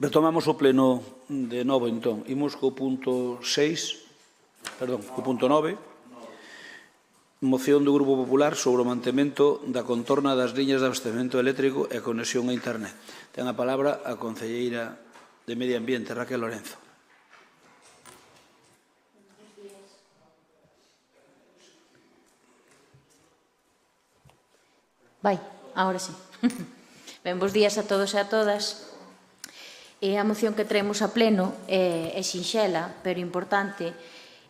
Retomamos o pleno de novo, entón. Imos co punto 6, perdón, co punto 9. Moción do Grupo Popular sobre o mantemento da contorna das liñas de abastecemento eléctrico e conexión a internet. Ten a palabra a concelleira de Medio Ambiente, Raquel Lorenzo. Vai, agora sí. Ben, bons días a todos e a todas. A moción que traemos a pleno é sinxela, pero importante.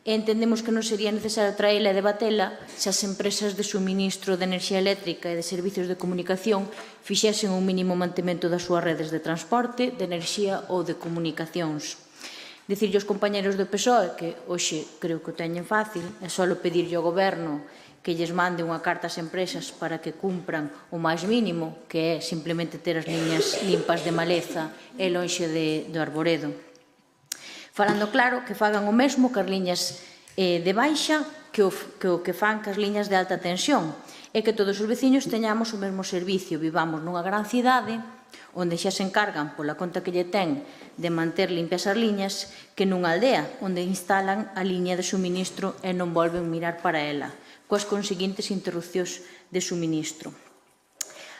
Entendemos que non sería necesario traela e debatela se as empresas de suministro de enerxía eléctrica e de servicios de comunicación fixesen un mínimo mantemento das súas redes de transporte, de enerxía ou de comunicacións. Dicirlle aos compañeros do PSOE que hoxe creo que o teñen fácil, é só pedirlle ao Goberno que lles mande unha carta ás empresas para que cumpran o máis mínimo, que é simplemente ter as liñas limpas de maleza e lonxe do arboredo. Falando claro, que fagan o mesmo que as liñas de baixa que o que fan que as liñas de alta tensión, e que todos os veciños teñamos o mesmo servicio. Vivamos nunha gran cidade onde xa se encargan pola conta que lle ten de manter limpias as liñas, que nunha aldea onde instalan a liña de suministro e non volven mirar para ela, coas conseguintes interrupcións de suministro.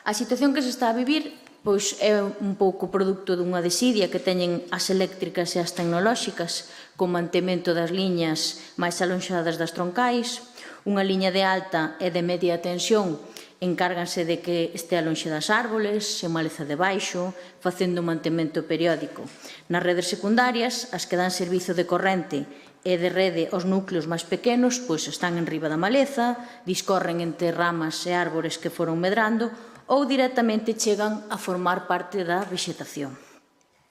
A situación que se está a vivir pois é un pouco produto dunha desidia que teñen as eléctricas e as tecnolóxicas co mantemento das liñas máis alonxadas das troncais. Unha liña de alta e de media tensión encárganse de que este alonxe das árboles, se maleza debaixo, facendo un mantemento periódico. Nas redes secundarias, as que dan servizo de corrente e de rede aos núcleos máis pequenos, pois están en riba da maleza, discorren entre ramas e árbores que foron medrando ou directamente chegan a formar parte da vexetación.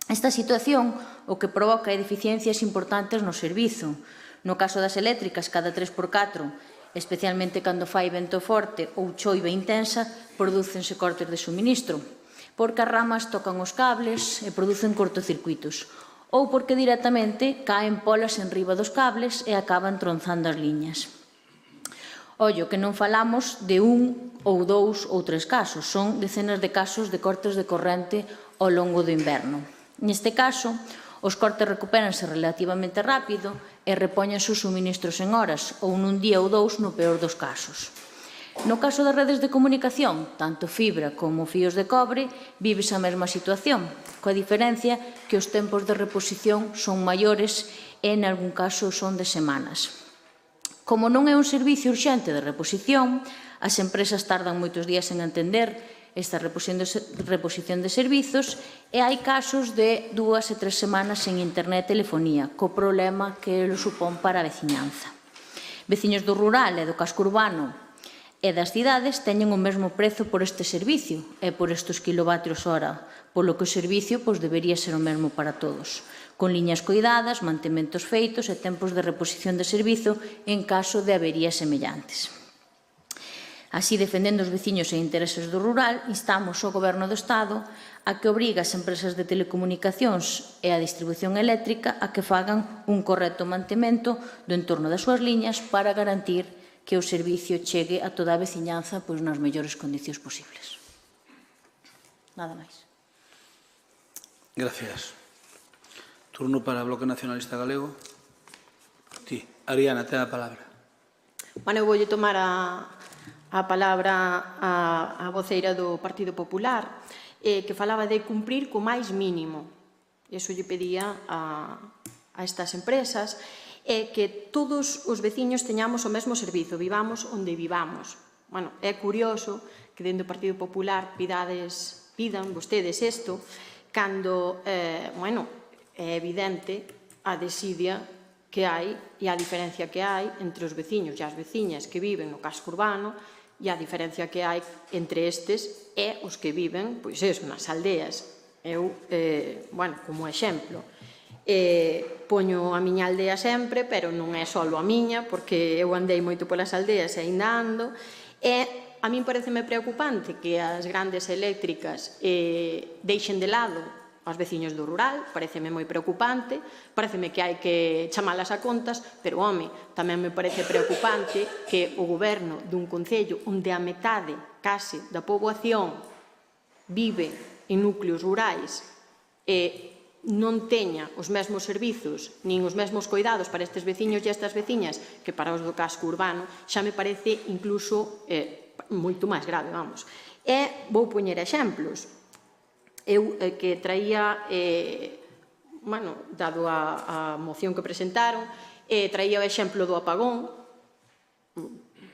Esta situación o que provoca é deficiencias importantes no servizo. No caso das eléctricas, cada 3x4, especialmente cando fai vento forte ou choiva intensa, prodúcense cortes de suministro, porque as ramas tocan os cables e producen cortocircuitos, ou porque directamente caen polas en riba dos cables e acaban tronzando as liñas. Ollo, que non falamos de un ou dous ou tres casos, son decenas de casos de cortes de corrente ao longo do inverno. Neste caso, os cortes recupéranse relativamente rápido e repóñense os suministros en horas, ou nun día ou dous no peor dos casos. No caso das redes de comunicación, tanto fibra como fíos de cobre, vives a mesma situación, coa diferencia que os tempos de reposición son maiores e, en algún caso, son de semanas. Como non é un servicio urxente de reposición, as empresas tardan moitos días en entender esta reposición de servizos e hai casos de 2 e 3 semanas en internet e telefonía, co problema que lo supón para a veciñanza. Veciños do rural e do casco urbano e das cidades teñen o mesmo prezo por este servicio e por estes kilovatios hora, polo que o servicio debería ser o mesmo para todos, con liñas coidadas, mantementos feitos e tempos de reposición de servizo en caso de averías semellantes. Así, defendendo os veciños e intereses do rural, instamos ao Goberno do Estado a que obrigue as empresas de telecomunicacións e a distribución eléctrica a que fagan un correcto mantemento do entorno das súas liñas para garantir que o servicio chegue a toda a veciñanza nas mellores condicións posibles. Nada máis. Gracias. Turno para o Bloque Nacionalista Galego. Ti, Ariana, ten a palabra. Bueno, eu voulle tomar a palabra a voceira do Partido Popular, que falaba de cumprir co máis mínimo. Iso lle pedía a estas empresas, que todos os veciños teñamos o mesmo servizo, vivamos onde vivamos. Bueno, é curioso que dentro do Partido Popular pidan vostedes isto, cando, bueno, é evidente a desidia que hai e a diferencia que hai entre os veciños e as veciñas que viven no casco urbano e a diferencia que hai entre estes e os que viven, pois eso, nas aldeas. Eu, bueno, como exemplo, poño a miña aldea sempre, pero non é só a miña, porque eu andei moito polas aldeas e ainda ando, e a min pareceme preocupante que as grandes eléctricas deixen de lado aos veciños do rural, pareceme moi preocupante, pareceme que hai que chamalas a contas, pero, home, tamén me parece preocupante que o goberno dun concello onde a metade, case, da poboación vive en núcleos rurais non teña os mesmos servizos nin os mesmos cuidados para estes veciños e estas veciñas que para os do casco urbano, xa me parece incluso moito máis grave, vamos. E vou poñer exemplos. Eu que traía, dado a moción que presentaron, traía o exemplo do apagón,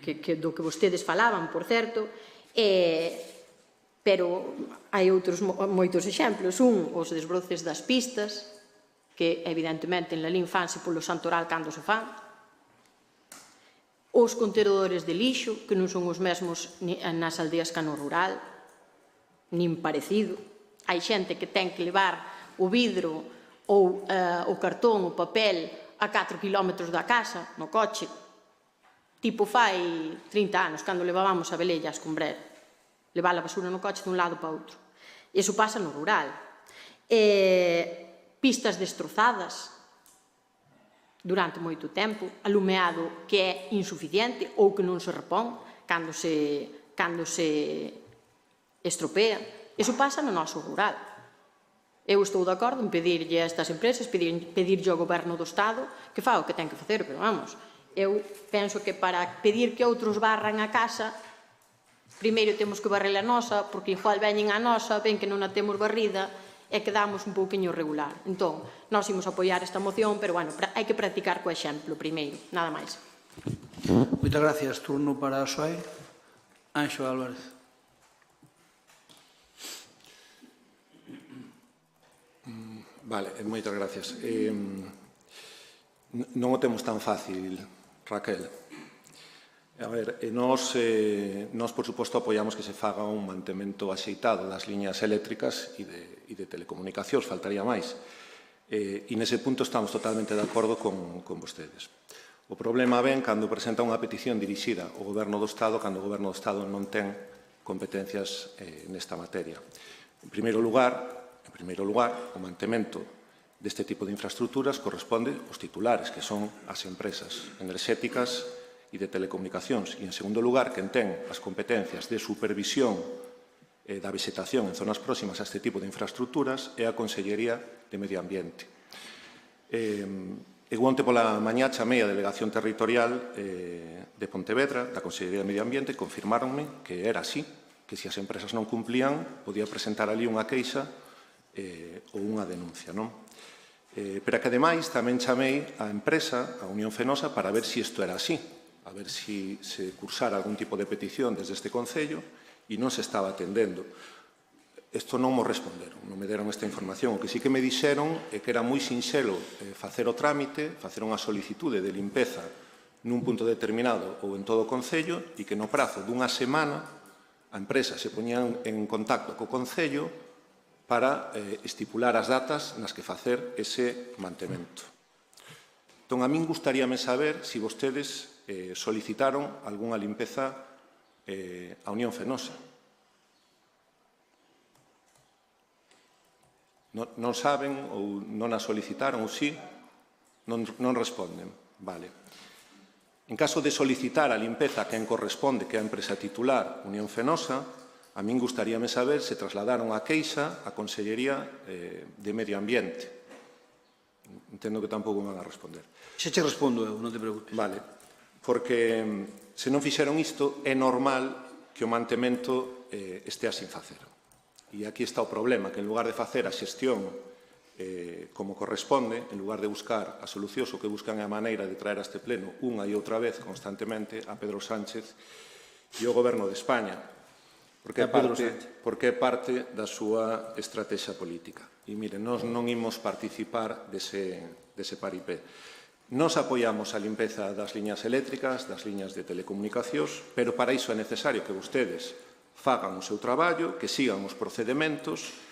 do que vostedes falaban, por certo, pero hai outros moitos exemplos. Os desbroces das pistas, que evidentemente en Lalín fanse polo santoral cando se fan. Os contenedores de lixo, que non son os mesmos nas aldeas que no rural, nin parecido. Hai xente que ten que levar o vidro ou o cartón, o papel, a 4 kilómetros da casa, no coche. Tipo fai 30 anos, cando levábamos a velella a escombrera. Levar a basura no coche dun lado para outro. Iso pasa no rural. Pistas destrozadas durante moito tempo, alumeado que é insuficiente ou que non se repón cando se estropea. Iso pasa no noso rural. Eu estou de acordo en pedirlle a estas empresas, pedirlle ao goberno do Estado que faga o que ten que facer, pero vamos, eu penso que para pedir que outros barran a casa, primeiro temos que barrer a nosa, porque igual veñen a nosa, ven que non a temos barrida e quedamos un pouquinho regular. Entón, nós imos apoiar esta moción, pero, bueno, hai que practicar co exemplo primeiro, nada máis. Moitas gracias. Turno para a SOE. Anxo Álvarez. Vale, moitas gracias. Non o temos tan fácil, Raquel. A ver, nós, por suposto, apoiamos que se faga un mantemento axeitado das liñas eléctricas e de telecomunicacións, faltaría máis. E nese punto estamos totalmente de acordo con vostedes. O problema ven cando presenta unha petición dirixida ao Goberno do Estado, cando o Goberno do Estado non ten competencias nesta materia. En primeiro lugar, o mantemento deste tipo de infraestructuras corresponde aos titulares, que son as empresas enerxéticas e de telecomunicacións. E, en segundo lugar, quen ten as competencias de supervisión da vegetación en zonas próximas a este tipo de infraestructuras é a Consellería de Medio Ambiente. Eu onte pola mañá chamei a Delegación Territorial de Pontevedra, da Consellería de Medio Ambiente, e confirmáronme que era así, que se as empresas non cumplían, podía presentar ali unha queixa ou unha denuncia, non? Pero que, ademais, tamén chamei a empresa, a Unión Fenosa, para ver se isto era así, a ver se cursara algún tipo de petición desde este Concello e non se estaba atendendo. Isto non mo responderon, non me deron esta información. O que sí que me dixeron é que era moi sinxelo facer o trámite, facer unha solicitude de limpeza nun punto determinado ou en todo o Concello e que no prazo dunha semana a empresa se poñía en contacto co Concello para estipular as datas nas que facer ese mantemento. Entón, a min gustaríame saber se vostedes solicitaron algunha limpeza a Unión Fenosa. Non saben ou non a solicitaron ou sí? Non responden. Vale. En caso de solicitar a limpeza a quen corresponde, que é a empresa titular Unión Fenosa, a min gustaríame saber se trasladaron a queixa á Consellería de Medio Ambiente. Entendo que tampouco van a responder. Xa che respondo eu, non te preocupes. Vale, porque se non fixeron isto, é normal que o mantemento estea sin facer. E aquí está o problema, que en lugar de facer a xestión como corresponde, en lugar de buscar a solución, o que buscan é a maneira de traer a este pleno unha e outra vez constantemente a Pedro Sánchez e o Goberno de España, porque é parte da súa estrategia política. E, miren, nós non imos participar dese paripé. Nos apoiamos a limpeza das liñas eléctricas, das liñas de telecomunicacións, pero para iso é necesario que vostedes fagan o seu traballo, que sigan os procedementos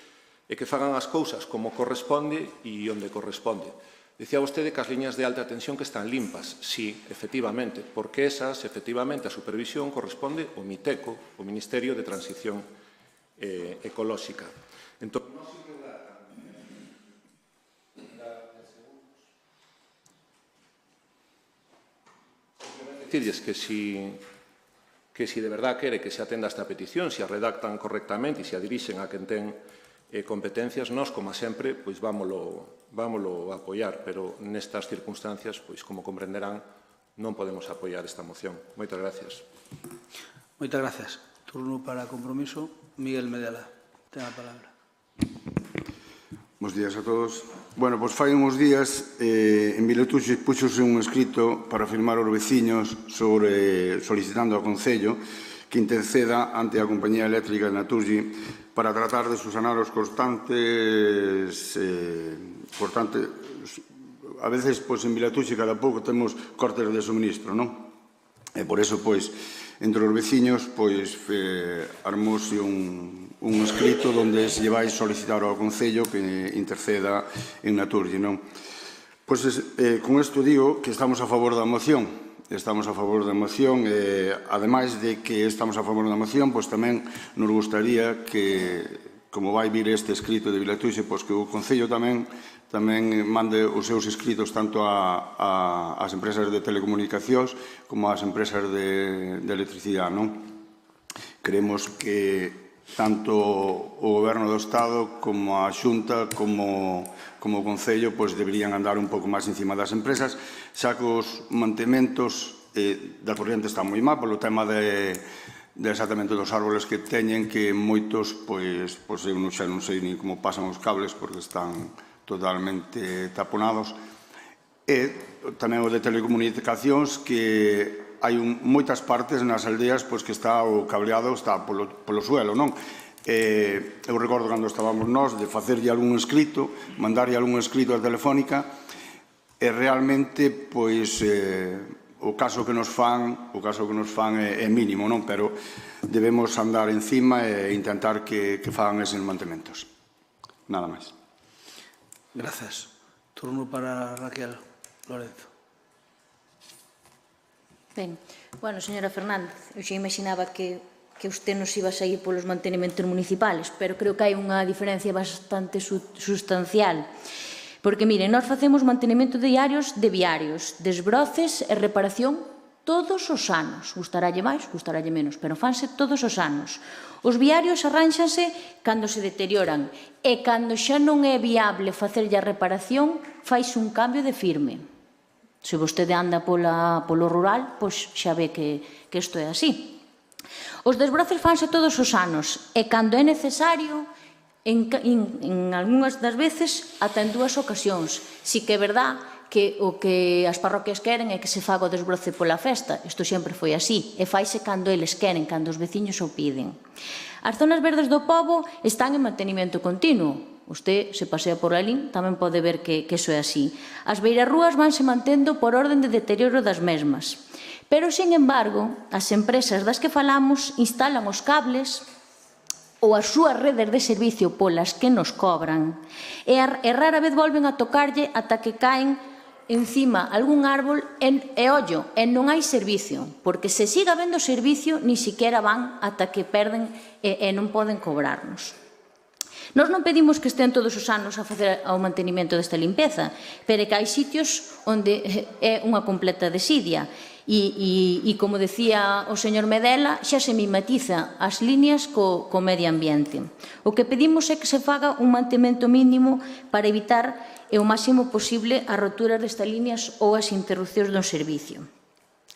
e que fagan as cousas como corresponde e onde corresponde. Dicía vostede que as liñas de alta tensión que están limpas. Sí, efectivamente, porque esas, efectivamente, a supervisión corresponde ao MITECO, o Ministerio de Transición Ecolóxica. Entón, decirles que si de verdad quere que se atenda esta petición, se a redactan correctamente e se a dirixen a quen ten competencias, nós, como sempre, pois vámolo apoiar, pero nestas circunstancias, pois como comprenderán, non podemos apoiar esta moción. Moitas gracias. Moitas gracias. Turno para compromiso. Miguel Medela, ten a palabra. Bos días a todos. Bueno, pois fai uns días en Viletuxe puxose un escrito para firmar os veciños solicitando ao Concello que interceda ante a Compañía Eléctrica de Naturgy para tratar de subsanar os constantes a veces, pois, en Viletuxe cada pouco temos cortes de suministro, non? E por eso, pois, entre os veciños, pois, armouse un escrito onde se lle vai solicitar ao Concello que interceda en Naturgy, non? Pois, con isto digo que estamos a favor da moción. Estamos a favor da moción e, ademais de que estamos a favor da moción, pois tamén nos gustaría que, como vai vir este escrito de Viletuxe, pois que o Concello tamén mande os seus escritos tanto ás empresas de telecomunicacións como ás empresas de electricidade, non? Creemos que tanto o Goberno do Estado como a Xunta como o Concello pois deberían andar un pouco máis encima das empresas, xa que os mantementos da corriente están moi mal polo tema de exactamente dos árboles que teñen, que moitos, pois eu xa non sei ni como pasan os cables porque están totalmente taponados. E tamén o de telecomunicacións, que hai moitas partes nas aldeas pois que está o cableado está polo suelo, non? Eu recordo cando estábamos nós de facerlle algún escrito, mandarlle algún escrito a Telefónica e realmente, pois, o caso que nos fan é mínimo, non? Pero debemos andar encima e intentar que fagan eses mantementos. Nada máis. Grazas. Turno para Raquel Lorenzo. Ben, bueno, señora Fernández, eu xa imaginaba que usted nos iba a sair polos mantenimentos municipales, pero creo que hai unha diferencia bastante sustancial. Porque, miren, nós facemos mantenimento diarios de viarios, desbroces e reparación todos os anos. Gustarálle máis, gustarálle menos, pero fanse todos os anos. Os viarios arránxanse cando se deterioran e cando xa non é viable facerlle a reparación, faise un cambio de firme. Se vostede anda polo rural, pois xa ve que isto é así. Os desbroces fanse todos os anos e cando é necesario, en algunhas das veces, ata en 2 ocasións. Si que é verdad que o que as parroquias queren é que se faga o desbroce pola festa. Isto sempre foi así. E faise cando eles queren, cando os veciños o piden. As zonas verdes do pobo están en mantenimento continuo. Usted se pasea por ali, tamén pode ver que iso é así. As beirarrúas vanse mantendo por orden de deterioro das mesmas. Pero, sin embargo, as empresas das que falamos instalan os cables ou as súas redes de servicio polas que nos cobran e rara vez volven a tocarlle ata que caen encima algún árbol e ollo, e non hai servicio, porque se siga habendo servicio, ni siquiera van ata que perden e non poden cobrarnos. Nós non pedimos que estén todos os anos a facer o mantenimento desta limpeza, pero que hai sitios onde é unha completa desidia. E, como decía o señor Medela, xa se mimetiza as líneas co medio ambiente. O que pedimos é que se faga un mantemento mínimo para evitar o máximo posible as roturas destas líneas ou as interrupcións do servicio.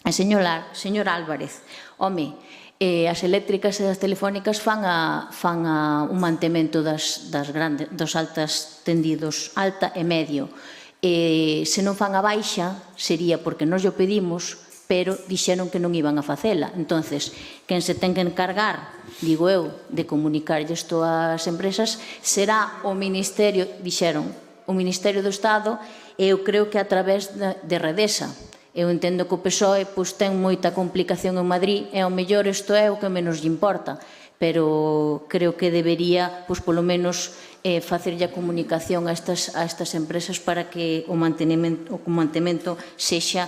E, señor Álvarez, home, as eléctricas e as telefónicas fan un mantemento dos altas tendidos, alta e medio. Se non fan a baixa, sería porque nós o pedimos, pero dixeron que non iban a facela. Entonces, quen se ten que encargar, digo eu, de comunicar isto ás empresas, será o Ministerio, dixeron, o Ministerio do Estado, e eu creo que a través de Redesa. Eu entendo que o PSOE ten moita complicación en Madrid e ao mellor isto é o que menos lle importa, pero creo que debería, polo menos, facerlle a comunicación a estas empresas para que o mantemento sexa,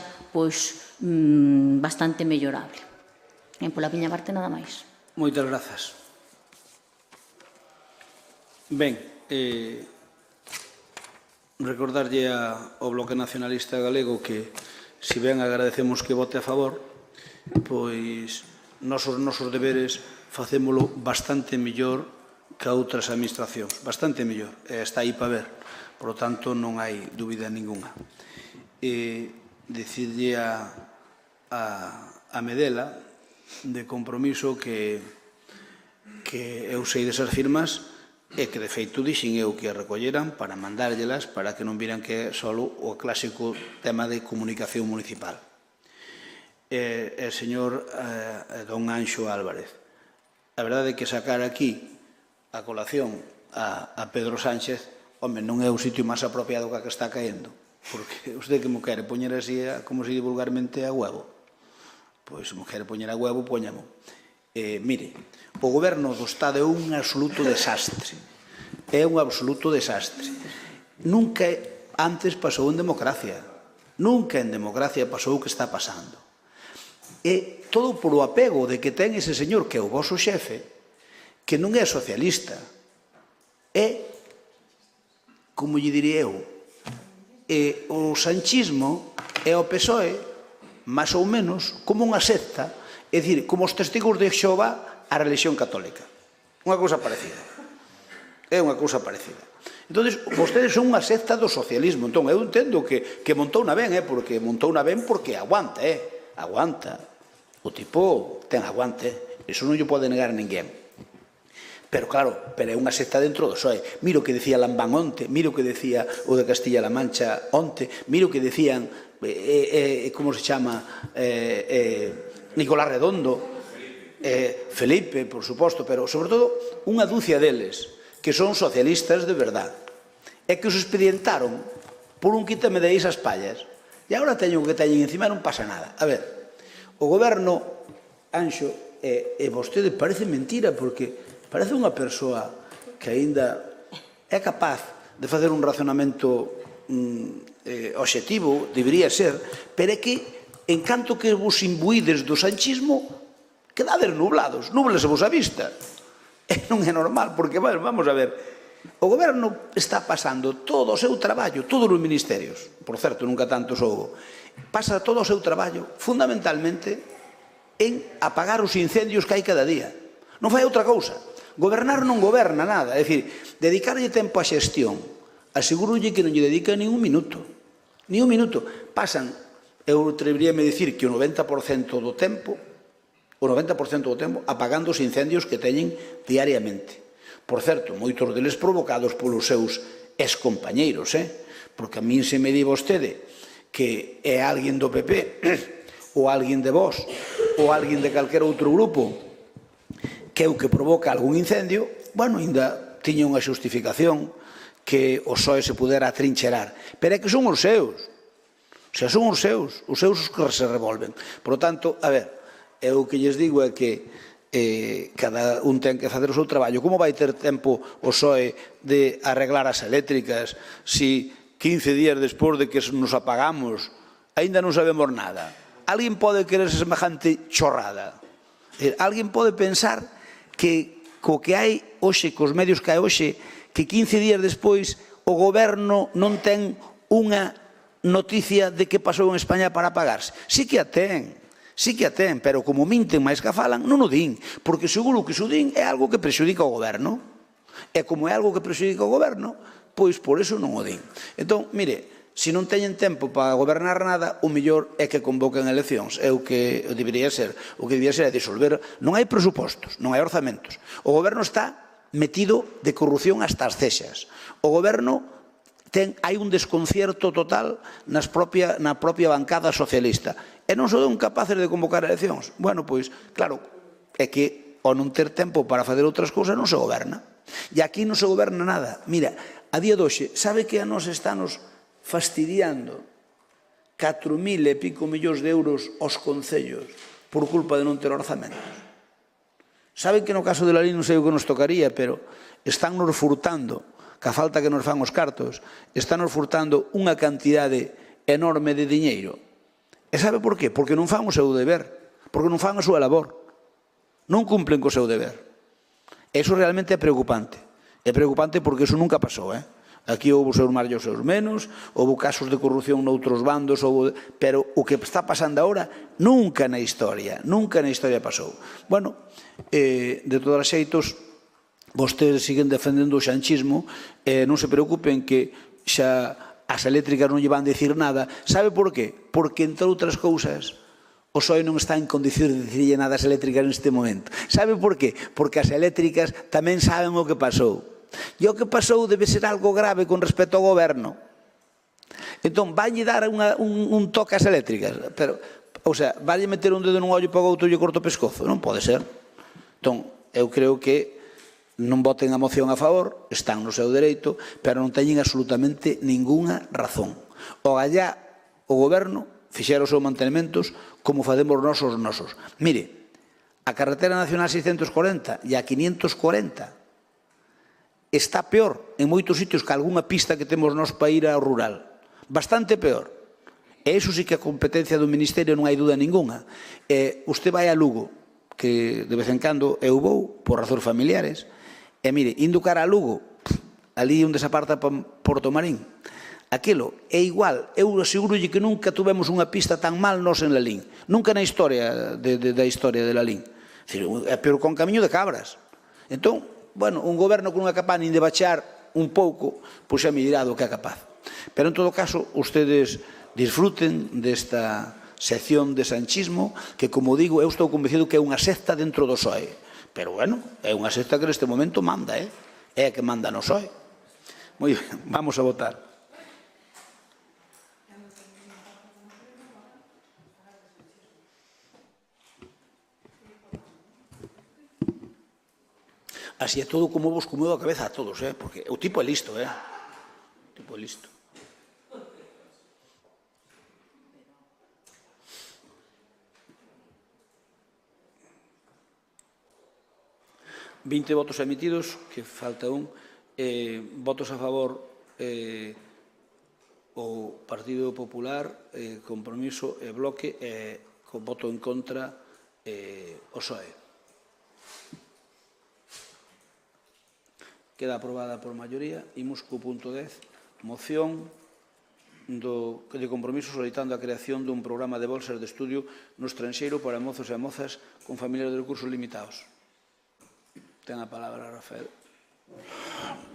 bastante mellorable. E pola miña parte nada máis. Moitas grazas. Ben, recordarlle ao Bloque Nacionalista Galego que, se ben agradecemos que vote a favor, pois nós os nosos deberes facémolo bastante mellor que outras administracións, bastante mellor, está aí para ver, por lo tanto non hai dúbida ninguna. Dicirlle a Medela de compromiso que eu sei desas firmas e que de feito dixen eu que a recolleran para mandárllelas para que non viran que é só o clásico tema de comunicación municipal. Señor don Anxo Álvarez, a verdade é que sacar aquí a colación a Pedro Sánchez, home, non é o sitio máis apropiado que está caendo, porque usted que mo quere poñer así, como se di vulgarmente, a huevo. Pois se mo quere poñer a huevo, poñamo. Mire, o goberno do Estado é un absoluto desastre. É un absoluto desastre. Nunca antes pasou en democracia. Nunca en democracia pasou o que está pasando. E todo por o apego de que ten ese señor que é o voso xefe, que non é socialista, é, como lle diría eu, o sanchismo é o PSOE, máis ou menos, como unha secta, é dicir, como os testigos de Xehová a religión católica. Unha cousa parecida. É unha cousa parecida. Entón, vostedes son unha secta do socialismo. Entón, eu entendo que montou na ben, porque montou na ben porque aguanta, aguanta. O tipo ten aguante, iso non lle pode negar a ninguén. Pero claro, é unha secta dentro do PSOE. Mira o que decía Lambán onte, mira o que decía o de Castilla-La Mancha onte, mira o que decían, como se chama, Nicolás Redondo, Felipe, por suposto, pero sobre todo unha dúcia deles que son socialistas de verdade. É que os expedientaron por un quítame de esas pallas e agora teño o que teñen encima, non pasa nada. A ver, o goberno, Anxo, e vostede parece mentira, porque parece unha persoa que aínda é capaz de facer un razonamento obxectivo, debería ser, pero é que, en canto que vos imbuídes do sanchismo, quedades nublados, nublese vos a vista. E non é normal, porque, vamos a ver, o goberno está pasando todo o seu traballo, todos os ministerios, por certo, nunca tanto soubo, pasa todo o seu traballo, fundamentalmente, en apagar os incendios que hai cada día. Non fai outra cousa. Gobernar non goberna nada. É dicir, dedicarlle tempo á xestión. Asegúrolle que non lle dedica nin un minuto. Ni un minuto. Pasan, eu atreveríame a dicir que o 90% do tempo, apagando os incendios que teñen diariamente. Por certo, moitos deles provocados polos seus excompañeiros, porque a min se me di vostede que é alguén do PP ou alguén de Vox ou alguén de calquera outro grupo que é o que provoca algún incendio, ainda tiña unha xustificación que o PSOE se pudera atrincherar. Pero é que son os seus. O sea, son os seus os que se revolven. Por lo tanto, a ver, eu o que lles digo é que cada un ten que facer o seu traballo. Como vai ter tempo o PSOE de arreglar as eléctricas se 15 días despois de que nos apagamos, aínda non sabemos nada? Alguén pode querer semejante chorrada? Alguén pode pensar que co que hai hoxe, cos medios que hai hoxe, que 15 días despois o goberno non ten unha noticia de que pasou en España para apagarse? Sí que a ten, pero como minten máis que falan, non o din, porque seguro que se o din é algo que prexudica o goberno. E como é algo que prexudica o goberno, pois por eso non o din. Entón, mire, se non teñen tempo para gobernar nada, o mellor é que convoquen eleccións. É o que debería ser. O que debería ser é disolver. Non hai presupostos, non hai orzamentos. O goberno está metido de corrupción hasta as cexas. O goberno hai un desconcierto total na propia bancada socialista. E non son capaces de convocar eleccións. Bueno, pois, claro, é que ao non ter tempo para fazer outras cousas non se goberna. E aquí non se goberna nada. Mira, a día de hoxe, sabe que a nos estános fastidiando 4.000 e pico millóns de euros aos concellos por culpa de non ter orzamentos? Saben que no caso de la lei non sei o que nos tocaría, pero están nos furtando, que a falta que nos fan os cartos, están nos furtando unha cantidade enorme de diñeiro. E sabe por qué? Porque non fan o seu deber, porque non fan a súa labor, non cumplen co seu deber. Eso realmente é preocupante. É preocupante porque eso nunca pasou, Aquí houve os seus máis e os seus menos, houve casos de corrupción noutros bandos, pero o que está pasando agora nunca na historia pasou. Bueno, de todos os xeitos, vostedes siguen defendendo o xanchismo e non se preocupen que xa as eléctricas non lle van dicir nada. Sabe por qué? Porque, entre outras cousas, o PSOE non está en condicións de dicirlle nada ás eléctricas neste momento. Sabe por qué? Porque as eléctricas tamén saben o que pasou. E o que pasou debe ser algo grave con respecto ao goberno. Entón, vanlle dar un toque ás eléctricas, pero, o sea, vanlle meter un dedo nun ollo para o outro e corto o pescozo? Non pode ser. Entón, eu creo que non voten a moción a favor, están no seu dereito, pero non teñen absolutamente ninguna razón. O gallá, o goberno, fixeron os seus mantenimentos como facemos nós os nosos. Mire, a carretera nacional 640 e a 540 está peor en moitos sitios que algunha pista que temos nós para ir ao rural. Bastante peor. E iso sí que a competencia do Ministerio non hai dúda ninguna. Usted vai a Lugo, que de vez en cando eu vou, por razóns familiares, e mire, indo cara a Lugo, ali onde se aparta Porto Marín, aquilo é igual, eu aseguro-lle que nunca tuvemos unha pista tan mal nós en Lalín, nunca na historia da historia de Lalín, pero con camiño de cabras. Entón, bueno, un goberno que non é capaz nin de baixar un pouco, pois xa me dirá do que é capaz. Pero en todo caso, ustedes disfruten desta sección de sanchismo, que, como digo, eu estou convencido que é unha secta dentro do PSOE. Pero, bueno, é unha secta que neste momento manda, é a que manda no PSOE. Moi ben, vamos a votar. Así é todo como vos comeu a cabeza a todos, porque o tipo é listo, o tipo é listo. ...20 votos emitidos, que falta un, votos a favor o Partido Popular, Compromiso e Bloque, con voto en contra o PSOE. Queda aprobada por maioría. Imos co punto 10, moción de compromiso solicitando a creación dun programa de bolsas de estudio no estranxeiro para mozos e mozas con familias de recursos limitados. Ten a palabra, Rafael.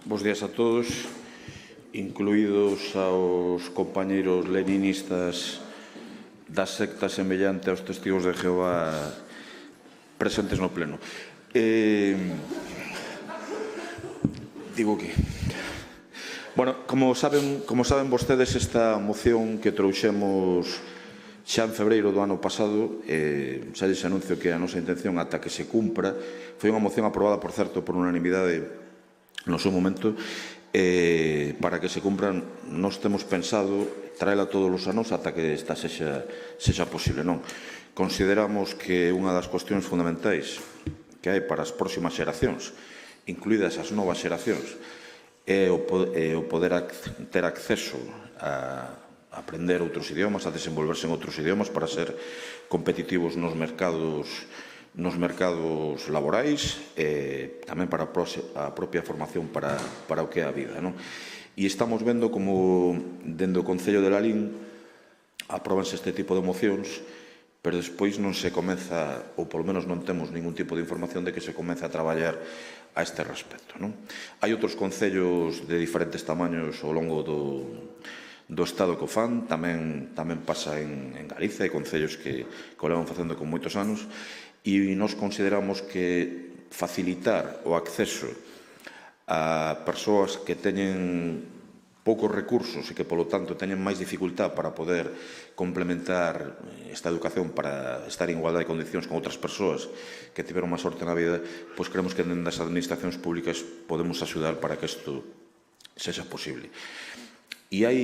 Bos días a todos, incluídos aos compañeiros leninistas das sectas semellante aos testigos de Jehová presentes no pleno. Digo que... Bueno, como saben vostedes, esta moción que trouxemos xa en febreiro do ano pasado, xa lles anuncio que a nosa intención ata que se cumpra, foi unha moción aprobada, por certo, por unanimidade no seu momento, para que se cumpran, nós temos pensado traela todos os anos ata que esta sexa posible, non? Consideramos que unha das cuestións fundamentais que hai para as próximas xeracións, incluídas as novas xeracións, é o poder ter acceso a aprender outros idiomas, a desenvolverse en outros idiomas para ser competitivos nos mercados laborais e tamén para a propia formación para o que é a vida. E estamos vendo como dende o Concello de Lalín apróbanse este tipo de mocións, pero despois non se comeza, ou polo menos non temos ningún tipo de información de que se comece a traballar a este respecto. Hai outros concellos de diferentes tamaños ao longo do Estado que o fan, tamén pasa en Galicia, hai concellos que o levan facendo con moitos anos, e nós consideramos que facilitar o acceso a persoas que teñen poucos recursos e que, polo tanto, teñen máis dificultad para poder complementar esta educación para estar en igualdade de condicións con outras persoas que tiveron máis sorte na vida, pois creemos que dentro das administracións públicas podemos axudar para que isto sexa posible. E hai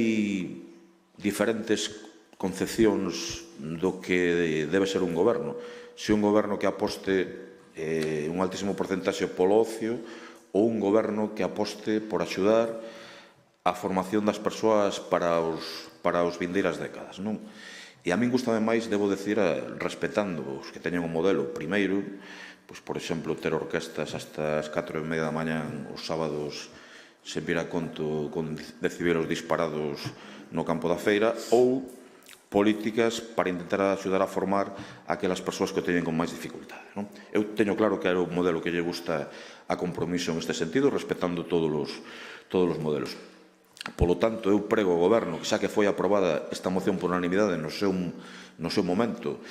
diferentes concepcións do que debe ser un goberno. Se un goberno que aposte un altísimo porcentaxe polo ocio ou un goberno que aposte por axudar a formación das persoas para os vindeiras décadas. E a min gustame máis, debo decir, respetando os que teñen o modelo. Primeiro, por exemplo, ter orquestas hasta as 4:30 da mañá os sábados sen vir a conto con decibelos disparados no campo da feira, ou políticas para intentar axudar a formar aquelas persoas que o teñen con máis dificultade. Eu teño claro que era o modelo que lle gusta a Compromiso en este sentido, respetando todos os modelos. Polo tanto, eu prego ao Goberno que xa que foi aprobada esta moción por unanimidade no seu momento,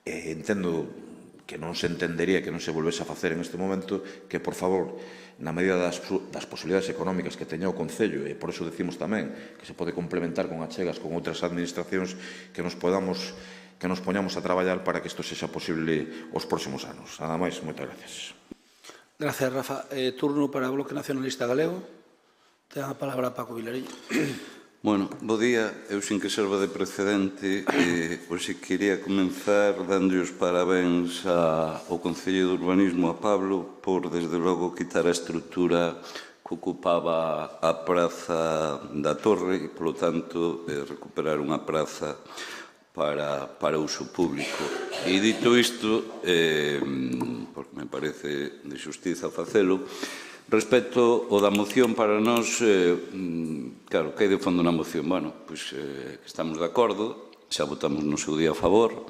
entendo que non se entendería que non se volvese a facer en este momento, que, por favor, na medida das posibilidades económicas que teña o Concello, e por iso decimos tamén que se pode complementar con achegas con outras administracións, que nos poñamos a traballar para que isto sexa posible os próximos anos. Nada máis, moitas gracias. Gracias, Rafa. Turno para o Bloque Nacionalista Galego. Ten a palabra Paco Vilariño. Bueno, bo día. Eu, sin que serva de precedente, hoxe quería comenzar dando os parabéns ao Concello de Urbanismo, a Pablo, por, desde logo, quitar a estrutura que ocupaba a Praza da Torre e, polo tanto, recuperar unha praza para uso público. E dito isto, porque me parece de xustiza facelo, respecto ao da moción, para nós, claro, que hai de fondo na moción? Bueno, pois estamos de acordo, xa votamos no seu día a favor,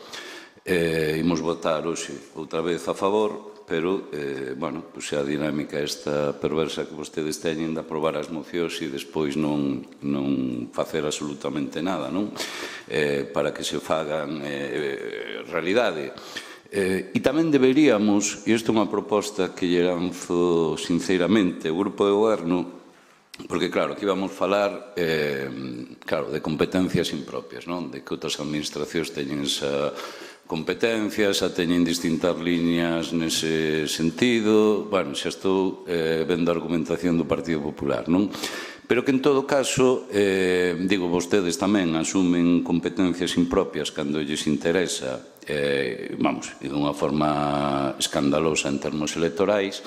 imos votar hoxe outra vez a favor, pero, bueno, pois a dinámica esta perversa que vostedes teñen de aprobar as mocións e despois non facer absolutamente nada, non? Para que se fagan realidade. E tamén deberíamos, e isto é unha proposta que lle lanzo sinceramente o Grupo de Goberno, porque, claro, aquí vamos falar de competencias impropias, non? De que outras administracións teñen esa competencia, xa teñen distintas liñas nese sentido. Bueno, xa estou vendo a argumentación do Partido Popular, non? Pero que, en todo caso, digo, vostedes tamén asumen competencias impropias cando lles interesa, vamos, de unha forma escandalosa en termos electorais,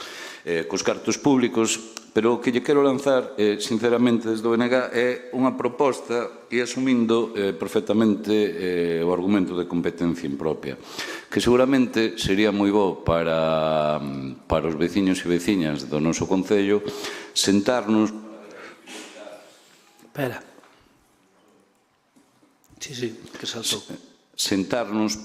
cos cartos públicos, pero o que lle quero lanzar, sinceramente, desde o BNG, é unha proposta e asumindo perfectamente o argumento de competencia impropia, que seguramente sería moi bo para os veciños e veciñas do noso Concello sentarnos. Espera. Sí, que saltou. Sentarnos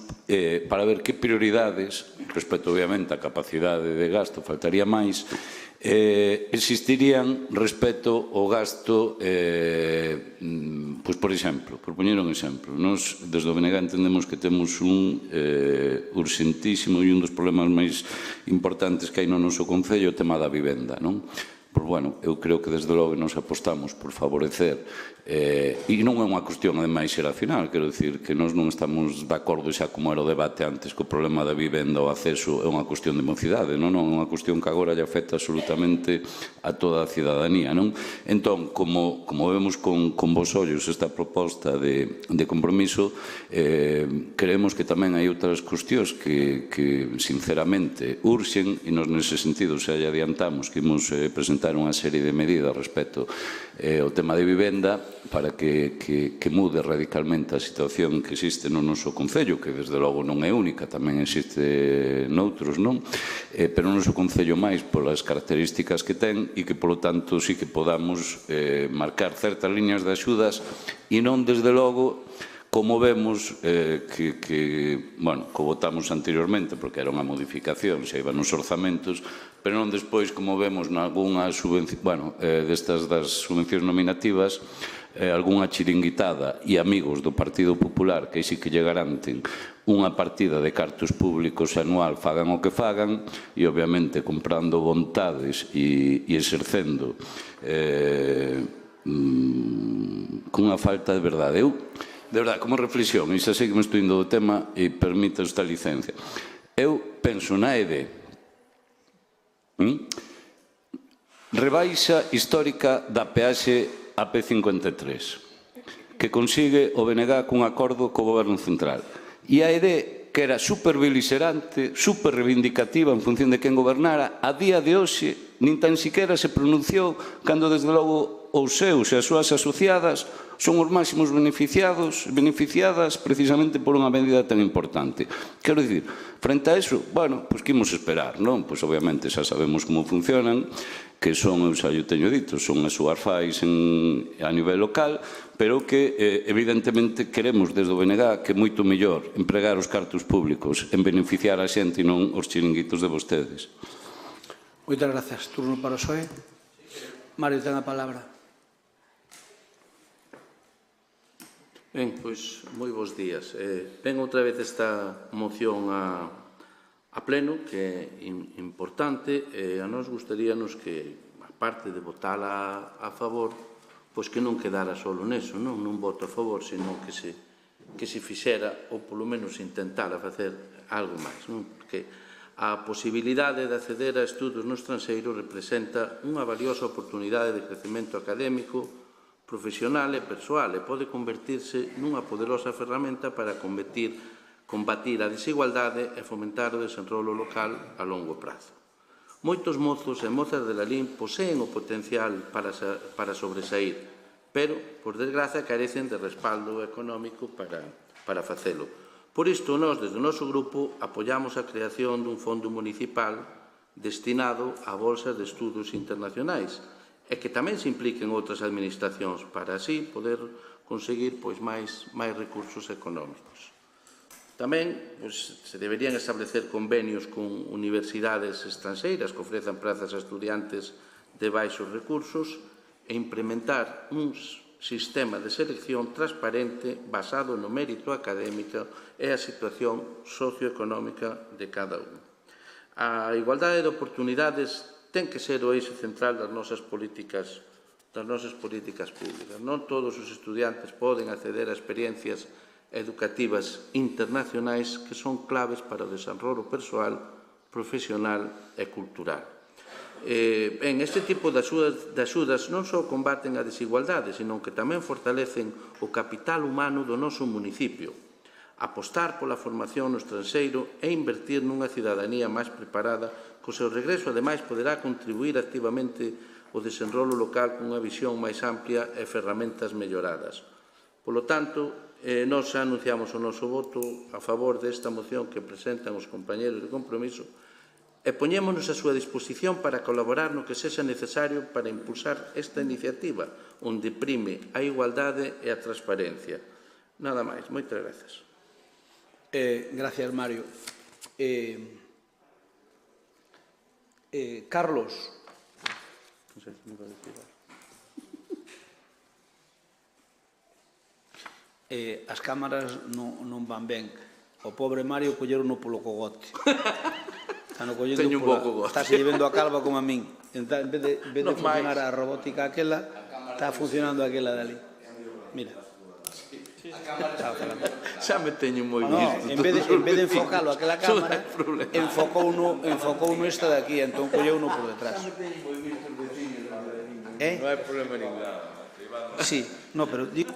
para ver que prioridades, respecto, obviamente, á capacidade de gasto, faltaría máis, existirían respecto ao gasto, pois, por exemplo, por poñer un exemplo, nos, desde o BNG, entendemos que temos un urxentísimo e un dos problemas máis importantes que hai no noso Concello, o tema da vivenda, non? Pois, bueno, eu creo que desde logo nos apostamos por favorecer, e non é unha cuestión, ademais, xeracional, quero dicir que nós non estamos de acordo xa como era o debate antes que o problema da vivenda ou acceso é unha cuestión de mocidade, non é unha cuestión que agora lle afecta absolutamente a toda a cidadanía, non? Entón, como vemos con vos ollos esta proposta de compromiso, creemos que tamén hai outras cuestións que sinceramente urxen, e nos nese sentido xa lle adiantamos que imos presentar unha serie de medidas respecto ao tema de vivenda para que mude radicalmente a situación que existe no noso Concello, que desde logo non é única, tamén existe noutros, non? Pero no noso Concello máis polas características que ten e que, polo tanto, sí que podamos marcar certas liñas de axudas e non, desde logo, como vemos que votamos anteriormente, porque era unha modificación, xa iban os orzamentos, pero non despois, como vemos nalgúna subvención, destas das subvencións nominativas, algunha chiringuitada e amigos do Partido Popular que sí que lle garanten unha partida de cartos públicos anual, fagan o que fagan, e obviamente comprando vontades e exercendo con unha falta de verdade. Eu, de verdade, como reflexión, e xa sei que me estou indo do tema e permite esta licencia, eu penso na EDE, rebaixa histórica da peaxe AP53, que consigue o BNG cun acordo co Goberno Central, e a EDE, que era super beligerante, super reivindicativa en función de quen gobernara, a día de hoxe nin tan siquiera se pronunciou cando, desde logo, os seus e as súas asociadas son os máximos beneficiadas precisamente por unha medida tan importante. Quero dicir, frente a iso, bueno, pois que imos esperar, non? Pois obviamente xa sabemos como funcionan, que son, eu xa yo teño dito, son as súas fais a nivel local, pero que evidentemente queremos desde o BNG que moito mellor empregar os cartos públicos en beneficiar a xente e non os chiringuitos de vostedes. Moitas grazas. Turno para o PSOE. Mario, ten a palabra. Ben, pois, moi bons días. Ven outra vez esta moción a pleno, que é importante, e a nos gustaríanos que, aparte de votala a favor, pois que non quedara solo neso, non voto a favor, senón que se fixera, ou polo menos intentara facer algo máis, non? Porque a posibilidade de acceder a estudos no estranxeiro representa unha valiosa oportunidade de crecemento académico, profesional e persoal e pode convertirse nunha poderosa ferramenta para combatir a desigualdade e fomentar o desenrolo local a longo prazo. Moitos mozos e mozas de Lalín poseen o potencial para sobresaír, pero, por desgraza, carecen de respaldo económico para facelo. Por isto, nós, desde o noso grupo, apoiamos a creación dun fondo municipal destinado a bolsas de estudos internacionais, e que tamén se impliquen outras administracións para así poder conseguir máis recursos económicos. Tamén se deberían establecer convenios con universidades estranxeiras que ofrezan prazas a estudiantes de baixos recursos e implementar un sistema de selección transparente basado no mérito académico e a situación socioeconómica de cada un. A igualdade de oportunidades ten que ser o eixo central das nosas políticas públicas. Non todos os estudiantes poden acceder a experiencias educativas internacionais que son claves para o desenrolo persoal, profesional e cultural. Este tipo de axudas non só combaten a desigualdade, senón que tamén fortalecen o capital humano do noso municipio. Apostar pola formación no estranxeiro e invertir nunha cidadanía máis preparada, co seu regreso, ademais, poderá contribuir activamente o desenrolo local cunha visión máis amplia e ferramentas melloradas. Polo tanto, nós xa anunciamos o noso voto a favor desta moción que presentan os compañeros de Compromiso e poñémonos a súa disposición para colaborar no que sexa necesario para impulsar esta iniciativa, onde prime a igualdade e a transparencia. Nada máis. Moitas grazas. Gracias, Mario. Carlos. Non sei se me vai decir. As cámaras non van ben. O pobre Mario collerono polo cogote. Teño un pouco gote. Está se vendo a calva como a min. En vez de funcionar a robótica aquela, está funcionando aquela dali. Mira. Xa me teño moi visto. En vez de enfocalo aquela cámara, enfocou no esta de aquí, entón colleu uno por detrás. Non hai problema ningún. Sí, no, pero digo...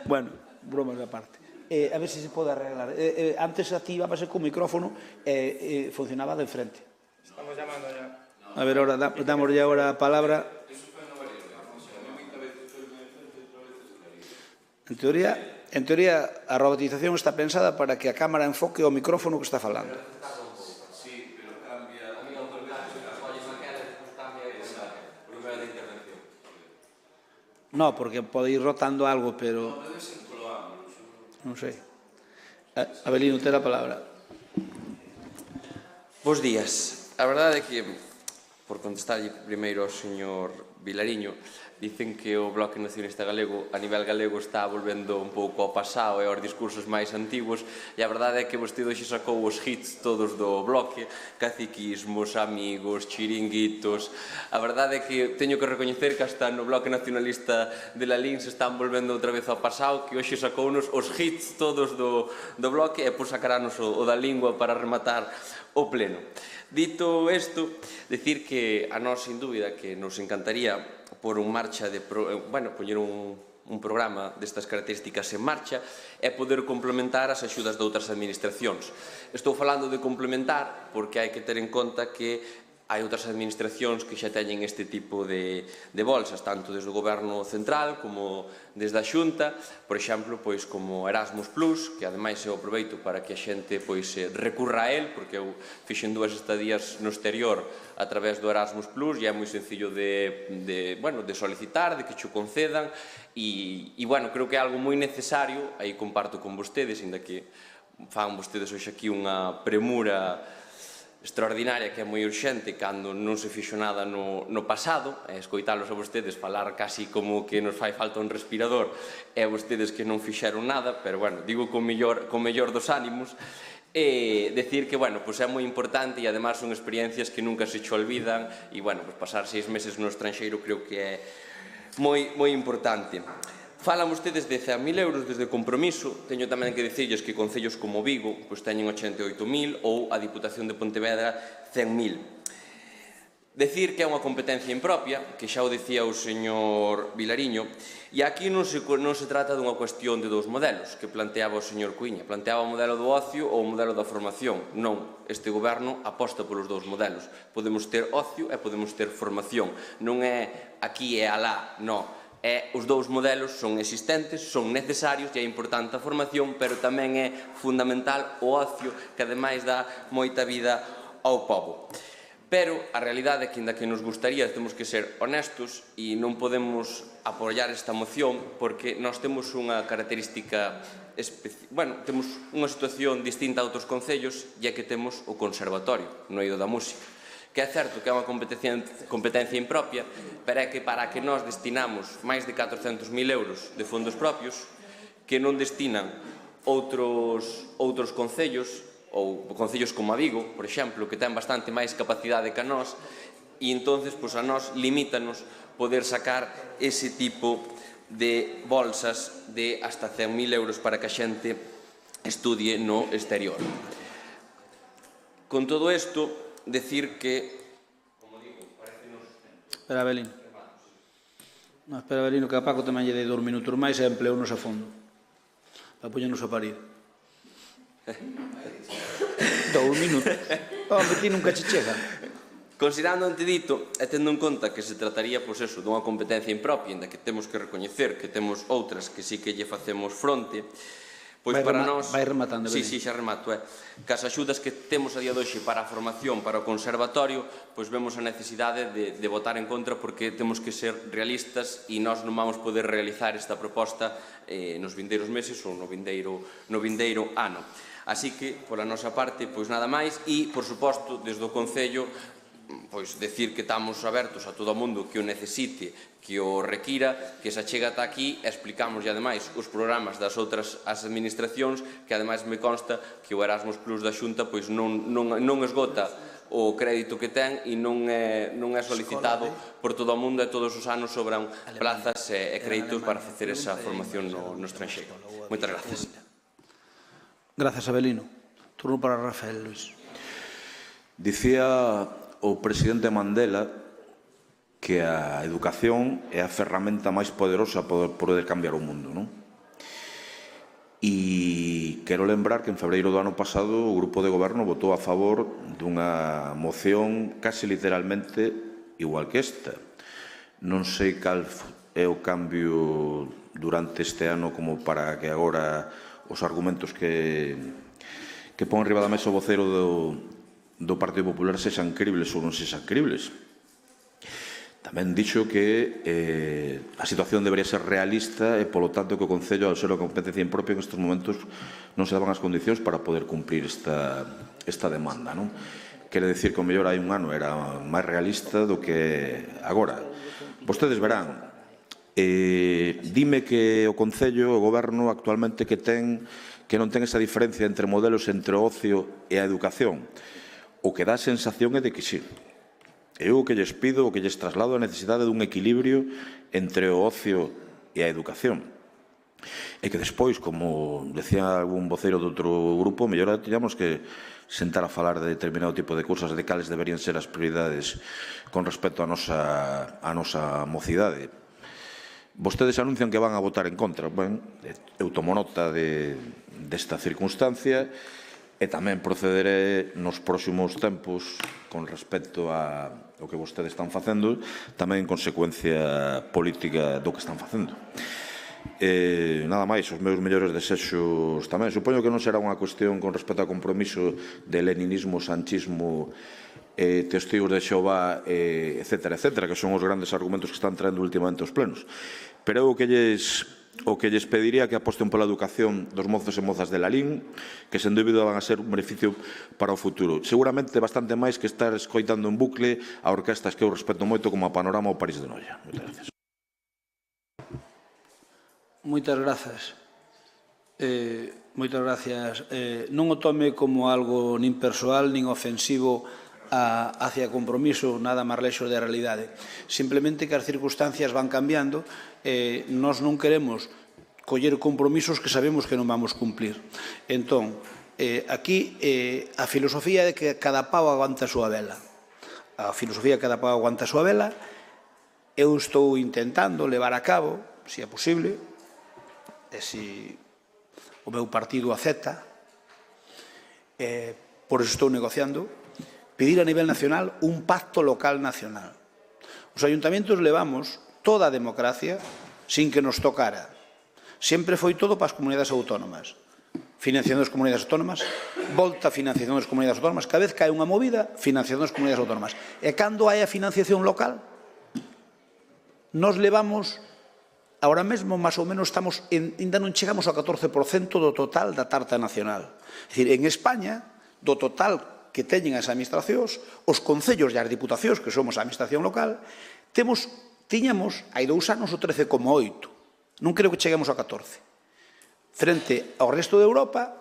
Bueno, bromas de aparte. A ver se se pode arreglar. Antes activábase co micrófono e funcionaba de frente. Estamos llamando ya. A ver, ahora damos ya ahora a palabra. En teoría, a robotización está pensada para que a cámara enfoque o micrófono que está falando. No, porque pode ir rotando algo, pero... Non sei. Abelino, ten a palabra. Bos días. A verdade é que, por contestarlle primeiro ao señor Vilariño, dicen que o Bloque Nacionalista Galego a nivel galego está volvendo un pouco ao pasado e aos discursos máis antigos, e a verdade é que vostede hoxe sacou os hits todos do Bloque, caciquismos, amigos, chiringuitos. A verdade é que teño que recoñecer que hasta no Bloque Nacionalista de Lalín se están volvendo outra vez ao pasado, que hoxe sacounos os hits todos do Bloque e por sacarnos o da lingua para rematar o pleno. Dito isto, decir que a nós, sin dúbida, que nos encantaría por un marcha de, poñer un programa destas características en marcha e poder complementar as axudas de outras administracións. Estou falando de complementar porque hai que ter en conta que hai outras administracións que xa teñen este tipo de bolsas, tanto desde o Goberno Central como desde a Xunta, por exemplo, como Erasmus Plus, que ademais eu aproveito para que a xente recurra a él, porque eu fixen 2 estadías no exterior a través do Erasmus Plus e é moi sencillo de solicitar, de que cho concedan, e creo que é algo moi necesario, aí comparto con vostedes, inda que fan vostedes hoxe aquí unha premura extraordinaria que é moi urxente cando non se fixo nada no pasado, escoitalos a vostedes falar casi como que nos fai falta un respirador e a vostedes que non fixeron nada, pero digo con mellor dos ánimos, e decir que é moi importante e además son experiencias que nunca se cho olvidan e pasar 6 meses no estranxeiro creo que é moi importante. Falan vostedes de 100.000 euros desde Compromiso, teño tamén que dicirles que concellos como Vigo teñen 88.000 ou a Diputación de Pontevedra 100.000. Decir que é unha competencia impropia, que xa o dicía o señor Vilariño, e aquí non se trata dunha cuestión de 2 modelos que planteaba o señor Cuíña. Planteaba o modelo do ocio ou o modelo da formación. Non, este goberno aposta polos 2 modelos. Podemos ter ocio e podemos ter formación. Non é aquí e alá, non. Os 2 modelos son existentes, son necesarios e é importante a formación, pero tamén é fundamental o ocio, que ademais dá moita vida ao pobo. Pero a realidade é que, ainda que nos gustaría, temos que ser honestos e non podemos apoiar esta moción porque nós temos unha característica temos unha situación distinta a outros concellos e é que temos o Conservatorio no eido da música, que é certo que é unha competencia impropia, pero é que para que nós destinamos máis de 400.000 euros de fondos propios que non destinan outros concellos, ou concellos como a Vigo, por exemplo, que ten bastante máis capacidade que a nós, e entonces a nós limítanos poder sacar ese tipo de bolsas de hasta 100.000 euros para que a xente estudie no exterior. Con todo isto, decir que, como digo, parecenos... Espera, Belín. Non, espera, Belín, que a Paco tamén lle dei 2 minutos máis e empleunos a fondo. Para poñernos a parir. 2 minutos. Hombre, ti nunca che chega. Considerando ante dito e tendo en conta que se trataría dunha competencia impropia, en que temos que recoñecer que temos outras que sí que lle facemos fronte, para nós... Vai rematando, Belín. Sí, xa remato. Que as axudas que temos a día de hoxe para a formación, para o conservatorio, vemos a necesidade de votar en contra porque temos que ser realistas e nós non vamos poder realizar esta proposta nos vindeiros meses ou no vindeiro ano. Así que, pola nosa parte, nada máis e, por suposto, desde o Concello, decir que estamos abertos a todo o mundo que o necesite, que o requira, que se achega ata aquí e explicamos, e ademais, os programas das outras administracións, que ademais me consta que o Erasmus Plus da Xunta non esgota o crédito que ten e non é solicitado por todo o mundo e todos os anos sobran plazas e créditos para facer esa formación no estranxeiro. Moitas gracias. Gracias, Abelino. Turno para Rafael Luis. Dicía o presidente Mandela que a educación é a ferramenta máis poderosa para poder cambiar o mundo, non? E quero lembrar que en febreiro do ano pasado o grupo de goberno votou a favor dunha moción case literalmente igual que esta. Non sei cal é o cambio durante este ano como para que agora os argumentos que pon riba da mesa o vocero do Partido Popular sexan cribles ou non sexan cribles. Tamén dixo que a situación debería ser realista e, polo tanto, que o Concello, ao ser a competencia impropia, en estes momentos non se daban as condicións para poder cumprir esta demanda. Quere dicir que o mellor hai un ano era máis realista do que agora. Vostedes verán, Dime que o Concello, o Goberno, actualmente que non ten esa diferencia entre modelos entre o ocio e a educación. O que dá a sensación é de que sí. Eu o que lles pido, o que lles traslado a necesidade dun equilibrio entre o ocio e a educación. E que despois, como decía algún voceiro de outro grupo, mellor teñamos que sentar a falar de determinado tipo de cousas, de cales deberían ser as prioridades con respecto á nosa mocidade. Vostedes anuncian que van a votar en contra. Ben, eu tomo nota desta circunstancia e tamén procederé nos próximos tempos con respecto ao que vostedes están facendo, tamén en consecuencia política do que están facendo. Nada máis, os meus mellores desexos tamén. Supoño que non será unha cuestión con respecto ao compromiso de leninismo, sanchismo, testigos de Xehová, etcétera, etcétera, que son os grandes argumentos que están traendo últimamente os plenos. Pero o que lles pediría que aposten pola educación dos mozos e mozas de Lalín, que sen dúbida van a ser un beneficio para o futuro. Seguramente bastante máis que estar escoitando en bucle a orquestas que eu respeto moito como a Panorama ou París de Noia. Moitas gracias. Moitas grazas. Moitas gracias. Non o tome como algo nin persoal, nin ofensivo hacia compromiso, nada máis lexos da realidade. Simplemente que as circunstancias van cambiando, nós non queremos coller compromisos que sabemos que non vamos cumplir. Entón, aquí a filosofía de que cada pau aguanta a súa vela. A filosofía de cada pau aguanta a súa vela, eu estou intentando levar a cabo, se é posible, e se o meu partido acepta, por iso estou negociando, pedir a nivel nacional un pacto local nacional. Os ayuntamientos levamos toda a democracia sin que nos tocara. Sempre foi todo para as comunidades autónomas. Financiación das comunidades autónomas, volta a financiación das comunidades autónomas, cada vez que hai unha movida, financiación das comunidades autónomas. E cando hai a financiación local, nos levamos... Ahora mesmo, máis ou menos, ainda non chegamos ao 14% do total da tarta nacional. É dicir, en España, do total que teñen as administracións, os concellos e as diputacións, que somos a administración local, tiñamos, hai 2 anos, o 13,8. Non creo que cheguemos ao 14. Frente ao resto de Europa,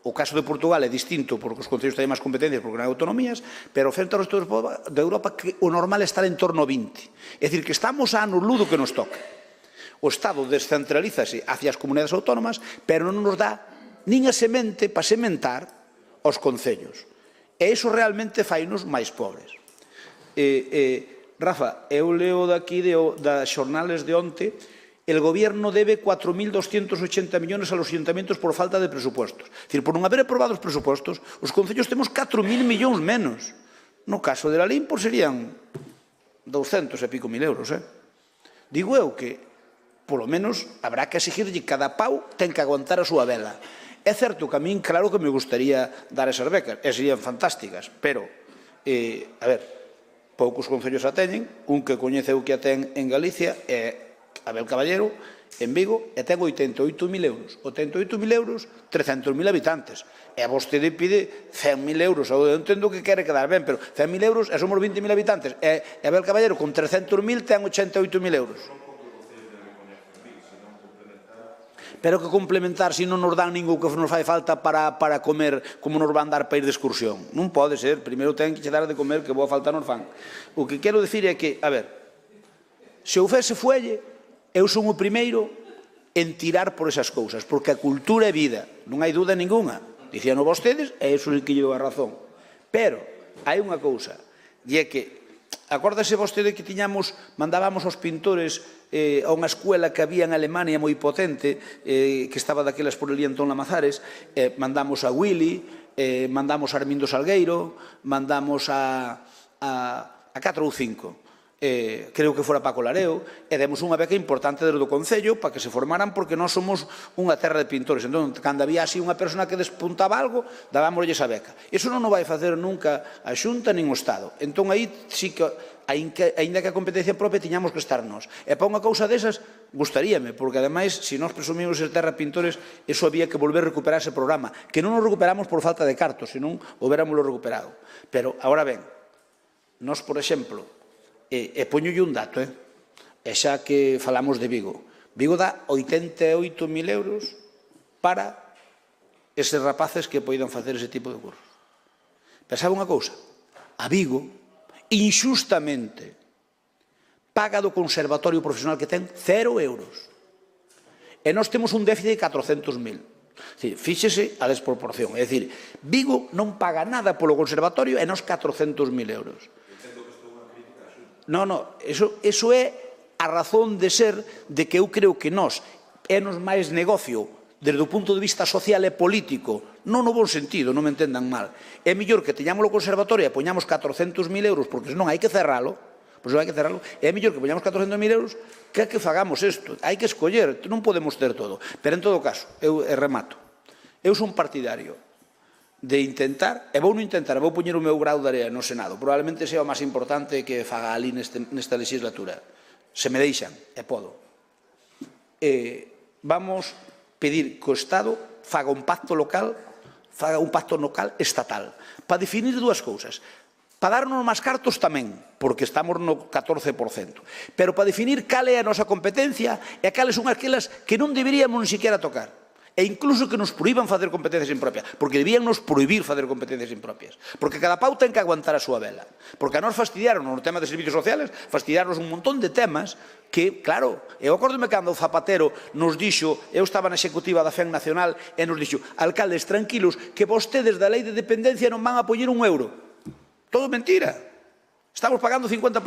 o caso de Portugal é distinto porque os concellos teñen máis competencias porque non hai autonomías, pero frente ao resto de Europa, o normal é estar en torno ao 20. É dicir, que estamos a anos luz do que nos toca. O Estado descentralízase hacia as comunidades autónomas, pero non nos dá nin a semente para sementar os concellos. E iso realmente fainos máis pobres. Rafa, eu leo daqui das xornales de onte, el gobierno debe 4.280 millones a los ayuntamientos por falta de presupuestos. Es decir, por non haber aprobado os presupuestos, os concellos temos 4.000 millóns menos. No caso de Lalín, pois serían 200 e pico mil euros. Digo eu que polo menos habrá que exigirlle cada pau ten que aguantar a súa vela. É certo que a min claro que me gustaría dar esas becas, e serían fantásticas, pero, a ver, poucos concellos a teñen, un que coñece o que a ten en Galicia é Abel Caballero, en Vigo, e ten 88.000 euros. 88.000 euros, 300.000 habitantes. E a vostede pide 100.000 euros. Eu entendo que quere quedar ben, pero 100.000 euros, e somos 20.000 habitantes. E Abel Caballero, con 300.000, ten 88.000 euros. Pero que complementar se non nos dan ningún que nos fai falta para comer, como nos van dar para ir de excursión. Non pode ser, primeiro ten que che dar de comer, que boa falta nos fan. O que quero dicir é que, a ver, se eu fese fuelle, eu son o primeiro en tirar por esas cousas, porque a cultura é vida, non hai dúda ninguna. Dicíano vostedes, e iso é que lle dou a razón. Pero, hai unha cousa, e é que, acórdase vostede que mandábamos aos pintores a unha escuela que había en Alemania moi potente, que estaba daquelas por ali Antón Lamazares, mandamos a Willy, mandamos a Armindo Salgueiro, mandamos a 4 ou 5. Creo que fora Paco Lareo, e demos unha beca importante desde o Concello para que se formaran, porque nós somos unha terra de pintores. Entón, cando había así unha persona que despuntaba algo, dábamoslle esa beca. Iso non o vai facer nunca a Xunta nin o Estado. Entón, aí sí que, aínda que a competencia propia, tiñamos que estar nós. E para unha cousa desas, gustaríame, porque ademais, se nós presumimos ser terra de pintores, iso había que volver a recuperar ese programa, que non o recuperamos por falta de cartos, senón o hubiéramos recuperado. Pero, agora ben, nós, por exemplo, e poñolle un dato, e xa que falamos de Vigo, Vigo dá 88.000 euros para eses rapaces que poidan facer ese tipo de cursos. Pensaba unha cousa, a Vigo, inxustamente, paga do conservatorio profesional que ten 0 euros. E nós temos un déficit de 400.000. Fíxese a desproporción. É dicir, Vigo non paga nada polo conservatorio e nós 400.000 euros. Non, eso é a razón de ser de que eu creo que nós é-nos máis negocio desde o punto de vista social e político, non no bon sentido, non me entendan mal. É mellor que teñamos o conservatorio e poñamos 400.000 euros, porque senón hai que cerralo, é mellor que poñamos 400.000 euros que fagamos isto. Hai que escoller, non podemos ter todo. Pero en todo caso, eu remato. Eu son partidario de intentar, e vou poñer o meu grau de area no Senado, probablemente sea o máis importante que faga ali nesta legislatura. Se me deixan, e podo. Vamos pedir que o Estado faga un pacto local estatal, para definir dúas cousas. Para darnos máis cartos tamén, porque estamos no 14%, pero para definir cal é a nosa competencia e cales son aquelas que non deberíamos ni siquiera tocar. E incluso que nos proíban facer competencias impropias, porque debían nos prohibir facer competencias impropias, porque cada pau ten que aguantar a súa vela, porque a nos fastidiaron no tema de servicios sociales, fastidiaron un montón de temas que, claro, eu acórdome cando o Zapatero nos dixo, eu estaba na executiva da FEN Nacional, e nos dixo, alcaldes tranquilos, que vostedes da lei de dependencia non van a poñer un euro. Todo mentira. Estamos pagando 50%.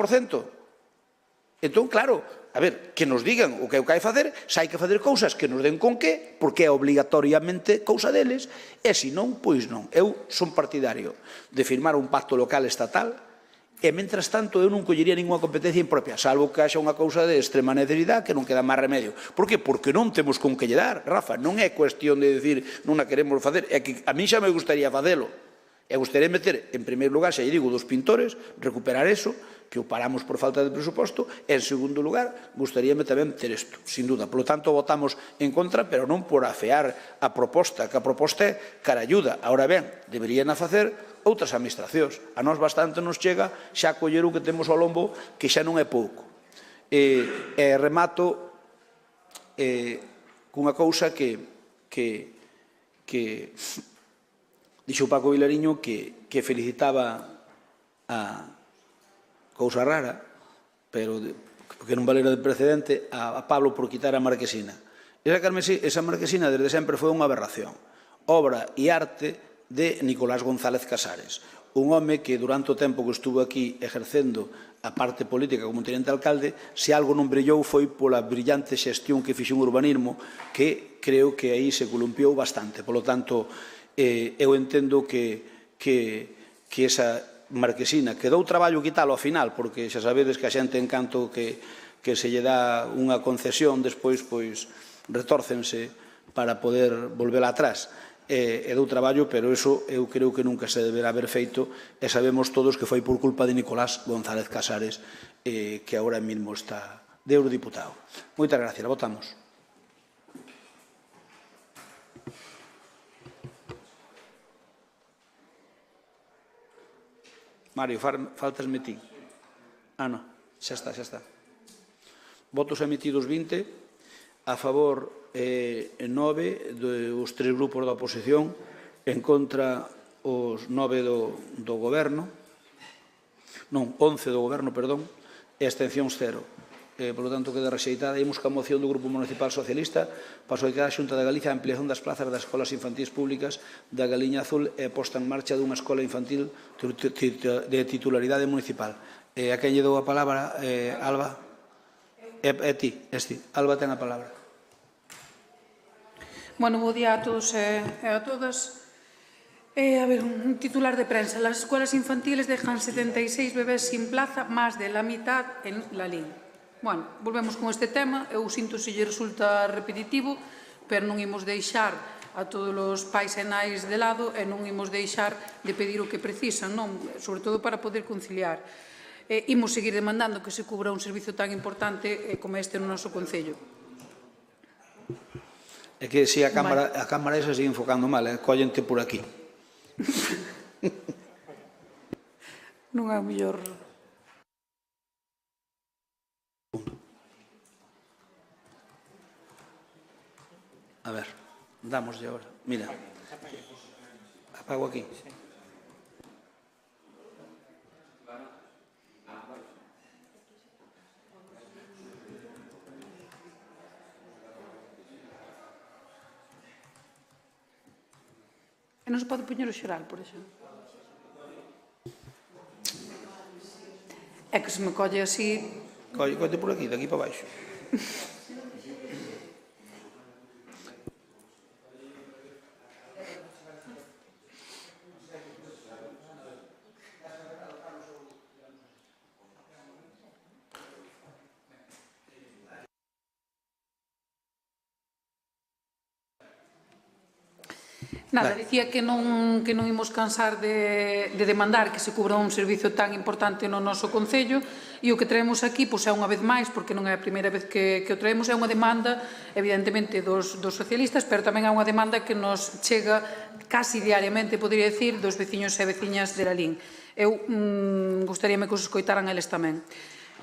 Entón, claro, a ver, que nos digan o que hai que facer, se hai que facer cousas que nos den con que, porque é obligatoriamente cousa deles, e se non, pois non. Eu son partidario de firmar un pacto local estatal, e, mentras tanto, eu non collería ninguna competencia impropia, salvo que haxa unha cousa de extrema necesidade que non queda máis remedio. Por que? Porque non temos con que lle dar, Rafa. Non é cuestión de decir non a queremos facer, é que a mí xa me gustaría facelo. E gustaría meter, en primeiro lugar, xa lle digo, dos pintores, recuperar eso, que o paramos por falta de presuposto, e, en segundo lugar, gustaríame tamén ter isto, sin duda. Por lo tanto, votamos en contra, pero non por afear a proposta, que a proposta é cara ayuda. Ahora ben, deberían a facer outras administracións. A nós bastante nos chega xa coller o que temos ao lombo, que xa non é pouco. Remato cunha cousa que dixo Paco Vilariño, que felicitaba a cousa rara, pero que non valera de precedente, a Pablo por quitar a marquesina. Esa marquesina desde sempre foi unha aberración. Obra e arte de Nicolás González Casares, un home que durante o tempo que estuvo aquí exercendo a parte política como tenente alcalde, se algo non brillou foi pola brillante xestión que fixo un urbanismo que creo que aí se columpiou bastante. Por lo tanto, eu entendo que esa marquesina, que dou traballo quitalo ao final, porque xa sabedes que a xente en canto que se lle dá unha concesión, despois retórcense para poder volvela atrás. E dou traballo, pero eso eu creo que nunca se deberá haber feito, e sabemos todos que foi por culpa de Nicolás González Casares, que agora mesmo está de eurodiputado. Moitas gracias, votamos. Mario, faltasme ti. Non, xa está. Votos emitidos 20, a favor 9 dos 3 grupos da oposición, en contra os 9 do goberno, non, 11 do goberno, perdón, e abstencións 0. Por lo tanto, queda rexeitada. Imos ca moción do Grupo Municipal Socialista para solicitar a Xunta da Galicia a ampliación das plazas das escolas infantís públicas da Galiña Azul e a posta en marcha dunha escola infantil de titularidade municipal. A quen lle dou a palabra? Alba? É ti, Alba ten a palabra. Bueno, bo día a todos e a todas. A ver, un titular de prensa. Las escuelas infantiles dejan 76 bebés sin plaza, más de la mitad en Lalín. Bueno, volvemos con este tema. Eu sinto se lle resulta repetitivo, pero non imos deixar a todos os pais e nais de lado e non imos deixar de pedir o que precisan, non? Sobre todo para poder conciliar. Imos seguir demandando que se cubra un servizo tan importante como este no noso Concello. É que se a cámara esa sigue enfocando mal, cóllente por aquí. Non é o mellor. A ver, dámoslle agora. Mira, apago aquí. E non se pode poñer o xeral, por exemplo. É que se me colle así... Colle por aquí, de aquí para baixo. Nada, dicía que non imos cansar de demandar que se cubra un servizo tan importante no noso Concello e o que traemos aquí, pois é unha vez máis, porque non é a primeira vez que o traemos, é unha demanda, evidentemente, dos socialistas, pero tamén é unha demanda que nos chega casi diariamente, podría decir, dos veciños e veciñas de Lalín. Eu gustaríame que os escoitaran eles tamén.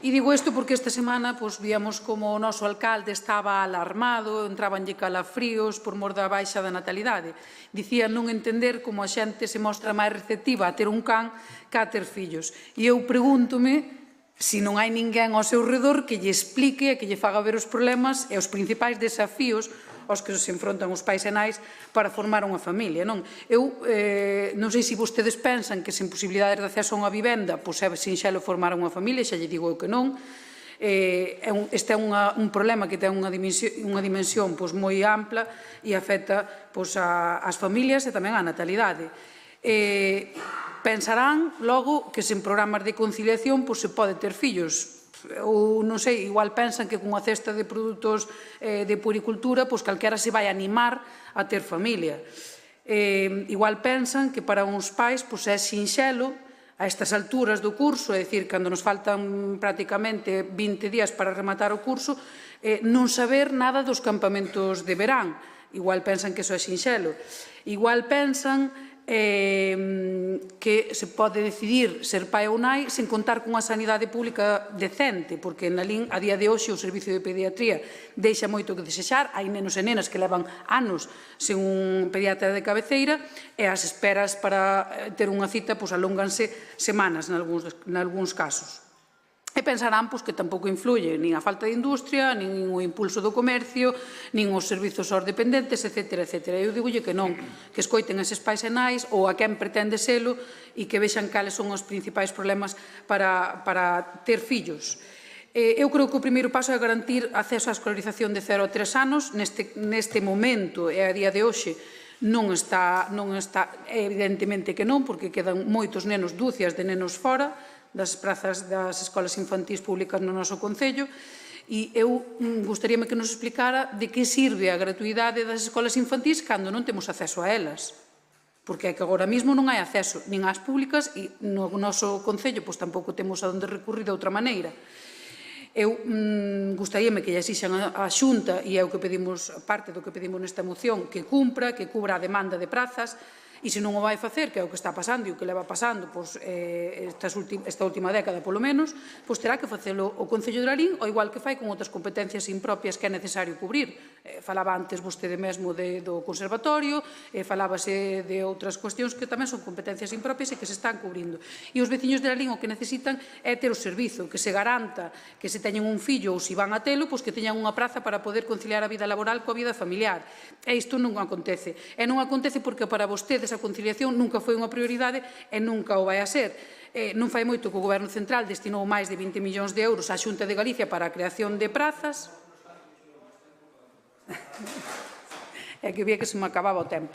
E digo isto porque esta semana víamos como o noso alcalde estaba alarmado, entrabanlle calafríos por mor da baixa da natalidade. Dicía non entender como a xente se mostra máis receptiva a ter un can que a ter fillos. E eu pregúntome se non hai ninguén ao seu redor que lle explique e que lle faga ver os problemas e os principais desafíos aos que se enfrontan os pais e nais para formar unha familia. Eu non sei se vostedes pensan que sen posibilidades de acceso a unha vivenda é sinxelo formar unha familia, xa lle digo eu que non. Este é un problema que ten unha dimensión moi ampla e afecta ás familias e tamén á natalidade. Pensarán logo que sen programas de conciliación se pode ter fillos. Ou, non sei, igual pensan que cunha cesta de produtos de puericultura, calquera se vai animar a ter familia. Igual pensan que para uns pais é sinxelo a estas alturas do curso, é dicir, cando nos faltan prácticamente 20 días para rematar o curso, non saber nada dos campamentos de verán. Igual pensan que iso é sinxelo. Igual pensan que se pode decidir ser pai ou nai sen contar cunha sanidade pública decente, porque en Lalín, a día de hoxe, o servicio de pediatría deixa moito que desexar, hai nenos e nenas que levan anos sen un pediatra de cabeceira e as esperas para ter unha cita alónganse semanas nalgúns casos. E pensarán que tampouco influye nin a falta de industria, nin o impulso do comercio, nin os servizos aos dependentes, etc. Eu digolle que non, que escoiten eses pais e nais ou a quen pretende selo e que vexan cales son os principais problemas para ter fillos. Eu creo que o primeiro paso é garantir acceso á escolarización de 0 a 3 anos. Neste momento e a día de hoxe non está, evidentemente que non, porque quedan moitos nenos, dúcias de nenos fora das prazas das escolas infantís públicas no noso Concello, e eu gustaríame que nos explicara de que sirve a gratuidade das escolas infantís cando non temos acceso a elas. Porque é que agora mesmo non hai acceso nin ás públicas e no noso Concello tampouco temos a onde recurrir de outra maneira. Eu gustaríame que lle exixan a Xunta, e é o que pedimos, parte do que pedimos nesta moción, que cumpra, que cubra a demanda de prazas. E se non o vai facer, que é o que está pasando e o que leva pasando esta última década, polo menos, terá que facelo o Concello de Lalín, ou igual que fai con outras competencias impropias que é necesario cubrir. Falaba antes vostede mesmo do conservatorio, falábase de outras cuestións que tamén son competencias impropias e que se están cubrindo. E os veciños de Lalín o que necesitan é ter o servizo, que se garanta que se teñen un fillo ou se van a telo, que teñan unha praza para poder conciliar a vida laboral coa vida familiar. E isto non acontece. E non acontece porque para vostedes a conciliación nunca foi unha prioridade e nunca o vai a ser. Non fai moito que o Goberno Central destinou máis de 20 millóns de euros á Xunta de Galicia para a creación de prazas. É que vía que se me acababa o tempo.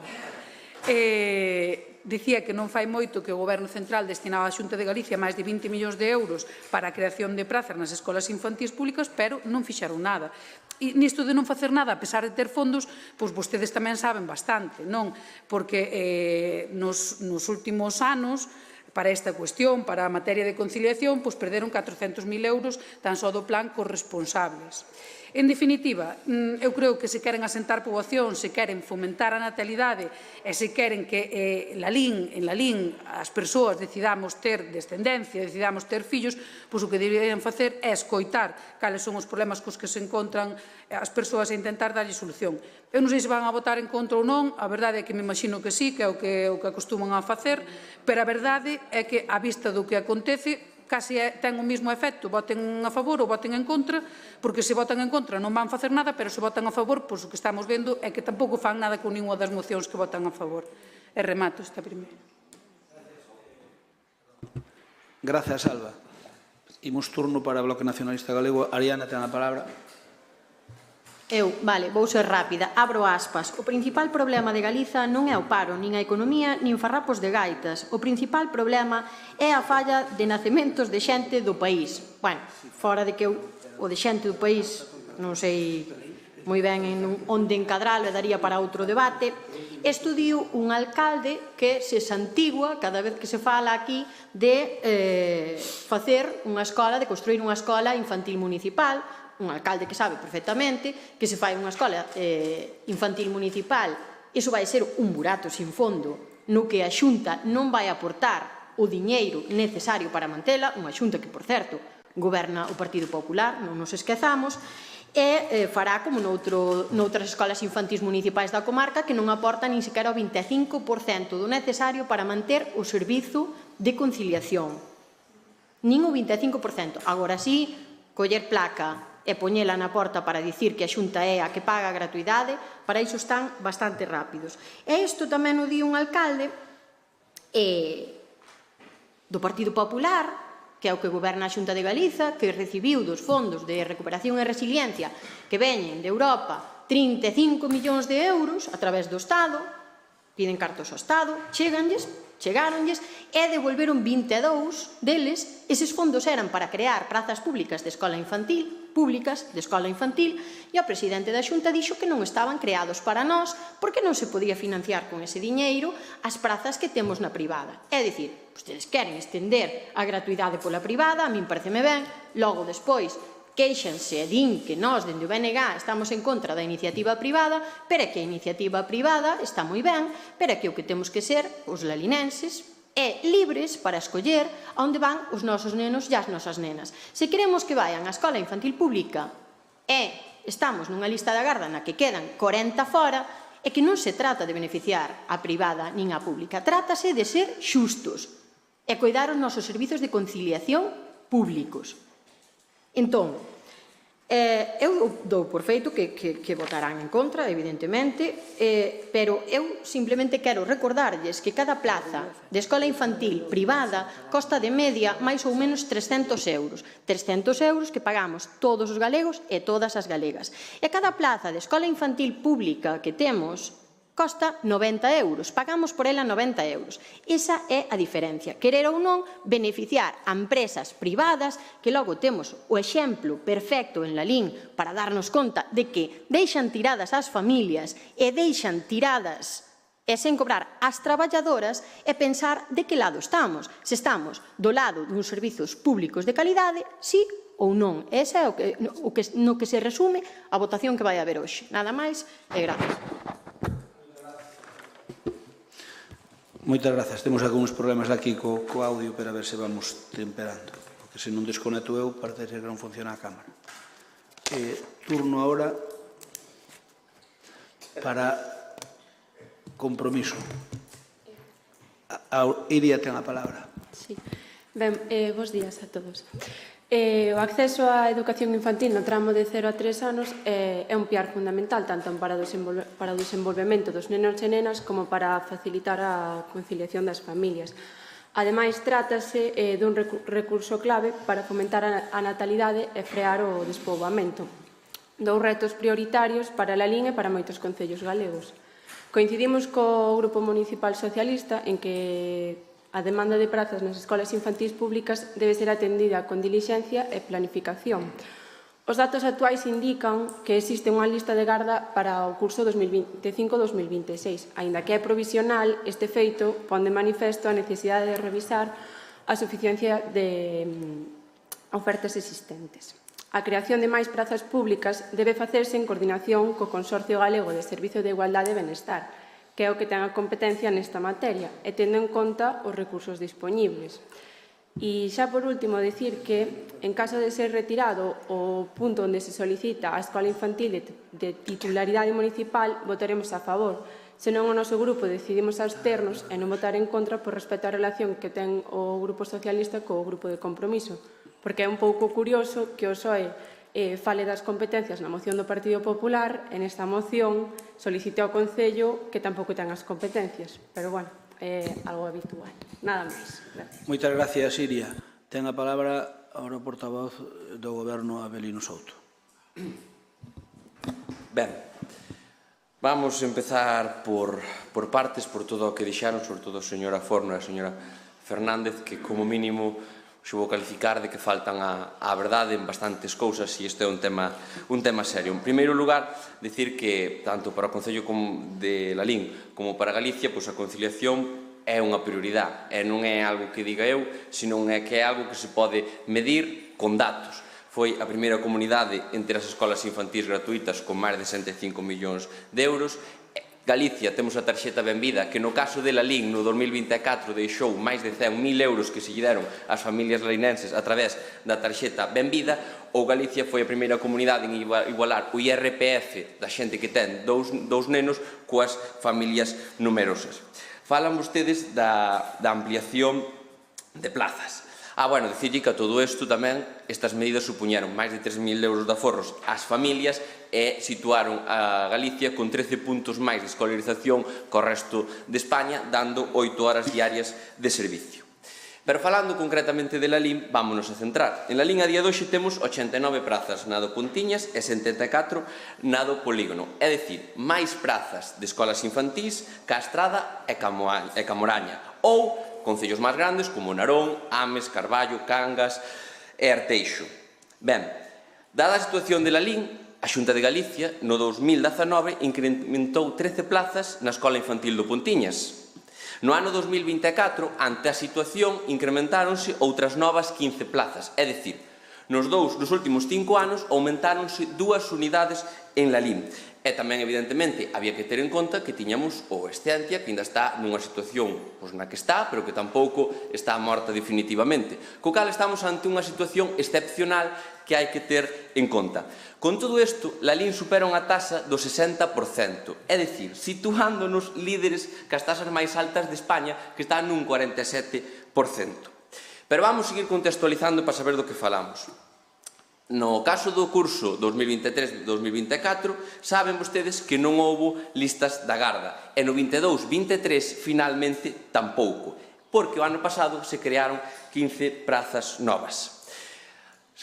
Dicía que non fai moito que o Goberno Central destinaba á Xunta de Galicia máis de 20 millóns de euros para a creación de prazas nas escolas infantís públicas, pero non fixeron nada. E nisto de non facer nada, a pesar de ter fondos, vostedes tamén saben bastante, non? Porque nos últimos anos, para esta cuestión, para a materia de conciliación, perderon 400.000 euros tan só do plan corresponsables. En definitiva, eu creo que se queren asentar poboación, se queren fomentar a natalidade e se queren que en la LIN as persoas decidamos ter descendencia, decidamos ter fillos, pois o que deberían facer é escoitar cales son os problemas cos que se encontran as persoas e intentar darlle solución. Eu non sei se van a votar en contra ou non, a verdade é que me imagino que sí, que é o que acostuman a facer, pero a verdade é que, á vista do que acontece, casi ten o mesmo efecto, voten a favor ou voten en contra, porque se votan en contra non van facer nada, pero se votan a favor, pois o que estamos vendo é que tampouco fan nada con ninguna das mocións que votan a favor. E remato esta primeira. Grazas, Alba. Imos turno para o Bloque Nacionalista Galego. Ariana, ten a palabra. Vou ser rápida, abro aspas. O principal problema de Galiza non é o paro, nin a economía, nin farrapos de gaitas. O principal problema é a falla de nacementos de xente do país. Bueno, fora de que o de xente do país non sei moi ben onde encadralo e daría para outro debate. Estudiou un alcalde que se santigua cada vez que se fala aquí de facer unha escola, de construir unha escola infantil municipal, un alcalde que sabe perfectamente que se fai unha escola infantil municipal, iso vai ser un burato sin fondo no que a Xunta non vai aportar o diñeiro necesario para mantela, unha Xunta que, por certo, goberna o Partido Popular, non nos esquezamos, e fará como noutras escolas infantis municipais da comarca que non aporta nin sequera o 25% do necesario para manter o servizo de conciliación. Nin o 25%. Agora sí, coller placa e poñela na porta para dicir que a Xunta é a que paga a gratuidade, para iso están bastante rápidos. E isto tamén o di un alcalde do Partido Popular, que é o que goberna a Xunta de Galiza, que recibiu dos fondos de recuperación e resiliencia que veñen de Europa 35 millóns de euros a través do Estado, piden cartos ao Estado, chegáronlles e devolveron 22 deles. Eses fondos eran para crear prazas públicas de escola infantil, e o presidente da Xunta dixo que non estaban creados para nós porque non se podía financiar con ese diñeiro as prazas que temos na privada. É dicir, vostedes queren estender a gratuidade pola privada, a min pareceme ben, logo despois queixanse e din que nós, dende o BNG, estamos en contra da iniciativa privada, pero é que a iniciativa privada está moi ben, pero é que o que temos que ser os lalinenses é libres para escoller onde van os nosos nenos e as nosas nenas. Se queremos que vayan á escola infantil pública e estamos nunha lista de agarda na que quedan 40 fora, é que non se trata de beneficiar a privada nin a pública, trátase de ser xustos e coidar os nosos servizos de conciliación públicos. Entón, eu dou por feito que votarán en contra, evidentemente, pero eu simplemente quero recordarlles que cada plaza de escola infantil privada costa de media máis ou menos 300 euros. 300 euros que pagamos todos os galegos e todas as galegas. E cada plaza de escola infantil pública que temos costa 90 euros, pagamos por ela 90 euros. Esa é a diferencia. Querer ou non beneficiar a empresas privadas, que logo temos o exemplo perfecto en Lalín para darnos conta de que deixan tiradas as familias e deixan tiradas e sen cobrar as traballadoras e pensar de que lado estamos. Se estamos do lado duns servizos públicos de calidade, sí ou non. Ese é no que se resume a votación que vai haber hoxe. Nada máis e gracias. Moitas grazas. Temos algúns problemas aquí co audio, pero a ver se vamos temperando. Porque se non desconecto eu, parece que non funciona a cámara. Turno ahora para Compromiso. Iria ten a palabra. Sí. Ben, bos días a todos. O acceso á educación infantil no tramo de 0 a 3 anos é un piar fundamental tanto para o desenvolvemento dos nenos e nenas como para facilitar a conciliación das familias. Ademais, trátase dun recurso clave para fomentar a natalidade e frear o despoboamento. Dous retos prioritarios para a Lalín e para moitos concellos galegos. Coincidimos co Grupo Municipal Socialista en que a demanda de prazas nas escolas infantís públicas debe ser atendida con dilixencia e planificación. Os datos actuais indican que existe unha lista de garda para o curso 2025-2026. Aínda que é provisional, este feito pon de manifesto a necesidade de revisar a suficiencia de ofertas existentes. A creación de máis prazas públicas debe facerse en coordinación co Consorcio Galego de Servizo de Igualdade e Benestar, que é o que ten a competencia nesta materia, e tendo en conta os recursos dispoñibles. E xa por último, dicir que, en caso de ser retirado o punto onde se solicita a escola infantil de titularidade municipal, votaremos a favor. Senón o noso grupo decidimos absternos e non votar en contra por respecto á relación que ten o Grupo Socialista co Grupo de Compromiso, porque é un pouco curioso que o PSOE fale das competencias na moción do Partido Popular e nesta moción solicite ao Concello que tampouco ten as competencias. Pero, bueno, é algo habitual. Nada máis. Moitas gracias, Iria. Ten a palabra ahora o portavoz do Goberno, Abelino Souto. Ben, vamos empezar por partes, por todo o que dixaron, sobre todo a señora Forno e a señora Fernández, que como mínimo se vou calificar de que faltan a verdade en bastantes cousas e isto é un tema serio. En primeiro lugar, dicir que tanto para o Concello de Lalín como para Galicia, pois a conciliación é unha prioridade e non é algo que diga eu, senón é que é algo que se pode medir con datos. Foi a primeira comunidade entre as escolas infantís gratuitas con máis de 65 millóns de euros. Galicia temos a tarxeta Benvida, que no caso de Lalín no 2024 deixou máis de 100.000 euros que se lle deron ás familias lalinenses a través da tarxeta Benvida, ou Galicia foi a primeira comunidade en igualar o IRPF da xente que ten dous nenos coas familias numerosas. Falan vostedes da ampliación de plazas. Bueno, dicirlle que a todo isto tamén estas medidas supuñeron máis de 3.000 euros de aforros ás familias e situaron a Galicia con 13 puntos máis de escolarización co resto de España, dando 8 horas diarias de servicio. Pero falando concretamente de Lalín, vámonos a centrar. En Lalín a día de hoxe temos 89 prazas na do Puntiñas e 74 na do Polígono. É dicir, máis prazas de escolas infantís que a Estrada e Camoraña, ou concellos máis grandes como Narón, Ames, Carballo, Cangas e Arteixo. Ben, dada a situación de Lalín, a Xunta de Galicia, no 2019, incrementou 13 plazas na escola infantil do Puntiñas. No ano 2024, ante a situación, incrementáronse outras novas 15 plazas. É dicir, nos últimos 5 anos, aumentáronse 2 unidades en Lalín. E tamén, evidentemente, había que ter en conta que tiñamos o Escientia, que ainda está nunha situación na que está, pero que tampouco está morta definitivamente. Co cal estamos ante unha situación excepcional que hai que ter en conta. Con todo isto, Lalín supera unha taxa do 60%, é dicir, situándonos líderes que as taxas máis altas de España, que están nun 47%. Pero vamos seguir contextualizando para saber do que falamos. No caso do curso 2023-2024, saben vostedes que non houbo listas da garda. E no 22-23, finalmente, tampouco. Porque o ano pasado se crearon 15 prazas novas.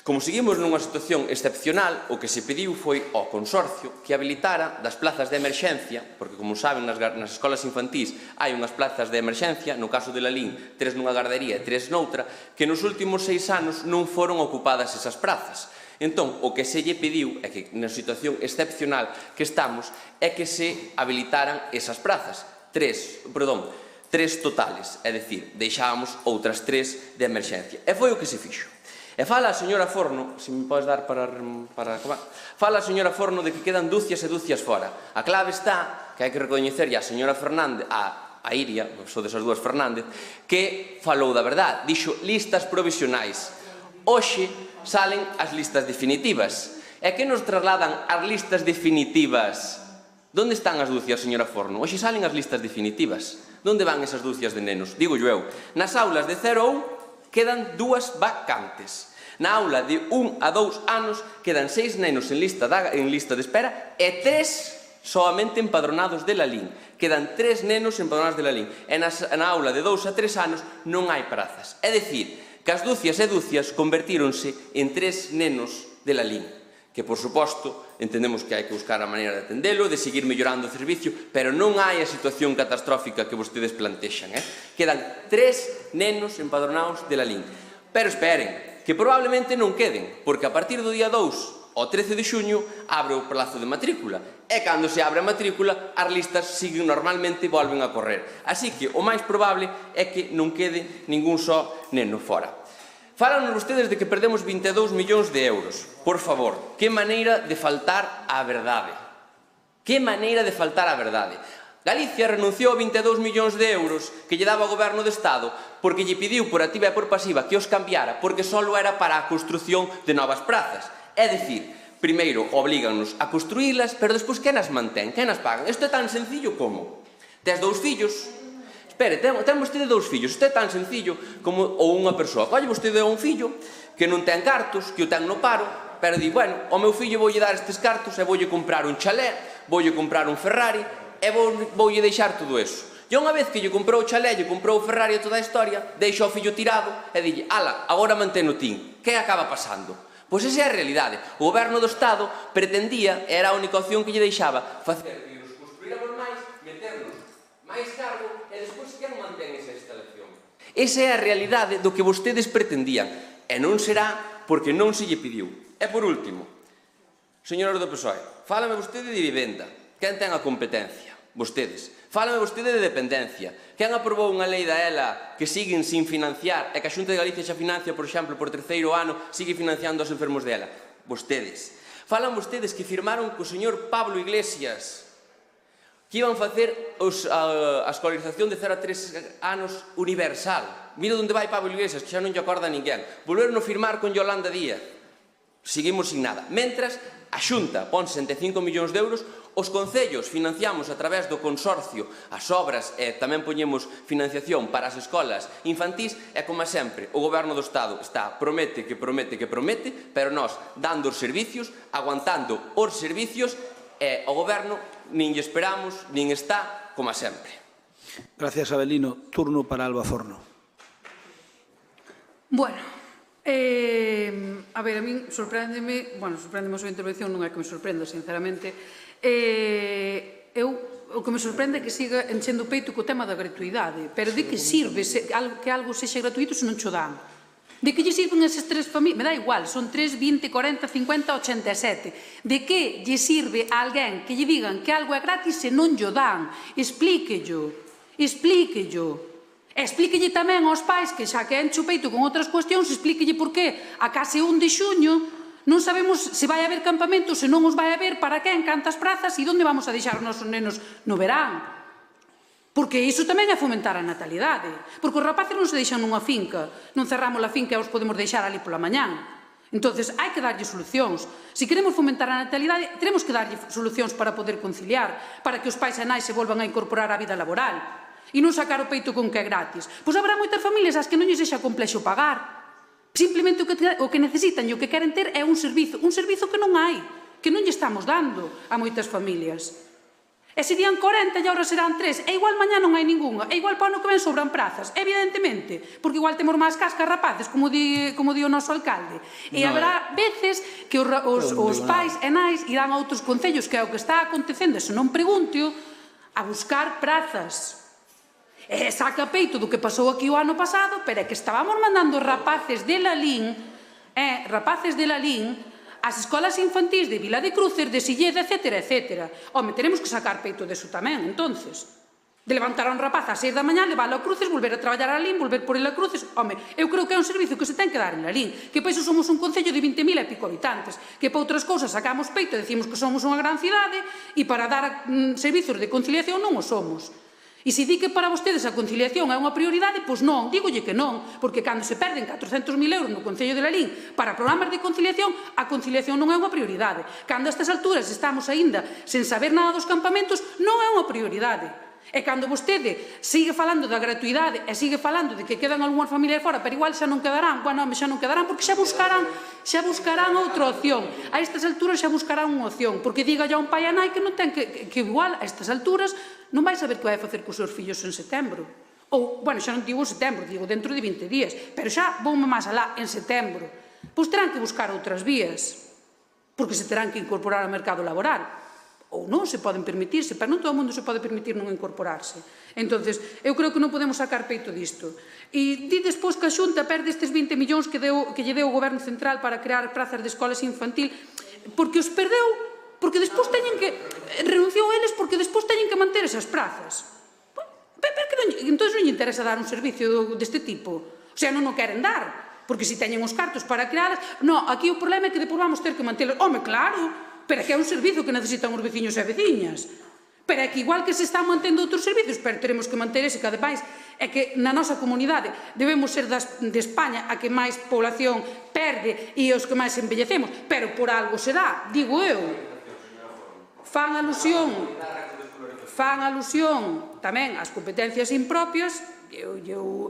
Como seguimos nunha situación excepcional, o que se pediu foi ao consorcio que habilitara das plazas de emerxencia, porque, como saben, nas escolas infantís hai unhas plazas de emerxencia, no caso de Lalín, 3 nunha gardería e 3 noutra, que nos últimos 6 anos non foron ocupadas esas prazas. Entón, o que se lle pediu é que, na situación excepcional que estamos, é que se habilitaran esas prazas. 3 totales, é dicir, deixábamos outras 3 de emerxencia. E foi o que se fixo. E fala a señora Forno, se me podes dar para acabar, fala a señora Forno de que quedan dúcias e dúcias fora. A clave está, que hai que recoñecerlle a señora Fernández, a Iria, sou desas dúas Fernández, que falou da verdade, dixo listas provisionais. Hoxe salen as listas definitivas. E que nos trasladan as listas definitivas? Donde están as dúcias, señora Forno? Hoxe salen as listas definitivas. Donde van esas dúcias de nenos? Digo eu. Nas aulas de 0 a 1 quedan 2 vacantes. Na aula de 1 a 2 anos quedan 6 nenos en lista de espera e 3 soamente empadronados de Lalín. Quedan 3 nenos empadronados de Lalín. E na aula de 2 a 3 anos non hai prazas. É dicir, que as dúcias e dúcias convertíronse en 3 nenos de Lalín, que, por suposto, entendemos que hai que buscar a maneira de atendelo, de seguir mellorando o servicio, pero non hai a situación catastrófica que vostedes plantexan. Quedan 3 nenos empadronados de Lalín. Pero esperen, que probablemente non queden, porque a partir do día 2 ao 13 de xuño abre o plazo de matrícula. E cando se abre a matrícula, as listas siguen normalmente e volven a correr. Así que o máis probable é que non quede ningún só neno fora. Fálanos vostedes de que perdemos 22 millóns de euros. Por favor, que maneira de faltar á verdade. Que maneira de faltar á verdade. Galicia renunciou a 22 millóns de euros que lle daba o Goberno do Estado porque lle pediu por activa e por pasiva que os cambiara porque só era para a construción de novas prazas. É dicir, primeiro oblíganos a construílas, pero despois quen as mantén, quen as pagan? Isto é tan sencillo como tes 2 fillos. Espere, ten vostede 2 fillos. Isto é tan sencillo como ou unha persoa. Colle vostede a un fillo que non ten cartos, que o ten no paro, pero di, bueno, ao meu fillo voulle dar estes cartos e voulle comprar un chalé, voulle comprar un Ferrari e voulle deixar todo eso. E unha vez que lle comprou o chalé, lle comprou o Ferrari e toda a historia, deixa o fillo tirado e dille, ala, agora mantén o tin. Que acaba pasando? Pois esa é a realidade. O Goberno do Estado pretendía, era a única opción que lle deixaba, facer que nos construíramos máis, meternos máis cargo e despois quen mantén esa instalación? Esa é a realidade do que vostedes pretendían e non será porque non se lle pediu. E por último, señores do PSOE, fálame vostede de vivenda. Quen ten a competencia? Vostedes. Fálame vostede de dependencia. Quen aprobou unha lei da ELA que siguen sin financiar e que a Xunta de Galicia xa financia, por exemplo, por terceiro ano, sigue financiando os enfermos de ELA? Vostedes. Falan vostedes que firmaron co señor Pablo Iglesias que iban facer a escolarización de 0 a 3 anos universal. Mira onde vai Pablo Iglesias, que xa non lle acorda ninguén. Volveron a firmar con Yolanda Díaz. Seguimos sin nada. Mentras, a Xunta pon 65 millóns de euros, os concellos financiamos a través do consorcio as obras e tamén poñemos financiación para as escolas infantís e, como sempre, o Goberno do Estado está promete, pero nós dando os servicios, aguantando os servicios e o Goberno nin lle esperamos, nin está, como sempre. Gracias, Abelino. Turno para Alba Zorno. Bueno, a ver, a min sorpréndeme a súa intervención, non é que me sorprenda, sinceramente. O que me sorprende é que siga enchendo o peito co tema da gratuidade. Pero de que sirve que algo sexa gratuito se non cho dan? De que lle sirven esas 3 familias? Me dá igual, son 3, 20, 40, 50, 87. De que lle sirve a alguén que lle digan que algo é gratis se non llo dan? Explíquello. E explíquelle tamén aos pais que xa que enche o peito con outras cuestións, explíquelle por qué a case 1 de xuño non sabemos se vai haber campamentos, se non os vai haber, para quen, cantas prazas e onde vamos a deixar os nosos nenos no verán. Porque iso tamén é fomentar a natalidade. Porque os rapaces non se deixan nunha finca, non cerramos a finca e os podemos deixar ali pola mañán. Entonces, hai que darlle solucións. Se queremos fomentar a natalidade, teremos que darlle solucións para poder conciliar, para que os pais e nais se volvan a incorporar á vida laboral. E non sacar o peito con que é gratis. Pois habrá moitas familias ás que non lles sexa complexo pagar. Simplemente o que necesitan e o que queren ter é un servizo que non hai, que non lle estamos dando a moitas familias. E serían 40 e agora serán 3, e igual mañá non hai ningunha, e igual para o ano que ven sobran prazas, evidentemente, porque igual temos máis cascas rapaces, como di o noso alcalde. E habrá veces que os pais e nais irán a outros concellos, que é o que está acontecendo, se non pregúnteo, a buscar prazas. E saca peito do que pasou aquí o ano pasado, pero é que estábamos mandando rapaces de Lalín, as escolas infantís de Vila de Cruces, de Silleda, etc. Home, teremos que sacar peito deso tamén, entonces. De levantar a un rapaz ás 6 da mañá, leválo a Cruces, volver a traballar a Lalín, volver por ele a Cruces. Home, eu creo que é un servicio que se ten que dar en Lalín, que para iso somos un concello de 20.000 e pico habitantes, que para outras cousas sacamos peito e decimos que somos unha gran cidade, e para dar servizos de conciliación non o somos. E se di que para vostedes a conciliación é unha prioridade, pois non, dígolle que non, porque cando se perden 400.000 euros no Concello de Lalín para programas de conciliación, a conciliación non é unha prioridade. Cando a estas alturas estamos aínda sen saber nada dos campamentos, non é unha prioridade. E cando vostede sigue falando da gratuidade e sigue falando de que quedan algunhas familias fora, pero igual xa non quedarán, bueno, xa non quedarán, porque xa buscarán outra opción. A estas alturas xa buscarán unha opción, porque diga ya un pai a nai que non ten que igual a estas alturas non vai saber que vai facer cos seus fillos en setembro. Ou, bueno, xa non digo setembro, digo dentro de 20 días, pero xa voume máis alá en setembro. Pois terán que buscar outras vías, porque se terán que incorporar ao mercado laboral. Ou non se poden permitirse, pero non todo o mundo se pode permitir non incorporarse. Entonces, eu creo que non podemos sacar peito disto. E di despois que a Xunta perde estes 20 millóns que lle deu o Goberno Central para crear prazas de escolas infantil, porque os perdeu, porque despois teñen que... renunciou eles porque despois teñen que manter esas prazas. Entón non lle interesa dar un servicio deste tipo. O sea, non o queren dar. porque se teñen os cartos para crealas, non, aquí o problema é que depois vamos ter que mantelas. Home, claro, pero é que é un servizo que necesitan os veciños e veciñas. Pero é que igual que se están mantendo outros servicios, pero teremos que manter ese cada máis. É que na nosa comunidade debemos ser de España a que máis población perde e os que máis envellecemos, pero por algo será, digo eu. Fan alusión tamén ás competencias impropias, eu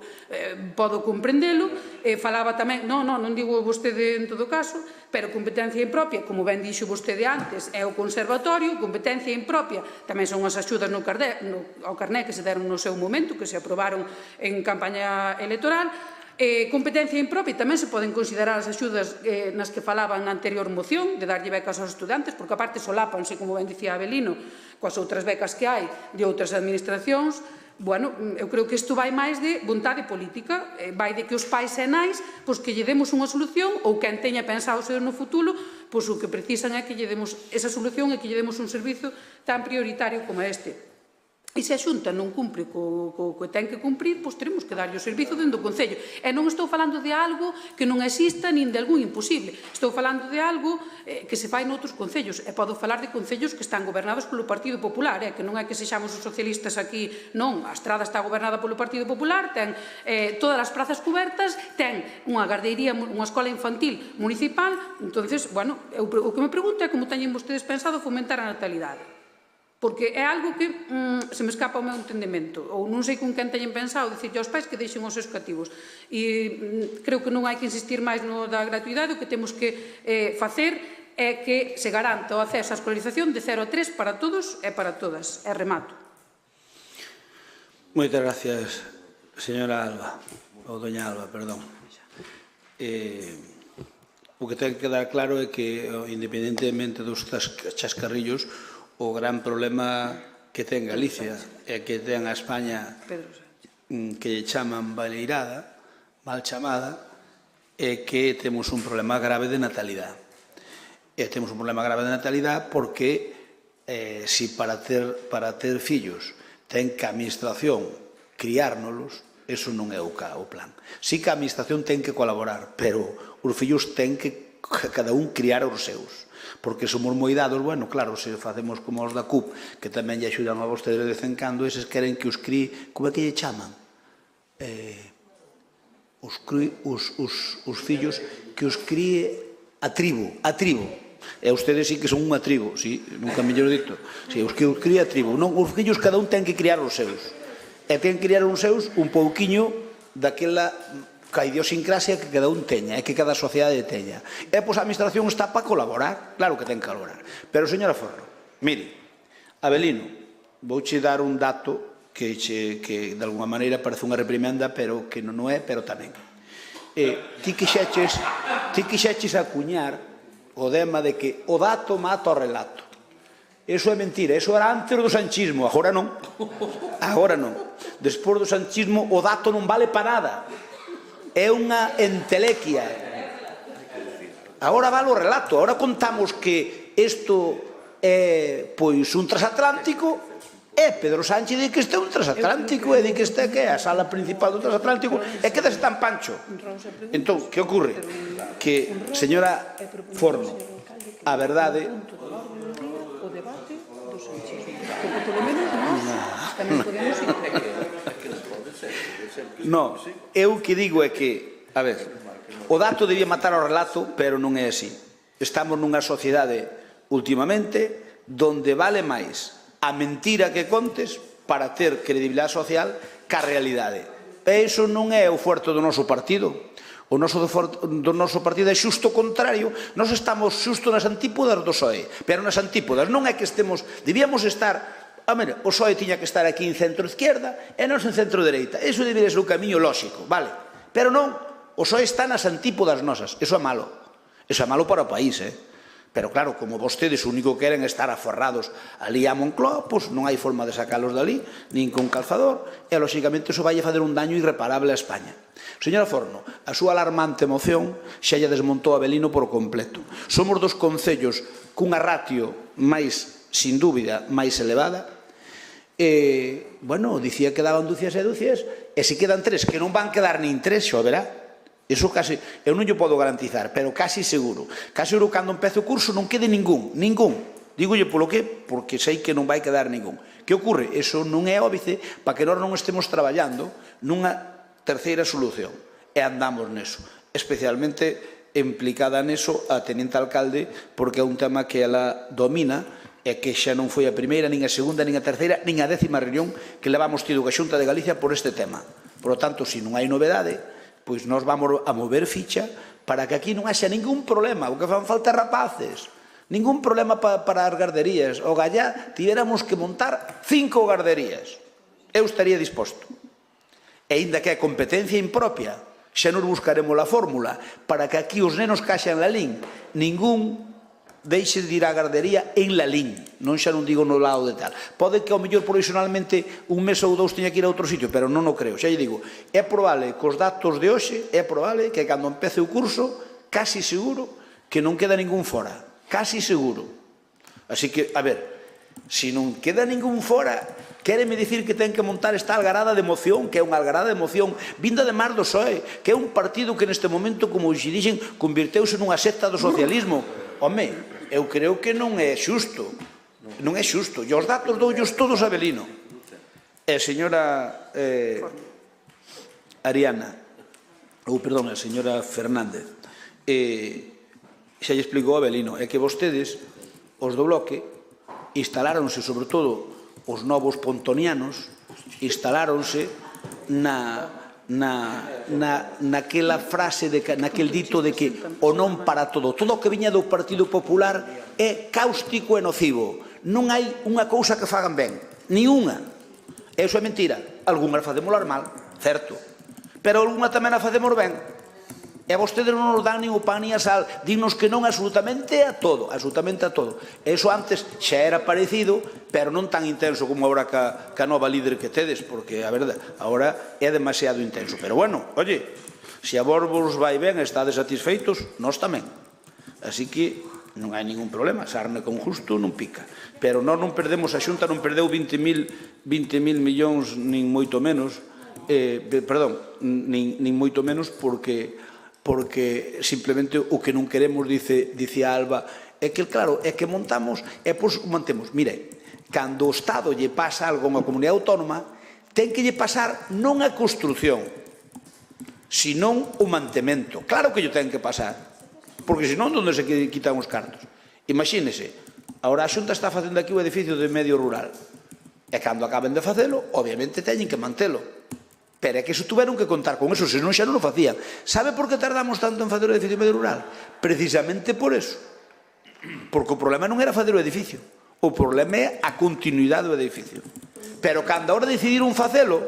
podo comprendelo, falaba tamén, non digo vostede en todo caso, pero competencia impropia, como ben dixo vostede antes, é o conservatorio, competencia impropia, tamén son as axudas ao carné que se deron no seu momento, que se aprobaron en campaña electoral. Competencia impropia tamén se poden considerar as axudas nas que falaban na anterior moción, de darlle becas aos estudantes, porque aparte solápanse, como ben dicía Abelino, coas outras becas que hai de outras administracións. Bueno, eu creo que isto vai máis de vontade política, vai de que os pais e nais que lle demos unha solución, ou quen teña pensado ser no futuro, pois o que precisan é que lle demos esa solución e que lle demos un servizo tan prioritario como este. E se a Xunta non cumpre co que ten que cumprir, pois teremos que darlle o servizo dentro do Concello. E non estou falando de algo que non exista nin de algún imposible. Estou falando de algo que se fai noutros concellos. E podo falar de concellos que están gobernados polo Partido Popular, que non é que sexamos os socialistas aquí, non. A Estrada está gobernada polo Partido Popular, ten todas as prazas cubertas, ten unha gardería, unha escola infantil municipal. Entonces, bueno, o que me pregunto é como teñen vostedes pensado fomentar a natalidade. Porque é algo que se me escapa o meu entendemento, ou non sei con quen teñen pensado dicirlle aos pais que deixen os seus cativos. E creo que non hai que insistir máis no da gratuidade, o que temos que facer é que se garanta o acceso á escolarización de 0 a 3 para todos e para todas. E remato. Moitas gracias, señora Alba, ou doña Alba, perdón. O que ten que quedar claro é que, independentemente dos chascarrillos, o gran problema que ten Galicia e que ten a España que lle chaman baleirada, mal chamada, é que temos un problema grave de natalidade. E temos un problema grave de natalidade porque si para ter fillos ten que a administración criárnolos, eso non é o plan. Si que a administración ten que colaborar, pero os fillos ten que cada un criar os seus. Porque somos moi dados, bueno, claro, se facemos como os da CUP, que tamén lle axudan a vostedes de vez en cando, eses queren que os críe, como é que lle chaman? Os fillos, que os críe a tribo. E ustedes sí que son unha tribo, sí, nunca mellor dito. Sí, os que os críe a tribo. Non, os fillos cada un ten que criar os seus. E ten que criar os seus un pouquiño daquela a idiosincrasia que cada un teña e que cada sociedade teña. E, pois, a administración está para colaborar, claro que ten que colaborar. Pero, señora Forno, mire, Abelino, vouche dar un dato que de alguma maneira parece unha reprimenda, pero que non é, pero tamén. Ti quixeches acuñar o tema de que o dato mata o relato. Eso é mentira, eso era antes do sanchismo, agora non. Agora non. Despois do sanchismo o dato non vale para nada. É unha entelequia. Agora vale o relato, agora contamos que isto é, pois, un transatlántico, e Pedro Sánchez di que este é un transatlántico, e di que este é a sala principal do transatlántico, e quedase tan pancho. Entón, que ocurre? Que, señora Forno, a verdade... O debate do sanchismo, porque polo menos nós tamén podemos ir. Non, eu que digo é que, a ver, o dato debía matar o relato, pero non é así. Estamos nunha sociedade, últimamente, donde vale máis a mentira que contes para ter credibilidade social que a realidade. E iso non é o fuerte do noso partido. O do noso partido é xusto o contrario. Nós estamos xusto nas antípodas do PSOE, pero nas antípodas non é que estemos, debíamos estar... Mira, o PSOE tiña que estar aquí en centro-izquierda e non en centro-dereita. Iso debería ser un camiño lóxico, vale? Pero non, o PSOE está nas antípodas nosas. Iso é malo. Iso é malo para o país, Pero claro, como vostedes o único que queren é estar aforrados ali a Moncloa, pois non hai forma de sacalos dali, nin con calzador, e lóxicamente iso vai a fazer un daño irreparable a España. Señora Forno, a súa alarmante moción xa lle desmontou a Abelino por completo. Somos dos concellos cunha ratio máis, sin dúbida, máis elevada. Bueno, dicía que daban dúcias e dúcias, e se quedan 3, que non van quedar nin 3, xo verá. Iso casi, eu non lle podo garantizar, pero casi seguro. Casi seguro cando empece o curso non quede ningún. Dígolle polo que, porque sei que non vai quedar ningún. Que ocorre? Iso non é óbice para que nós non estemos traballando nunha terceira solución. E andamos neso. Especialmente implicada neso a teniente alcalde, porque é un tema que ela domina e que xa non foi a primeira, nin a segunda, nin a terceira, nin a 10ª reunión que levamos tido a Xunta de Galicia por este tema. Por lo tanto, se non hai novedade, pois nós vamos a mover ficha para que aquí non haxa ningún problema, o que fan falta rapaces, ningún problema para as garderías. O gallá tivéramos que montar 5 garderías. Eu estaría disposto. E ainda que é competencia impropia, xa nos buscaremos a fórmula para que aquí os nenos caxan Lalín, ningún deixe de ir á gardería en Lalín, xa non digo no lado de tal. Pode que ao mellor provisionalmente un mes ou dous teña que ir a outro sitio, pero non o creo. Xa lle digo, é probable que os datos de hoxe, é probable que cando empece o curso, casi seguro que non queda ningún fora. Casi seguro. Así que, a ver, se non queda ningún fora, quéreme dicir que ten que montar esta algarada de moción, que é unha algarada de moción vinda de mar do PSOE, que é un partido que neste momento, como xe dixen, convirteuse nunha secta do socialismo. Home, eu creo que non é xusto. Non é xusto. E os datos doullos todos a Belino. E señora Ariana, ou perdón, a señora Fernández, xa lle explicou a Belino, é que vostedes, os do bloque, instaláronse, sobre todo, os novos pontonianos, instaláronse naquela frase, naquel dito de que o non para todo. Todo o que viña do Partido Popular é cáustico e nocivo. Non hai unha cousa que fagan ben, ni unha. Eso é mentira. Algúnas facémolas mal, certo. Pero algunha tamén a facemos ben. E vostedes non nos dan nin o pan ni a sal, dignos que non absolutamente a todo, absolutamente a todo. Eso antes xa era parecido, pero non tan intenso como agora ca nova líder que tedes, porque a verdade, agora é demasiado intenso. Pero bueno, oye, se a vos vos vai ben, estades satisfeitos, nós tamén. Así que non hai ningún problema, sarne con justo non pica. Pero nós non perdemos, a Xunta non perdeu 20.000 millóns, nin moito menos, perdón, nin moito menos porque simplemente o que non queremos, dice a Alba, é que, claro, é que montamos e pois mantemos. Mire, cando o Estado lle pasa algo a unha comunidade autónoma, ten que lle pasar non a construción, senón o mantemento. Claro que lle ten que pasar, porque senón onde se quitan os cartos. Imagínese, agora a Xunta está facendo aquí o edificio de medio rural, e cando acaben de facelo, obviamente teñen que mantelo. Pero é que iso tuveron que contar con eso, senón xa non o facían. Sabe por que tardamos tanto en facer o edificio medio rural? Precisamente por eso. Porque o problema non era facer o edificio. O problema é a continuidade do edificio. Pero cando a hora decidiron facelo,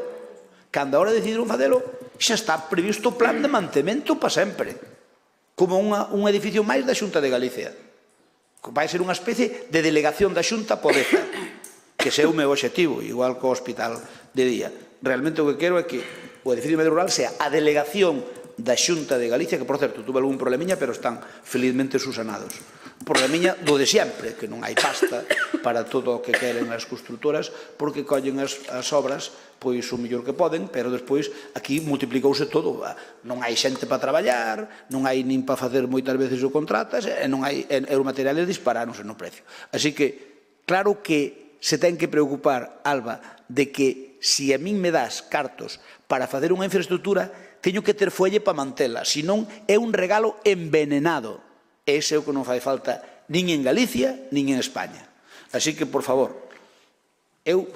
xa está previsto o plan de mantemento para sempre. Como un edificio máis da Xunta de Galicia. Vai ser unha especie de delegación da Xunta Podeza, que é o meu obxectivo, igual que o hospital de día. Realmente o que quero é que o edificio medio rural sea a delegación da Xunta de Galicia, que, por certo, tuve algún problemiña, pero están felizmente susanados. Problemiña do de sempre, que non hai pasta para todo o que queren as constructoras, porque collen as obras pois o mellor que poden, pero despois aquí multiplicouse todo. Non hai xente para traballar, non hai nin para facer moitas veces o contratas, e non hai, os materiales disparáronse no precio. Así que, claro que se ten que preocupar, Alba, de que se a min me das cartos para facer unha infraestructura, teño que ter fuelle para mantela, senón é un regalo envenenado. Ese é o que non fai falta nin en Galicia, nin en España. Así que, por favor, eu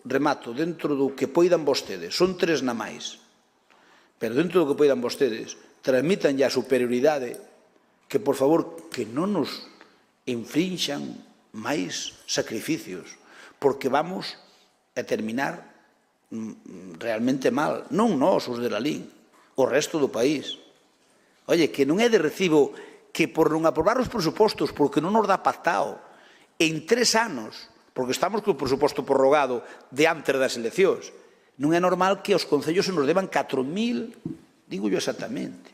remato, dentro do que poidan vostedes, son 3 na máis, pero dentro do que poidan vostedes, transmitan ya a superioridade, que, por favor, que non nos infrinxan máis sacrificios, porque vamos a terminar realmente mal. Non nós, os de Lalín, o resto do país. Oye, que non é de recibo que por non aprobar os presupostos, porque non nos dá pactado, en 3 anos, porque estamos co presuposto prorrogado de antes das eleccións, non é normal que os concellos se nos deban 4.000, digo yo exactamente,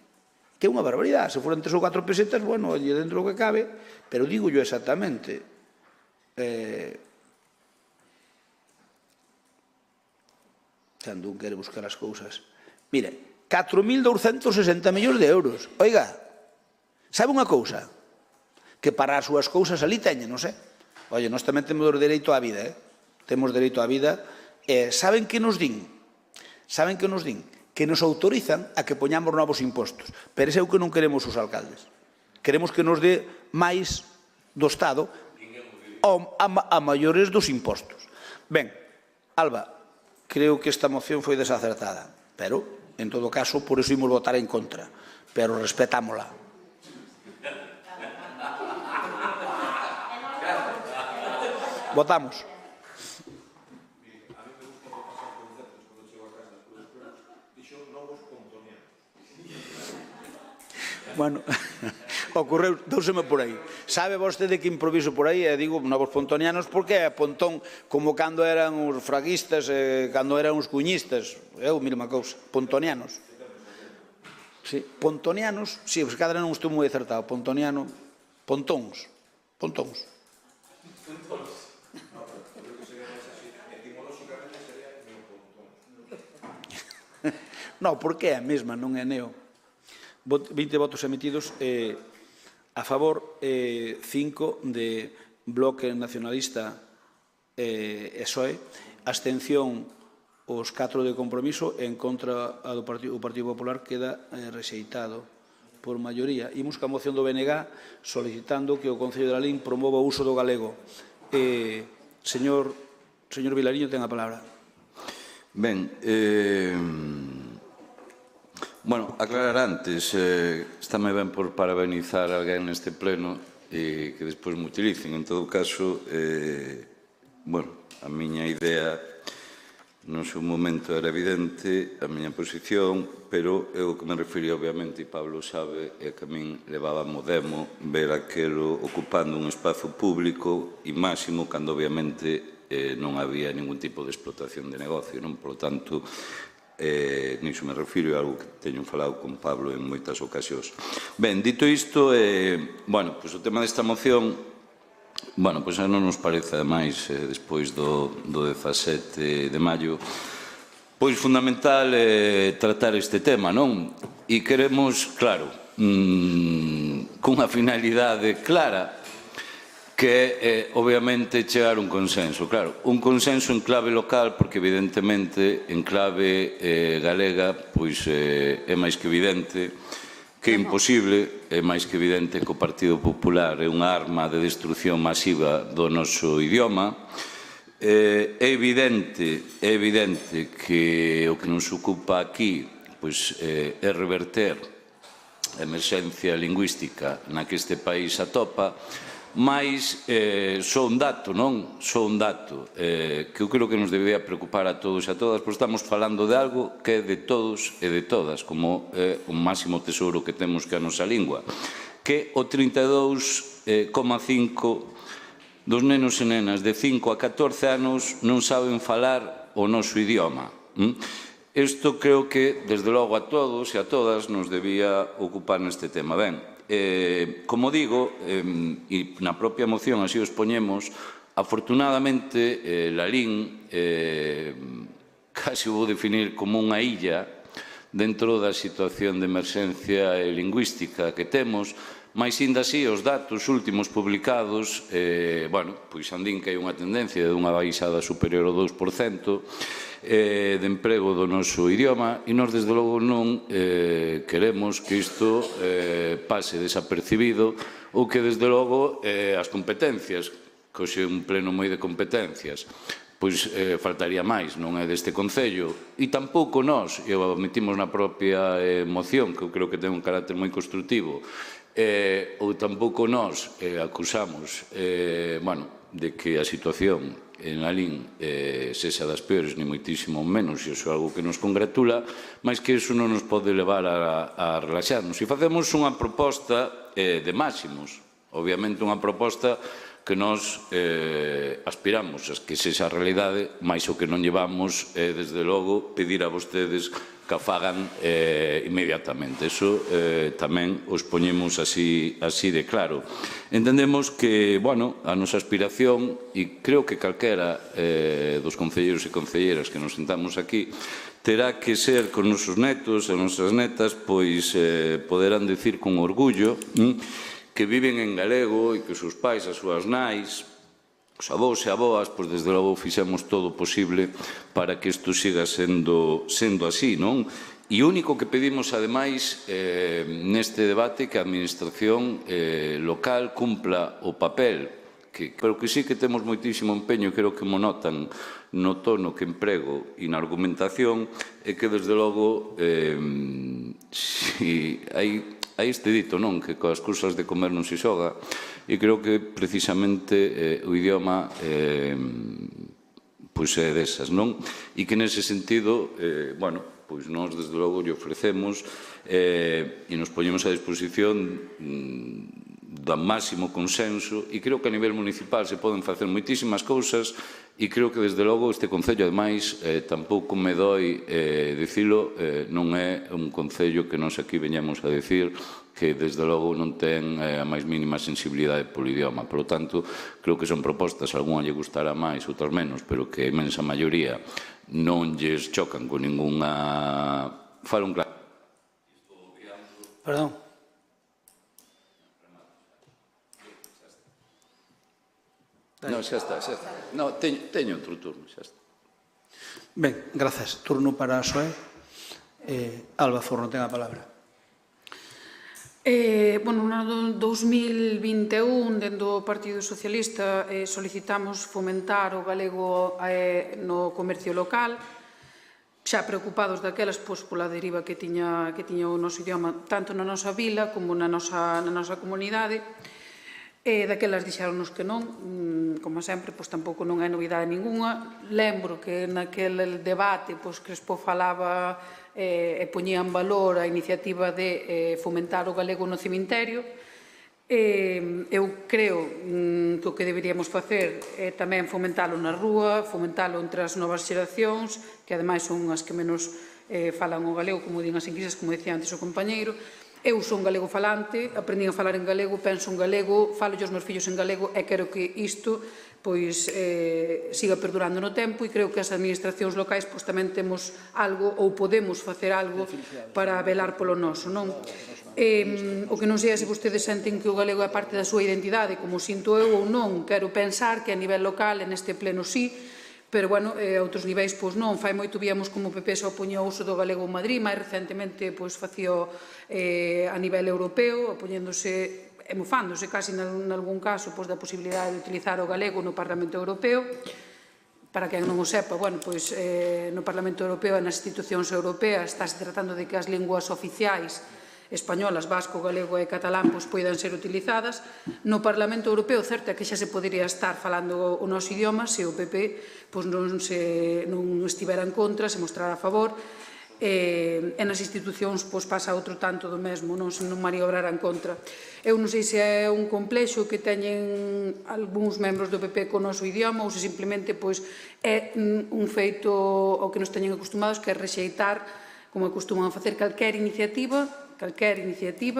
que é unha barbaridade. Se foran 3 ou 4 pesetas, bueno, dentro do que cabe, pero digo yo exactamente. Cando un quere buscar as cousas. Mire, 4.260 millóns de euros. Oiga, sabe unha cousa? Que para as súas cousas ali teñen, non sei. Oye, nós tamén temos dereito á vida, temos dereito á vida. Saben que nos din? Saben que nos din? Que nos autorizan a que poñamos novos impostos. Pero ese é o que non queremos os alcaldes. Queremos que nos dé máis do Estado a maiores dos impostos. Ben, Alba, creo que esta moción foi desacertada, pero, en todo caso, por iso imos votar en contra, pero respetámola. Votamos. Bueno, ocorreu, douseme por aí. Sabe vostede que improviso por aí, e digo novos pontonianos, porque é pontón como cando eran os fraguistas, cando eran os cuñistas, eu mesma cousa, pontonianos. Sí, pontonianos, si, os cadra non estou moi acertado, pontoniano, pontóns, pontóns. Non, porque é a mesma, non é neo. 20 votos emitidos a favor, 5 de Bloque Nacionalista e PSOE, abstención os 4 de Compromiso, en contra do Partido Popular queda rexeitado por maioría. Imos ca moción do BNG solicitando que o Concello de Lalín promova o uso do galego. Señor Vilariño, ten a palabra. Ben, bueno, aclarar antes, estáme ben por parabenizar a alguén neste pleno e que despois me utilicen. En todo caso, bueno, a miña idea no seu momento era evidente, a miña posición, pero eu que me referi, obviamente, e Pablo sabe, é que a min levaba modemo ver aquelo ocupando un espazo público e máximo cando, obviamente, non había ningún tipo de explotación de negocio, non? Por lo tanto, niso me refiro, é algo que teño falado con Pablo en moitas ocasións. Ben, dito isto, bueno, pois o tema desta moción, bueno, pois non nos parece, ademais, despois do 17 de maio, pois fundamental tratar este tema, non? E queremos, claro, cunha finalidade clara, que é, obviamente, chegar a un consenso. Claro, un consenso en clave local, porque, evidentemente, en clave galega, pois é máis que evidente que é imposible, é máis que evidente que o Partido Popular é unha arma de destrucción masiva do noso idioma. É evidente que o que nos ocupa aquí pois, é reverter a emerxencia lingüística na que este país atopa, mais só un dato, non? Só un dato que eu creo que nos debería preocupar a todos e a todas, porque estamos falando de algo que é de todos e de todas, como é o máximo tesouro que temos que a nosa lingua, que o 32,5% dos nenos e nenas de 5 a 14 anos non saben falar o noso idioma. Isto creo que, desde logo, a todos e a todas nos debía ocupar neste tema. Ben, como digo, e na propia moción así os poñemos, afortunadamente, Lalín casi vou definir como unha illa dentro da situación de emerxencia lingüística que temos, mais, ainda así, os datos últimos publicados, bueno, pois andín que hai unha tendencia de unha baixada superior ao 2% de emprego do noso idioma, e nós, desde logo, non queremos que isto pase desapercibido, ou que, desde logo, as competencias, que hoxe é un pleno moi de competencias, pois faltaría máis, non é deste Concello, e tampouco nós, e o admitimos na propia moción, que eu creo que ten un carácter moi constructivo, ou tampouco nós acusamos, bueno, de que a situación en Lalín sexa das peores, ni moitísimo menos, e iso é algo que nos congratula, mas que iso non nos pode levar a relaxarnos. E facemos unha proposta de máximos, obviamente unha proposta que nós aspiramos a que sexa a realidade, mais o que non llevamos é, desde logo, pedir a vostedes que a fagan inmediatamente. Eso tamén os poñemos así de claro. Entendemos que, bueno, a nosa aspiración, e creo que calquera dos concelleiros e concelleiras que nos sentamos aquí, terá que ser con os nosos netos e nosas netas, pois poderán dicir con orgullo que viven en galego e que os seus pais, as súas nais, os avós e aboas, pois desde logo fixemos todo o posible para que isto siga sendo así, non? E o único que pedimos, ademais, neste debate, que a Administración local cumpla o papel, pero que sí que temos moitísimo empeño, creo que mo notan no tono que emprego e na argumentación, é que, desde logo, hai este dito, non? Que coas cousas de comer non se xoga, e creo que precisamente o idioma pois é desas, non? E que nese sentido, bueno, pois nós desde logo lle ofrecemos e nos poñemos a disposición do máximo consenso, e creo que a nivel municipal se poden facer moitísimas cousas, e creo que desde logo este Concello, ademais, tampouco me doi dicilo, non é un Concello que nós aquí veñamos a decir que desde logo non ten a máis mínima sensibilidade polo idioma. Por lo tanto, creo que son propostas, algunha lle gustará máis, outras menos, pero que a imensa maioría non lles chocan con ninguna... Falo un claro. Perdón. Non, xa está. Non, teño outro turno, xa está. Ben, grazas. Turno para a SOE. Alba Forno, ten a palabra. Bueno, no ano 2021, dentro do Partido Socialista, solicitamos fomentar o galego no comercio local, xa preocupados daquelas pola deriva que tiña o noso idioma, tanto na nosa vila como na nosa comunidade. Daquelas dixéronnos que non, como sempre, tampouco non é novidade ninguna. Lembro que naquele debate Crespo falaba e poñía en valor a iniciativa de fomentar o galego no cemiterio. Eu creo que o que deberíamos facer é tamén fomentalo na rúa, fomentalo entre as novas xeracións, que ademais son as que menos falan o galego, como din as inglesas, como decía antes o compañeiro. Eu son galego falante, aprendín a falar en galego, penso en galego, falo aos meus fillos en galego e quero que isto siga perdurando no tempo, e creo que as administracións locais tamén temos algo ou podemos facer algo para velar polo noso, non? O que non sei é se vostedes senten que o galego é parte da súa identidade, como sinto eu ou non. Quero pensar que a nivel local, en este pleno sí, pero, bueno, a outros niveis, non. Fai moito víamos como o PP só poñía o uso do galego en Madrid, máis recentemente facía a nivel europeo, opoñéndose e mofándose casi nalgún caso da posibilidade de utilizar o galego no Parlamento Europeo. Para quen non o sepa, no Parlamento Europeo e nas institucións europeas estáse tratando de que as linguas oficiais españolas, vasco, galego e catalán poidan ser utilizadas. No Parlamento Europeo, certo é que xa se podería estar falando o noso idioma se o PP non estivera en contra, se mostrara a favor, e nas institucións pasa outro tanto do mesmo, non maniobrar en contra. Eu non sei se é un complexo que teñen algúns membros do PP co noso idioma ou se simplemente é un feito ao que nos teñen acostumados, que é rexeitar, como acostuman a facer, calquer iniciativa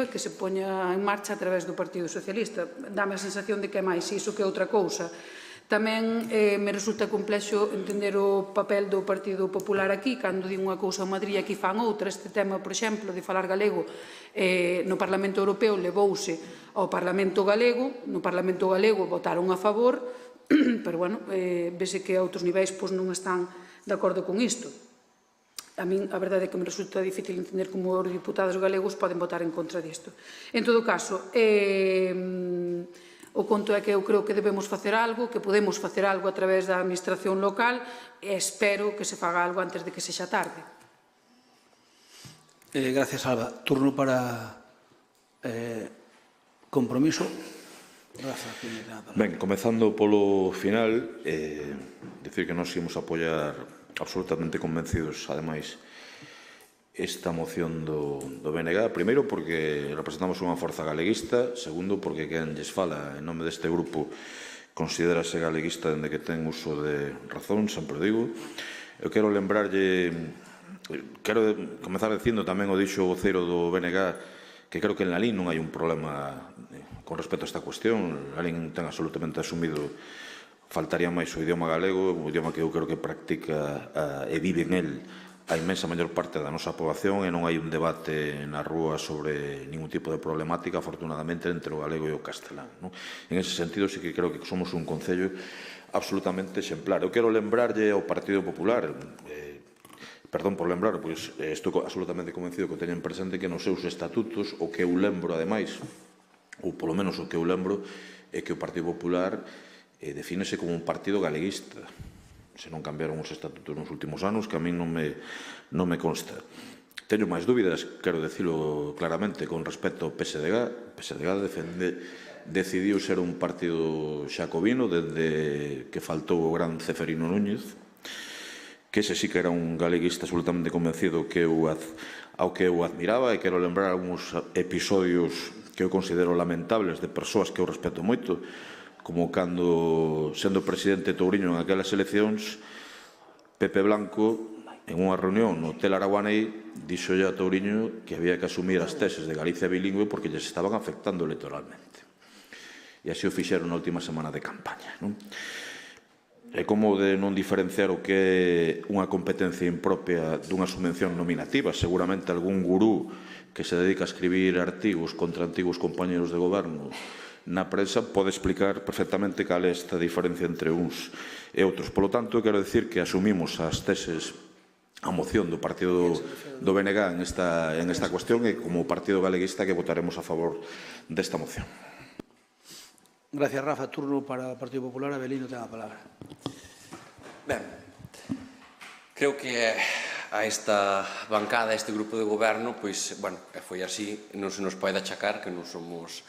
que se poña en marcha a través do Partido Socialista. Dame a sensación de que é máis iso que outra cousa. Tamén me resulta complexo entender o papel do Partido Popular aquí, cando din unha cousa en Madrid e aquí fan outra. Este tema, por exemplo, de falar galego no Parlamento Europeo levouse ao Parlamento Galego. No Parlamento Galego votaron a favor, pero, bueno, vese que a outros niveis non están de acordo con isto. A min a verdade é que me resulta difícil entender como os diputados galegos poden votar en contra disto. En todo caso, o conto é que eu creo que debemos facer algo, que podemos facer algo a través da administración local, e espero que se faga algo antes de que sexa tarde. Gracias, Alba. Turno para Compromiso. Ben, comezando polo final, dicir que nós íamos apoiar absolutamente convencidos, ademais, esta moción do BNG. Primeiro, porque representamos unha forza galeguista. Segundo, porque quen lles fala en nome deste grupo considérase galeguista dende que ten uso de razón, sempre o digo. Eu quero lembrarlle, quero comezar dicindo tamén o dixo o voceiro do BNG, que creo que en Lalín non hai un problema con respecto a esta cuestión. Lalín ten absolutamente asumido, faltaría máis o idioma galego, o idioma que eu creo que practica e vive en él a inmensa maior parte da nosa poboación, e non hai un debate na rúa sobre ningún tipo de problemática, afortunadamente, entre o galego e o castelán. En ese sentido, sí que creo que somos un concello absolutamente exemplar. Eu quero lembrarlle ao Partido Popular, perdón por lembrar, pois estou absolutamente convencido que o teñen presente, que nos seus estatutos, o que eu lembro, ademais, ou polo menos o que eu lembro, é que o Partido Popular defínese como un partido galeguista. Se non cambiaron os estatutos nos últimos anos, que a min non me consta. Teño máis dúbidas, quero dicilo claramente, con respecto ao PSDG. O PSDG decidiu ser un partido xacobino desde que faltou o gran Ceferino Núñez, que ese sí que era un galeguista absolutamente convencido ao que eu admiraba, e quero lembrar algúns episodios que eu considero lamentables de persoas que eu respeto moito, como cando, sendo presidente Touriño en aquelas eleccións, Pepe Blanco, en unha reunión no Hotel Araguanei, dixolle a Touriño que había que asumir as teses de Galicia bilingüe porque lles estaban afectando electoralmente. E así o fixeron na última semana de campaña. É como de non diferenciar o que é unha competencia impropia dunha subvención nominativa. Seguramente algún gurú que se dedica a escribir artigos contra antigos compañeros de goberno na prensa pode explicar perfectamente cal é esta diferencia entre uns e outros. Polo tanto, quero dicir que asumimos as teses, a moción do partido do BNG en esta cuestión, e como partido galeguista que votaremos a favor desta moción. Gracias, Rafa. Turno para o Partido Popular. Avelino ten a palabra. Ben, creo que a esta bancada, a este grupo de goberno, pois, bueno, foi así, non se nos pode achacar que non somos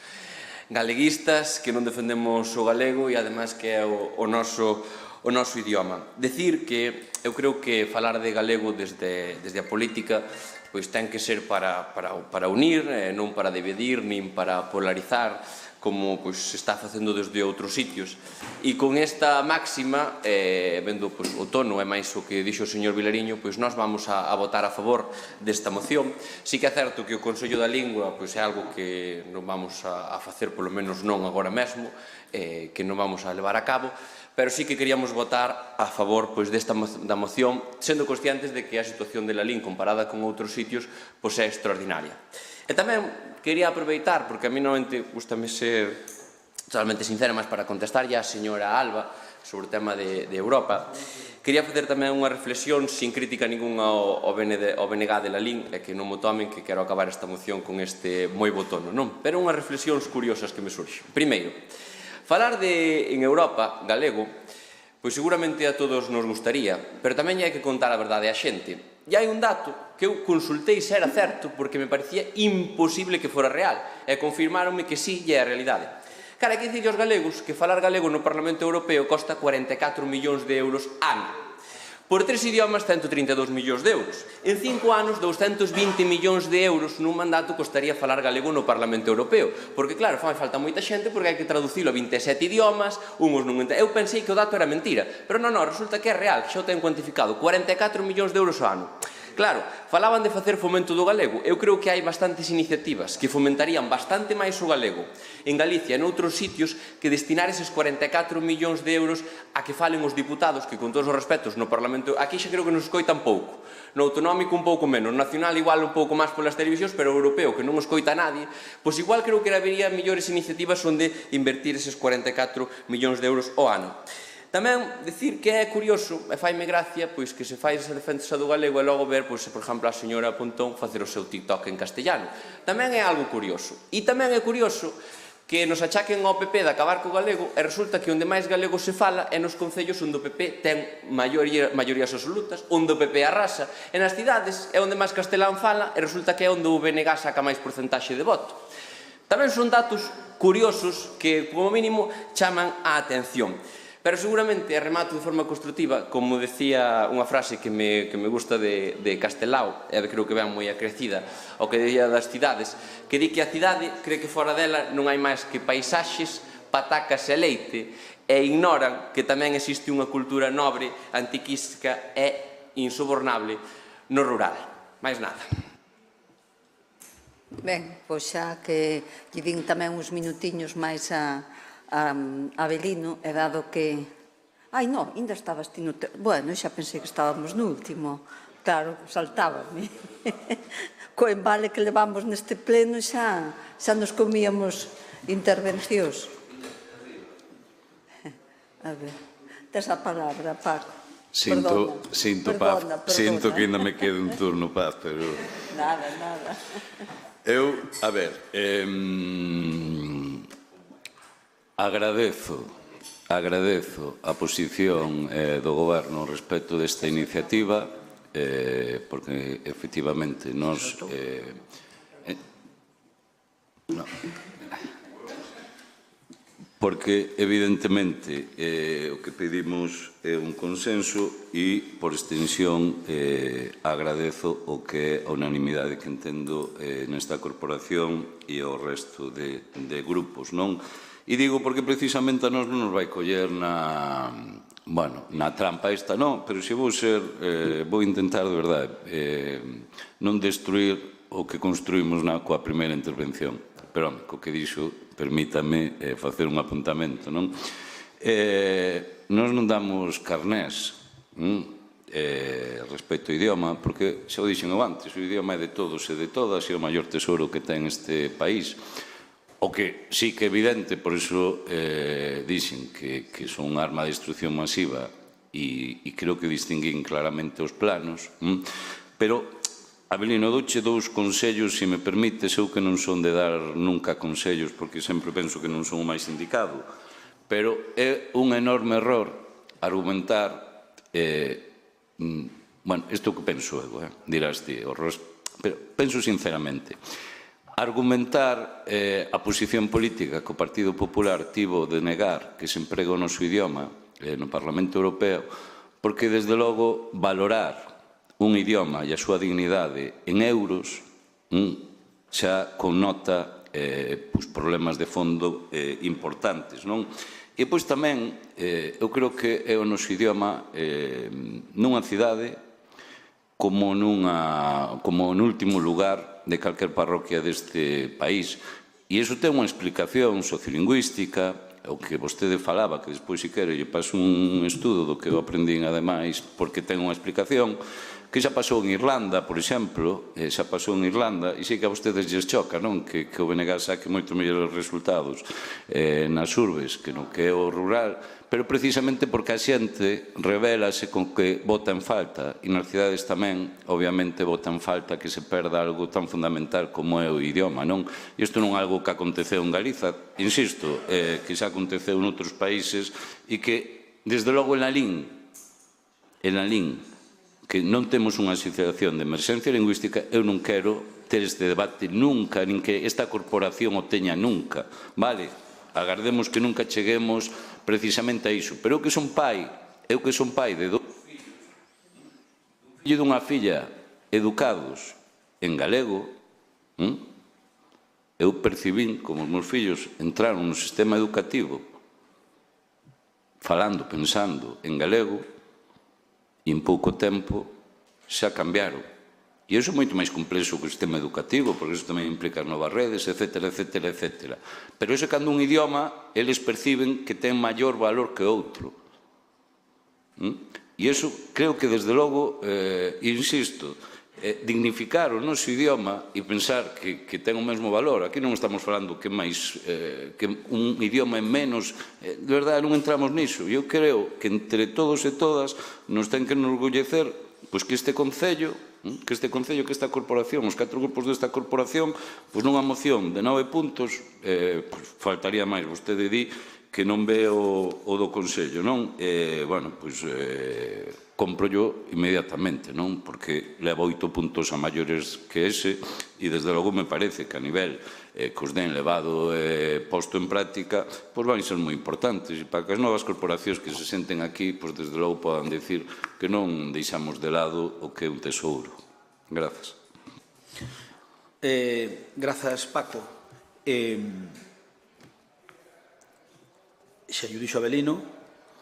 galeguistas, que non defendemos o galego e, ademais, que é o noso idioma. Decir que eu creo que falar de galego desde a política pois ten que ser para unir, non para dividir, nin para polarizar, como se está facendo desde outros sitios. E con esta máxima, vendo o tono e máis o que dixo o señor Vilariño, nós vamos a votar a favor desta moción. Sí que é certo que o Consello da Lingua é algo que non vamos a facer, polo menos non agora mesmo, que non vamos a levar a cabo, pero sí que queríamos votar a favor da moción, sendo conscientes de que a situación de Lalín comparada con outros sitios é extraordinaria. E tamén quería aproveitar, porque a mí normalmente gustame ser totalmente sincera, mas para contestarlle á señora Alba sobre o tema de Europa, quería facer tamén unha reflexión sin crítica ninguna ao BNG de Lalín, e que non mo tomen que quero acabar esta moción con este moi botono, non? Pero unhas reflexións curiosas que me surxen. Primeiro, falar en Europa galego, pois seguramente a todos nos gustaría, pero tamén hai que contar a verdade á xente. E hai un dato que eu consultei se era certo porque me parecía imposible que fora real, e confirmáronme que sí, e é a realidade. Cara, hai que dicirlle aos galegos que falar galego no Parlamento Europeo costa 44 millóns de euros ano. Por 3 idiomas, 132 millóns de euros. En 5 anos, 220 millóns de euros nun mandato costaría falar galego no Parlamento Europeo. Porque, claro, fai falta moita xente porque hai que traducilo a 27 idiomas, unhos non entenden. Eu pensei que o dato era mentira, pero non, resulta que é real, que xa o ten cuantificado, 44 millóns de euros ao ano. Claro, falaban de facer fomento do galego. Eu creo que hai bastantes iniciativas que fomentarían bastante máis o galego en Galicia e noutros sitios que destinar eses 44 millóns de euros a que falen os diputados, que con todos os respetos no Parlamento, aquí xa creo que nos escoitan pouco. No autonómico un pouco menos, no nacional igual un pouco máis polas televisións, pero o europeo que non escoita a nadie, pois igual creo que habería mellores iniciativas onde invertir eses 44 millóns de euros ao ano. Tamén dicir que é curioso, e faime gracia, pois que se fai esa defensa do galego e logo ver, pois, por exemplo, a señora Pontón facer o seu TikTok en castellano. Tamén é algo curioso. E tamén é curioso que nos achaquen ao PP de acabar co galego e resulta que onde máis galego se fala é nos concellos onde o PP ten maiorías absolutas, onde o PP arrasa, e nas cidades é onde máis castelán fala e resulta que é onde o BNG saca máis porcentaxe de voto. Tamén son datos curiosos que, como mínimo, chaman a atención. Pero seguramente, e remato de forma constructiva, como decía unha frase que me gusta de Castelao, e creo que ven moi acrecida ao que decía das cidades, que di que a cidade cree que fora dela non hai máis que paisaxes, patacas e leite, e ignoran que tamén existe unha cultura nobre, antiquística e insobornable no rural. Mais nada. Ben, pois xa que lle din tamén uns minutiños máis a Avelino, e dado que... Ai, non, ainda estabas ti no... Bueno, xa pensei que estábamos no último. Claro, saltábame. Co embale que levamos neste pleno xa nos comíamos intervencións. A ver, tes a palabra, Paco. Sinto que ainda me quede un turno, Paz, pero... Nada. Eu, a ver, agradezo a posición do Goberno respecto desta iniciativa, porque, efectivamente, nos... Porque, evidentemente, o que pedimos é un consenso e, por extensión, agradezo o que é a unanimidade que entendo nesta corporación e ao resto de grupos, non? E digo porque precisamente a nos non nos vai coller na trampa esta, non, pero se vou intentar de verdade non destruir o que construímos coa primeira intervención. Pero, home, co que dixo, permítame facer un apuntamento, non? Nós non damos carnés respecto ao idioma, porque, xa o dixen antes, o idioma é de todos e de todas, e o maior tesoro que ten este país. O que sí que é evidente, por iso dixen que son un arma de destrucción masiva e creo que distinguín claramente os planos, pero... Avelino, douche dous consellos, se me permites, eu que non son de dar nunca consellos, porque sempre penso que non son o máis indicado, pero é un enorme error argumentar, isto que penso eu, dirás ti, pero penso sinceramente, argumentar a posición política que o Partido Popular tivo de negar que se emprega o noso idioma no Parlamento Europeo, porque, desde logo, valorar un idioma e a súa dignidade en euros xa connota problemas de fondo importantes, non? E pois tamén, eu creo que é o noso idioma nunha cidade como no último lugar de calquer parroquia deste país. E iso ten unha explicación sociolingüística, o que vostede falaba, que despois, se quere, lle paso un estudo do que eu aprendín, ademais, porque ten unha explicación, que xa pasou en Irlanda, por exemplo, e sei que a vostedes lles choca, non? Que o BNG saque moito mellores resultados nas urbes que no que é o rural, pero precisamente porque a xente revélase con que vota en falta, e nas cidades tamén, obviamente, vota en falta que se perda algo tan fundamental como é o idioma, non? Isto non é algo que aconteceu en Galiza, insisto, que xa aconteceu noutros países e que, desde logo, en Lalín, que non temos unha situación de emerxencia lingüística, eu non quero ter este debate nunca, nin que esta corporación o teña nunca, vale? Agardemos que nunca cheguemos precisamente a iso. Pero eu que son pai de dous fillos, un fillo e dunha filla educados en galego, eu percibín como os meus fillos entraron no sistema educativo falando, pensando en galego, e en pouco tempo xa cambiaron. E iso é moito máis complexo que o sistema educativo, porque iso tamén implica novas redes, etcétera. Pero iso, cando un idioma, eles perciben que ten maior valor que outro. E iso creo que, desde logo, insisto, dignificar o noso idioma e pensar que ten o mesmo valor. Aquí non estamos falando que un idioma é menos, de verdade non entramos niso. Eu creo que entre todos e todas nos ten que enorgullecer que este Concello, que esta corporación, os 4 grupos desta corporación, nunha moción de 9 puntos, faltaría máis, vostede di que non ve o do Concello, non? Compro yo inmediatamente, non? Porque leva 8 puntos a maiores que ese e, desde logo, me parece que a nivel que os den levado posto en práctica, van ser moi importantes, e para que as novas corporacións que se senten aquí, desde logo, podan decir que non deixamos de lado o que é un tesouro. Grazas. Grazas, Paco. xa lle dixo Avelino,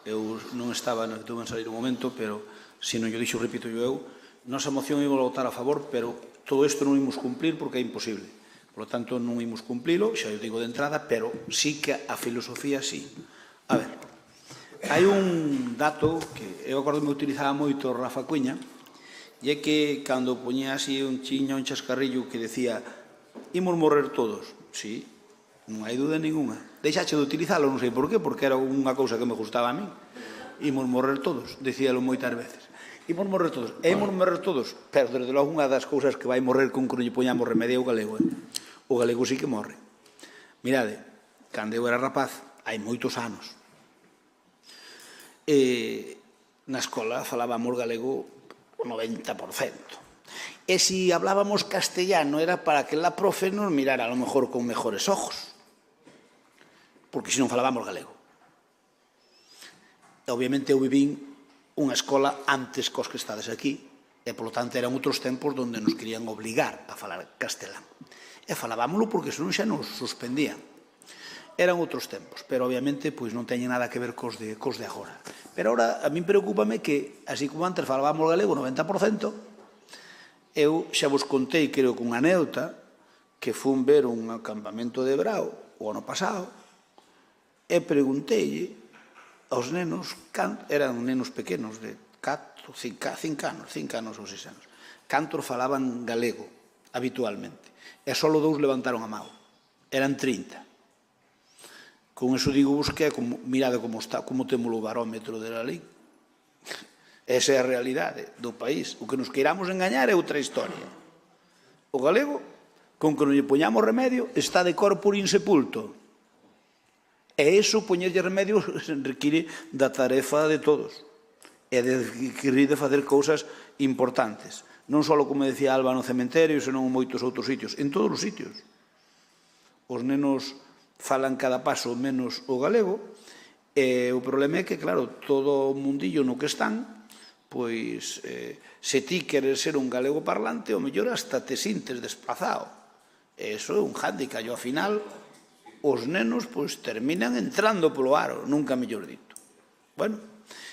eu non estaba no que tuve en salir un momento, pero se non lle dixo, repito eu, nosa moción ímos votar a favor, pero todo isto non imos cumplir porque é imposible. Por lo tanto, non imos cumplilo, xa eu digo de entrada, pero sí que a filosofía sí. A ver, hai un dato que eu acordo me utilizaba moito Rafa Cuña, e é que cando poñía así un chiño, un chascarrillo que decía imos morrer todos, sí, non hai dúda ninguna. Deixaxe de utilizalo, non sei por qué, porque era unha cousa que me gustaba a mí. Imos morrer todos, decíalo moitas veces. Imos morrer todos, e imos morrer todos, pero desde logo unha das cousas que vai morrer con que non lle poñamos remedio é o galego. O galego sí que morre. Mirade, cando eu era rapaz, hai moitos anos, na escola falábamos galego o 90%. E se hablábamos castellano era para que la profe nos mirara a lo mejor con mejores ojos, porque se non falábamos galego. E obviamente eu vivín unha escola antes cos que estades aquí, e polo tanto eran outros tempos onde nos querían obligar a falar castelán. E falábamoslo porque senón xa nos suspendían. Eran outros tempos, pero obviamente pois non teñen nada que ver cos de agora. Pero agora a min preocúpame que, así como antes falábamos galego 90%, eu xa vos contei, creo que unha anécdota, que fun ver un acampamento de Brao o ano pasado, e preguntei aos nenos, eran nenos pequenos de 4, 5 anos ou 6 anos, cantos falaban galego habitualmente. E só 2 levantaron a mão. Eran 30. Con eso digo vos que mirade como está, como temos o barómetro de la lei. Esa é a realidade do país. O que nos queiramos engañar é outra historia. O galego, con que non lle poñamos remedio, está de corpore insepulto. E iso, poñerlle remedio, require da tarefa de todos. E require de facer cousas importantes. Non só, como decía Alba, no cementerio, senón en moitos outros sitios. En todos os sitios. Os nenos falan cada paso menos o galego, e o problema é que, claro, todo o mundillo no que están, pois, se ti queres ser un galego parlante, o mellor hasta te sintes desplazado. E iso é un hándicap, e ao final, os nenos, pois, terminan entrando polo aro, nunca mellor dito. Bueno,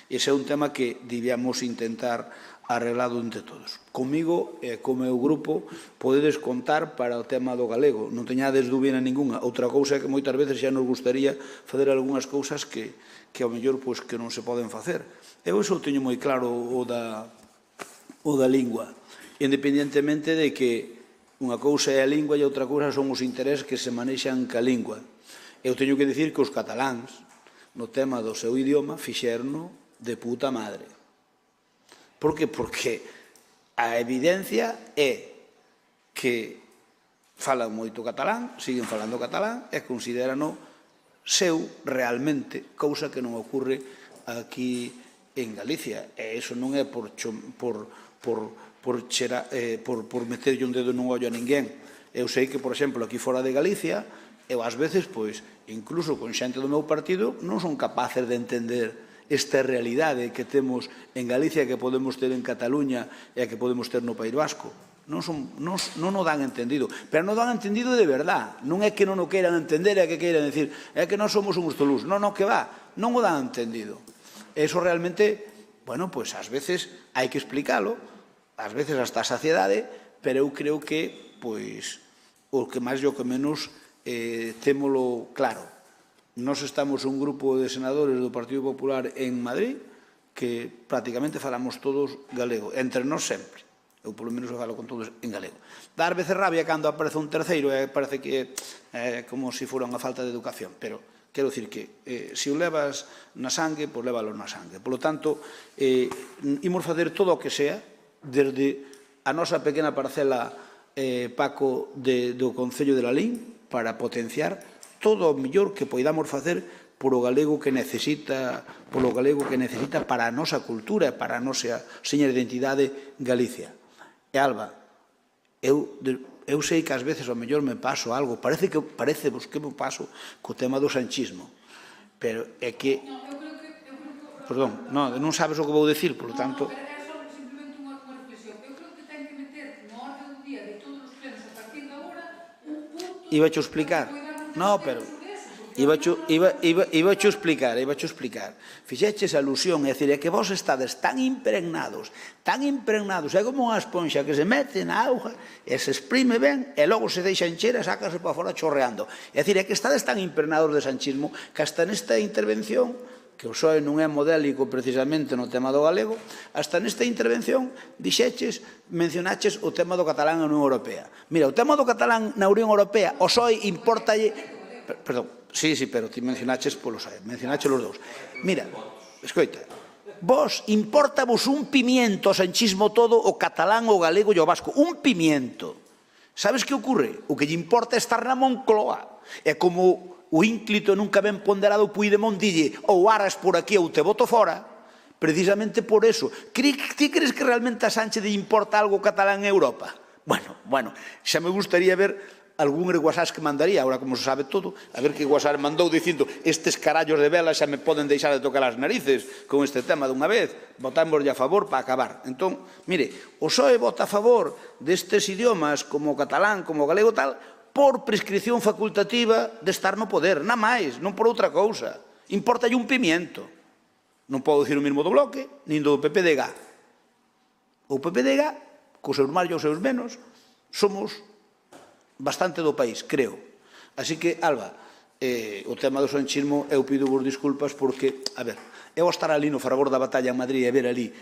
ese é un tema que debíamos intentar arreglado entre todos. Comigo e co meu grupo podedes contar para o tema do galego, non teñades dúbida ninguna. Outra cousa é que moitas veces xa nos gustaría facer algunhas cousas que ao mellor pois que non se poden facer. Eu iso teño moi claro o da lingua, independentemente de que unha cousa é a lingua e outra cousa son os intereses que se manexan ca lingua. Eu teño que dicir que os cataláns, no tema do seu idioma, fixerno de puta madre. Por que? Porque a evidencia é que falan moito catalán, siguen falando catalán e consideran seu realmente, cousa que non ocorre aquí en Galicia. E iso non é por meterlle un dedo nun ollo a ninguén. Eu sei que, por exemplo, aquí fora de Galicia, eu ás veces, pois, incluso con xente do meu partido, non son capaces de entender esta realidade que temos en Galicia, que podemos ter en Cataluña e que podemos ter no País Vasco. Non o dan entendido, pero non o dan entendido de verdad. Non é que non o queiran entender, é que queiran decir, é que non somos uns tolús. Non, que va, non o dan entendido. Eso realmente, bueno, pois ás veces hai que explicalo, ás veces hasta a saciedade, pero eu creo que, pois, o que máis e o que menos témolo claro. Nós estamos un grupo de senadores do Partido Popular en Madrid que prácticamente falamos todos galego, entre nós sempre. Eu, polo menos, falo con todos en galego. Dá ás veces rabia cando aparece un terceiro e parece que é como se fora unha falta de educación, pero quero dicir que se o levas na sangue, pois lévalo na sangue. Por lo tanto, imos facer todo o que sea, desde a nosa pequena parcela, Paco, do Concello de Lalín, para potenciar todo o mellor que poidamos facer polo galego que necesita para a nosa cultura e para a nosa seña de identidade Galicia. E Alba, eu sei que ás veces ao mellor me paso algo, parecevos que me paso co tema do sanchismo, pero é que... Perdón, non sabes o que vou dicir, polo tanto... Simplemente unha reflexión. Eu creo que ten que meter no orde do día de todos os plenos a partir de agora un punto... Iba a explicar. No, pero... Iba a explicar. Fixeches alusión, é dicir, é que vos estades tan impregnados, é como unha esponxa que se mete na auga e se exprime ben e logo se deixa encher e sácase para fora chorreando. É dicir, é que estades tan impregnados de sanchismo que hasta nesta intervención, que o PSOE non é modélico precisamente no tema do galego, hasta nesta intervención mencionaches o tema do catalán na Unión Europea. Mira, o tema do catalán na Unión Europea, o PSOE importalle... Perdón, sí, pero ti mencionaches polo PSOE, mencionaches os dous. Mira, escoita, vos importavos un pimiento, o sanchismo todo, o catalán, o galego e o vasco, un pimiento. Sabes que ocurre? O que lle importa é estar na Moncloa. É como o ínclito nunca ben ponderado Puigdemont dille ou aras por aquí ou te boto fora, precisamente por eso. Ti crees que realmente a Sánchez lle importa algo catalán en Europa? Bueno, xa me gustaría ver algún reguasás que mandaría, ahora como se sabe todo, a ver que guasás mandou dicindo estes carallos de vela xa me poden deixar de tocar as narices con este tema dunha vez, votámoslle a favor para acabar. Entón, mire, o PSOE vota a favor destes idiomas como o catalán, como o galego tal, por prescripción facultativa de estar no poder, na máis, non por outra cousa. Importalle un pimiento. Non podo dicir o mesmo do Bloque, nin do PPDG. O PPDG, cos seus máis e os seus menos, somos bastante do país, creo. Así que, Alba, o tema do sanchismo, eu pido vos disculpas porque, a ver, eu estar ali no fragor da batalla en Madrid e ver ali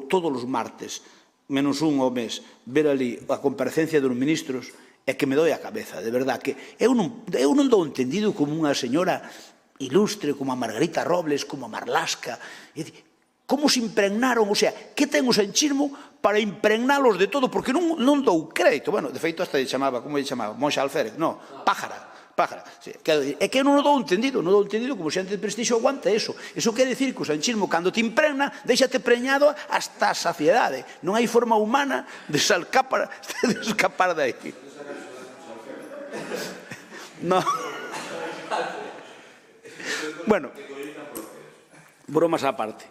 todos os martes, menos un ao mes, ver ali a comparecencia dos ministros, é que me doi a cabeza, de verdad, que eu non dou entendido como unha señora ilustre, como a Margarita Robles, como a Marlaska, como se impregnaron, o sea, que ten o sanchismo para impregnalos de todo, porque non dou crédito, bueno, de feito hasta lle chamaba, como lle chamaba, Monxa Alférez, non, pájara, é que eu non o dou entendido, como xente de prestixio aguanta eso quere dicir que o sanchismo, cando te impregna, déxate preñado hasta a saciedade, non hai forma humana de escapar de aí. No. Bueno, bromas á parte.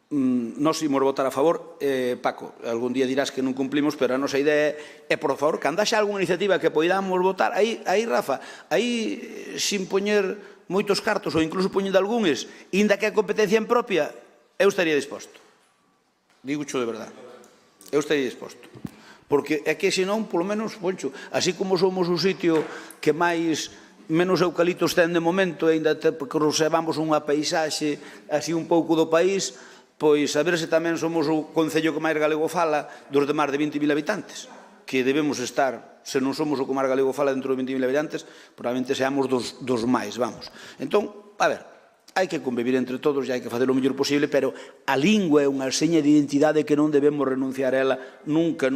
Nos imos votar a favor. Paco, algún día dirás que non cumplimos, pero a nosa idea é, por favor, cando haxa algunha iniciativa que poidamos votar, aí, Rafa, aí sin poñer moitos cartos ou incluso poñendo algúnes, inda que a competencia en propia, eu estaría disposto. Dígocho de verdade. Eu estaría disposto. Porque é que senón, polo menos, Poncho, así como somos o sitio que menos eucaliptos ten de momento, ainda que conservamos unha paisaxe así un pouco do país, pois a ver se tamén somos o concello que máis galego fala dos de máis de 20.000 habitantes, que debemos estar, se non somos o que máis galego fala dentro de 20.000 habitantes, probablemente seamos dos máis, vamos. Entón, a ver, hai que convivir entre todos e hai que facer o mellor posible, pero a lingua é unha seña de identidade que non debemos renunciar a ela nunca.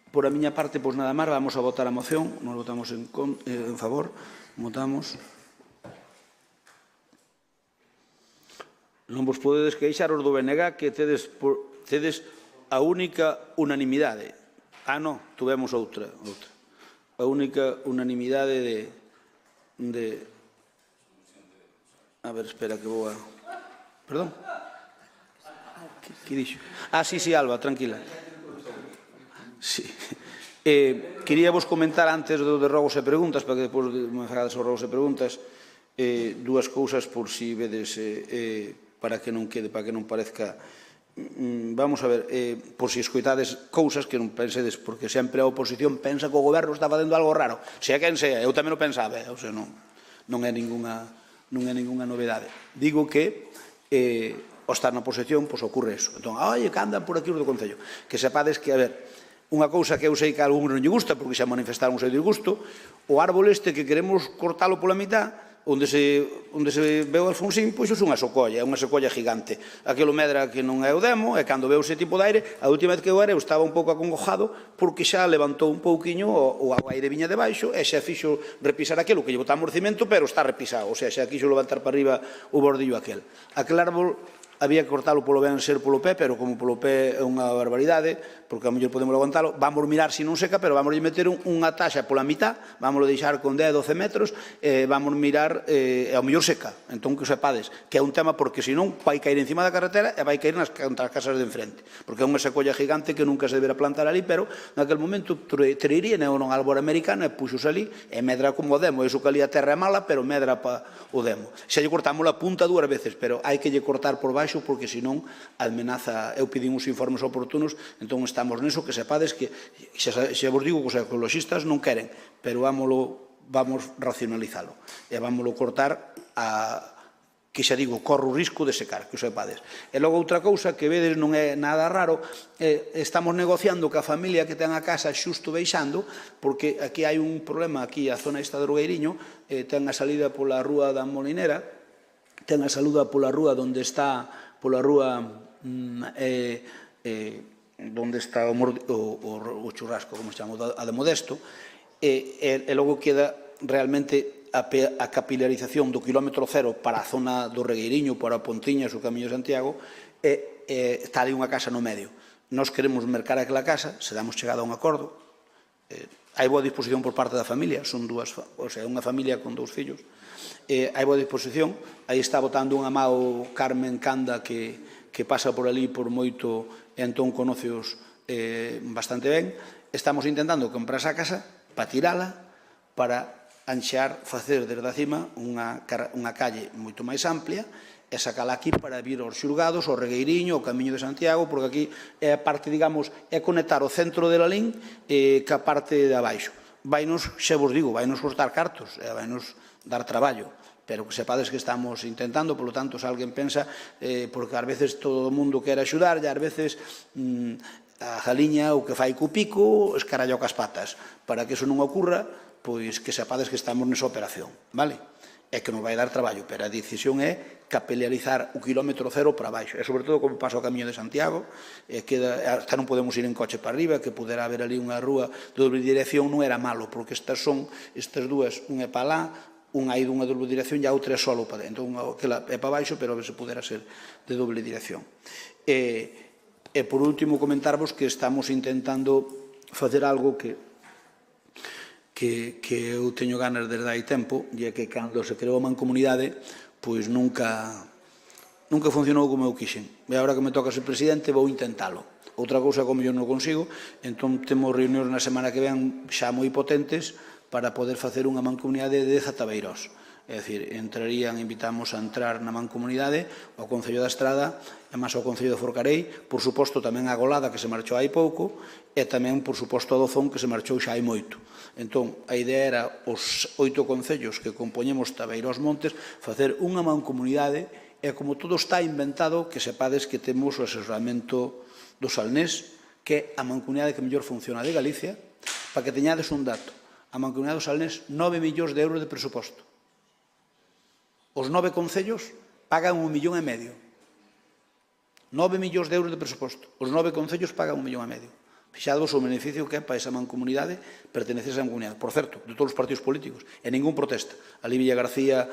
Por a miña parte, pois nada máis, vamos a votar a moción, nos votamos en favor, votamos. Non vos podedes queixar os do BNG que tedes a única unanimidade. Non, tuvemos outra. A única unanimidade de... A ver, espera que vou a... Perdón? Que dixo? Sí, Alba, tranquila. Sí. Quería vos comentar antes do de rogos e preguntas, para que depois me fagades os rogos e preguntas, dúas cousas por si vedes, para que non quede, para que non parezca... Vamos a ver, por si escoitades cousas que non pensedes, porque sempre a oposición pensa que o goberno está facendo algo raro, sea quen sea, eu tamén o pensaba, ou sea, non é ninguna novedade. Digo que ao estar na oposición, pois ocurre eso. Entón, que andan por aquí os do Concello. Que sepades que, a ver, unha cousa que eu sei que a algún non lle gusta, porque xa manifestaron o seu disgusto, o árbol este que queremos cortalo pola mitad, onde se veu Alfonsín, pois é unha secolla gigante. Aquilo medra que non é o demo, e cando veu ese tipo de aire, a última vez que eu era, eu estaba un pouco acongojado, porque xa levantou un pouquiño o aire viña debaixo, e xa fixo repisar aquilo, que lle botamos cimento, pero está repisado, o sea, xa quixo levantar para arriba o bordillo aquel. Aquel árbol había que cortalo polo ben ser polo pé, pero como polo pé é unha barbaridade, porque a mellor podemos aguantalo, vamos mirar se non seca, pero vamos meter unha taxa pola mitad, vamos deixar con 10-12 metros, vamos mirar, ao mellor seca. Entón, que sepades, que é un tema porque senón vai caer encima da carretera e vai caer contra as casas de enfrente, porque é unha secolla gigante que nunca se deberá plantar ali, pero naquele momento treiría non árbore americana e puxos ali, e medra como o demo, iso que ali a terra é mala, pero medra pa o demo. Xa lle cortamos a punta 2 veces, pero hai que lle cortar por baixo, porque senón amenaza. Eu pedín uns informes oportunos, entón estamos neso, que sepades que xa vos digo que os ecologistas non queren, pero vamos racionalizalo e vámoslo cortar que xa digo, corre o risco de secar, que o sepades. E logo outra cousa que vedes non é nada raro, estamos negociando que a familia que ten a casa xusto baixando, porque aquí hai un problema, aquí a zona esta de Drogueiriño, ten a salida pola rúa da Molinera, ten a saluda pola rúa onde está, pola rúa onde está o churrasco, como se chama, a de Modesto, e logo queda realmente a capilarización do kilómetro cero para a zona do Regueiriño, para Pontiñas, o Camiño de Santiago, está ali unha casa no medio. Nós queremos mercar aquela casa, se damos chegada a un acordo, hai boa disposición por parte da familia, son unha familia con 2 fillos, hai boa disposición, aí está botando unha mao Carmen Canda que pasa por ali por moito, e entón conoceos bastante ben. Estamos intentando comprar esa casa para tirala, para anxear, facer desde a cima unha calle moito máis amplia e sacala aquí para vir aos xulgados, ao Regueiriño, ao Camiño de Santiago, porque aquí é a parte, digamos, é conectar o centro de Lalín ca parte de abaixo. Vainos, xa vos digo, vainos costar cartos, vainos dar traballo, pero que sepades que estamos intentando, polo tanto, se alguén pensa, porque ás veces todo o mundo quere axudar, e ás veces a galiña o que fai co pico escaralla cas patas. Para que iso non ocurra, pois que sepades que estamos nesa operación, vale? É que non vai dar traballo, pero a decisión é capilarizar o kilómetro cero para baixo, e sobre todo como pasa o Camiño de Santiago, hasta non podemos ir en coche para arriba, que pudera haber ali unha rúa de doble dirección, non era malo, porque estas dúas, unha é para lá, unha aí dunha doble dirección e a outra é solo para dentro, unha é para baixo, pero a ver se pudera ser de doble dirección. E por último comentarvos que estamos intentando facer algo que eu teño ganas desde hai tempo, e é que cando se creou a mancomunidade, pois nunca funcionou como eu quixen. E agora que me toca ser presidente vou intentalo. Outra cousa como eu non consigo, entón temos reunións na semana que ven xa moi potentes para poder facer unha mancomunidade de 10 atabeiros. É dicir, invitamos a entrar na mancomunidade ao Concello da Estrada e máis ao Concello de Forcarei, por suposto tamén a Golada, que se marchou hai pouco, e tamén, por suposto, a Dozón, que se marchou xa hai moito. Entón, a idea era os 8 concellos que compoñemos Tabeiros Montes facer unha mancomunidade, e como todo está inventado, que sepades que temos o asesoramento do Salnés, que é a mancomunidade que mellor funciona de Galicia, para que teñades un dato. A mancomunidade do Salnés, 9 millóns de euros de presuposto. Os 9 concellos pagan 1,5 millón. 9 millóns de euros de presuposto. Os 9 concellos pagan 1,5 millón. Fixadvos o beneficio que é para esa mancomunidade pertenecer a esa mancomunidade. Por certo, de todos os partidos políticos. E ningún protesta. Ali Villa García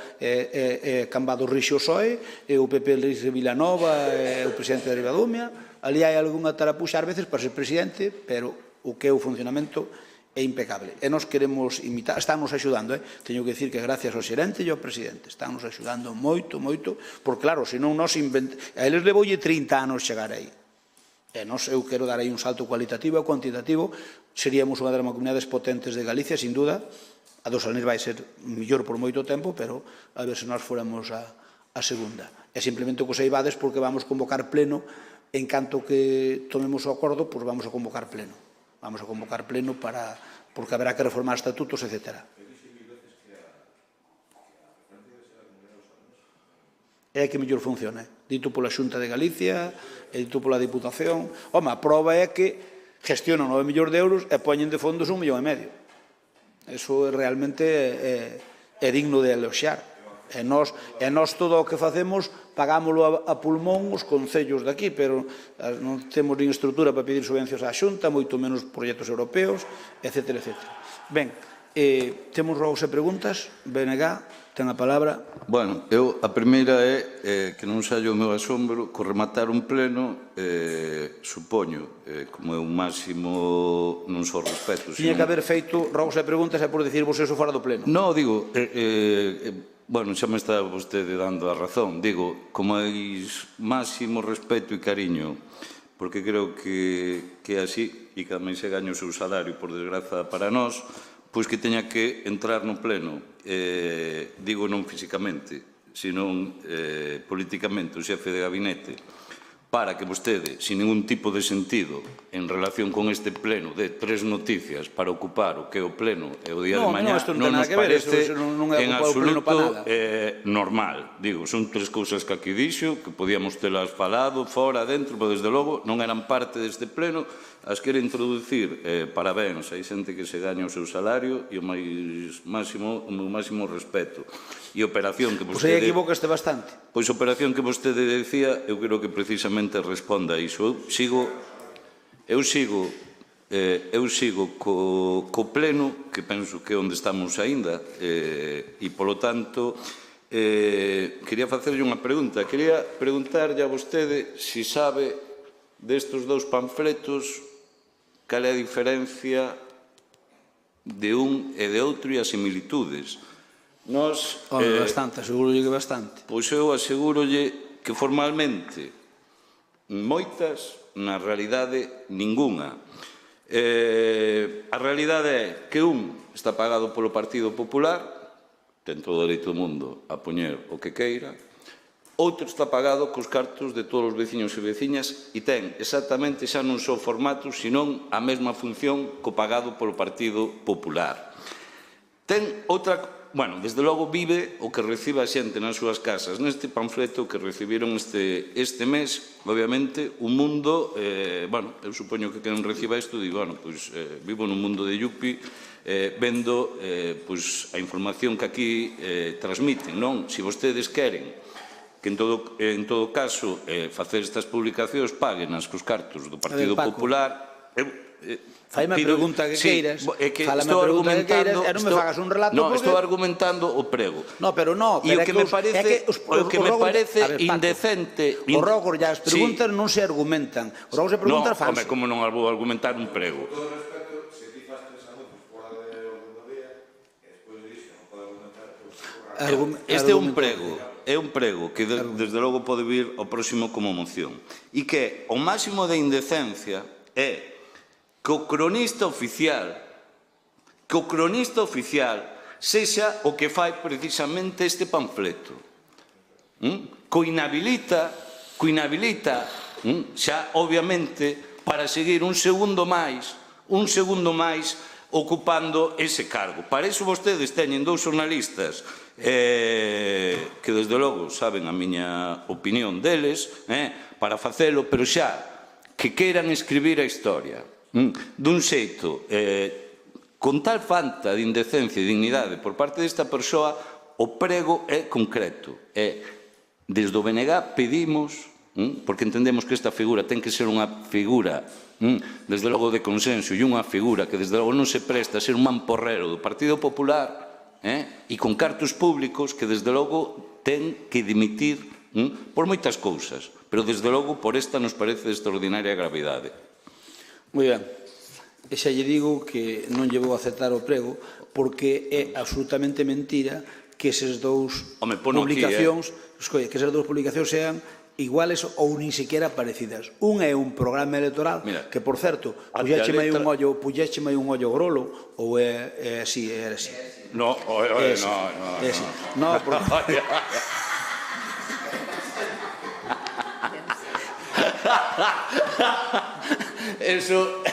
Cambado Rixo Soe, o PP Luis de Vilanova, o presidente de Ribadumia. Ali hai algunha tarapuxa ás veces para ser presidente, pero o que é o funcionamento é impecable. E nos queremos imitar, estánnos axudando, teño que dicir que gracias ao xerente e ao presidente, estánnos axudando moito, moito, porque claro, senón nos a eles levoulle 30 anos chegar aí. E eu quero dar aí un salto cualitativo e cuantitativo, seríamos unha das mancomunidades potentes de Galicia, sin duda, a do Salnés vai ser mellor por moito tempo, pero a ver se nós fóramos a segunda. E simplemente o que saibades porque vamos convocar pleno, en canto que tomemos o acordo, pois vamos a convocar pleno. Vamos a convocar pleno porque haberá que reformar estatutos, etc. É que mellor funciona. Dito pola Xunta de Galicia, e dito pola Diputación. Home, a prova é que gestionan 9 millóns de euros e poñen de fondos 1,5 millón. Eso realmente é digno de eloxiar. E nós todo o que facemos pagámoslo a pulmón os concellos daqui, pero non temos nin estrutura para pedir subvencións á Xunta, moito menos proxectos europeos, etc. Ben, Temos rogos e preguntas. BNG, ten a palabra. Bueno, a primeira é que non saio o meu asombro co rematar un pleno, supoño, como é un máximo non só respeto. Tiña que haber feito rogos e preguntas e por dicir vos eso fora do pleno. No, digo, bueno, xa me está vostede dando a razón, digo, como é máximo respeto e cariño, porque creo que é así, e que tamén se gaña o seu salario, por desgraza para nós, pois que teña que entrar no pleno, digo non físicamente, senón políticamente, o xefe de gabinete, para que vostede, sin ningún tipo de sentido, en relación con este pleno de 3 noticias para ocupar o que é o pleno e o día de mañá, non nos parece en absoluto normal. Digo, son 3 cousas que aquí dixo, que podíamos telas falado, fora, dentro, pero desde logo non eran parte deste pleno. As quere introducir, parabéns, hai xente que se gaña o seu salario e o meu máximo respeto. E a operación que vostede... Pois aí equivocaste bastante. Pois a operación que vostede decía, eu creo que precisamente responda a iso. Eu sigo co pleno, que penso que é onde estamos aínda, e, polo tanto, quería facerlle unha pregunta. Quería preguntarlle a vostede se sabe destes 2 panfletos cal é a diferencia de un e de outro e as similitudes. Bastante, asegúrolle que bastante. Pois eu asegúrolle que formalmente moitas, na realidade ningunha. A realidade é que un está pagado polo Partido Popular, ten todo o dereito do mundo a poñer o que queira, outro está pagado cos cartos de todos os veciños e veciñas e ten exactamente xa non só formato, senón a mesma función co pagado polo Partido Popular. Ten outra... Bueno, desde logo vive o que recibe a xente nas súas casas. Neste panfleto que recibiron este mes, obviamente, un mundo... Bueno, eu supoño que quen reciba isto, digo, bueno, pois vivo nun mundo de yupi, vendo a información que aquí transmiten, non? Se vostedes queren que en todo caso facer estas publicacións paguen-nas cos cartos do Partido Popular. Faime a pregunta que queiras, fálame a pregunta que queiras e non me fagas un relato. Non, estou argumentando o prego. No, pero non. E o que me parece indecente... Os rogos e as preguntas non se argumentan. Os rogos e preguntas fan. Non, como non vou argumentar un prego? Este é un prego. É un prego que desde logo pode vir ao próximo como moción. E que o máximo de indecencia é que o cronista oficial sexa o que fai precisamente este panfleto. Co inhabilita, xa obviamente para seguir un segundo máis ocupando ese cargo. Para iso vostedes teñen 2 xornalistas que desde logo saben a miña opinión deles para facelo, pero xa que queiran escribir a historia dun xeito con tal falta de indecencia e dignidade por parte desta persoa. O prego é concreto, desde o BNG pedimos, porque entendemos que esta figura ten que ser unha figura desde logo de consenso e unha figura que desde logo non se presta a ser un mamporrero do Partido Popular e con cartos públicos que desde logo ten que dimitir por moitas cousas, pero desde logo por esta nos parece de extraordinaria gravidade. Moi ben. E xa lle digo que non lle vou aceptar o prego porque é absolutamente mentira que esas 2 publicacións sean iguales ou nin sequera parecidas. Un é un programa electoral que, por certo, puxécheme aí un ollo grolo ou é así, é así. No, no, porque... Eso...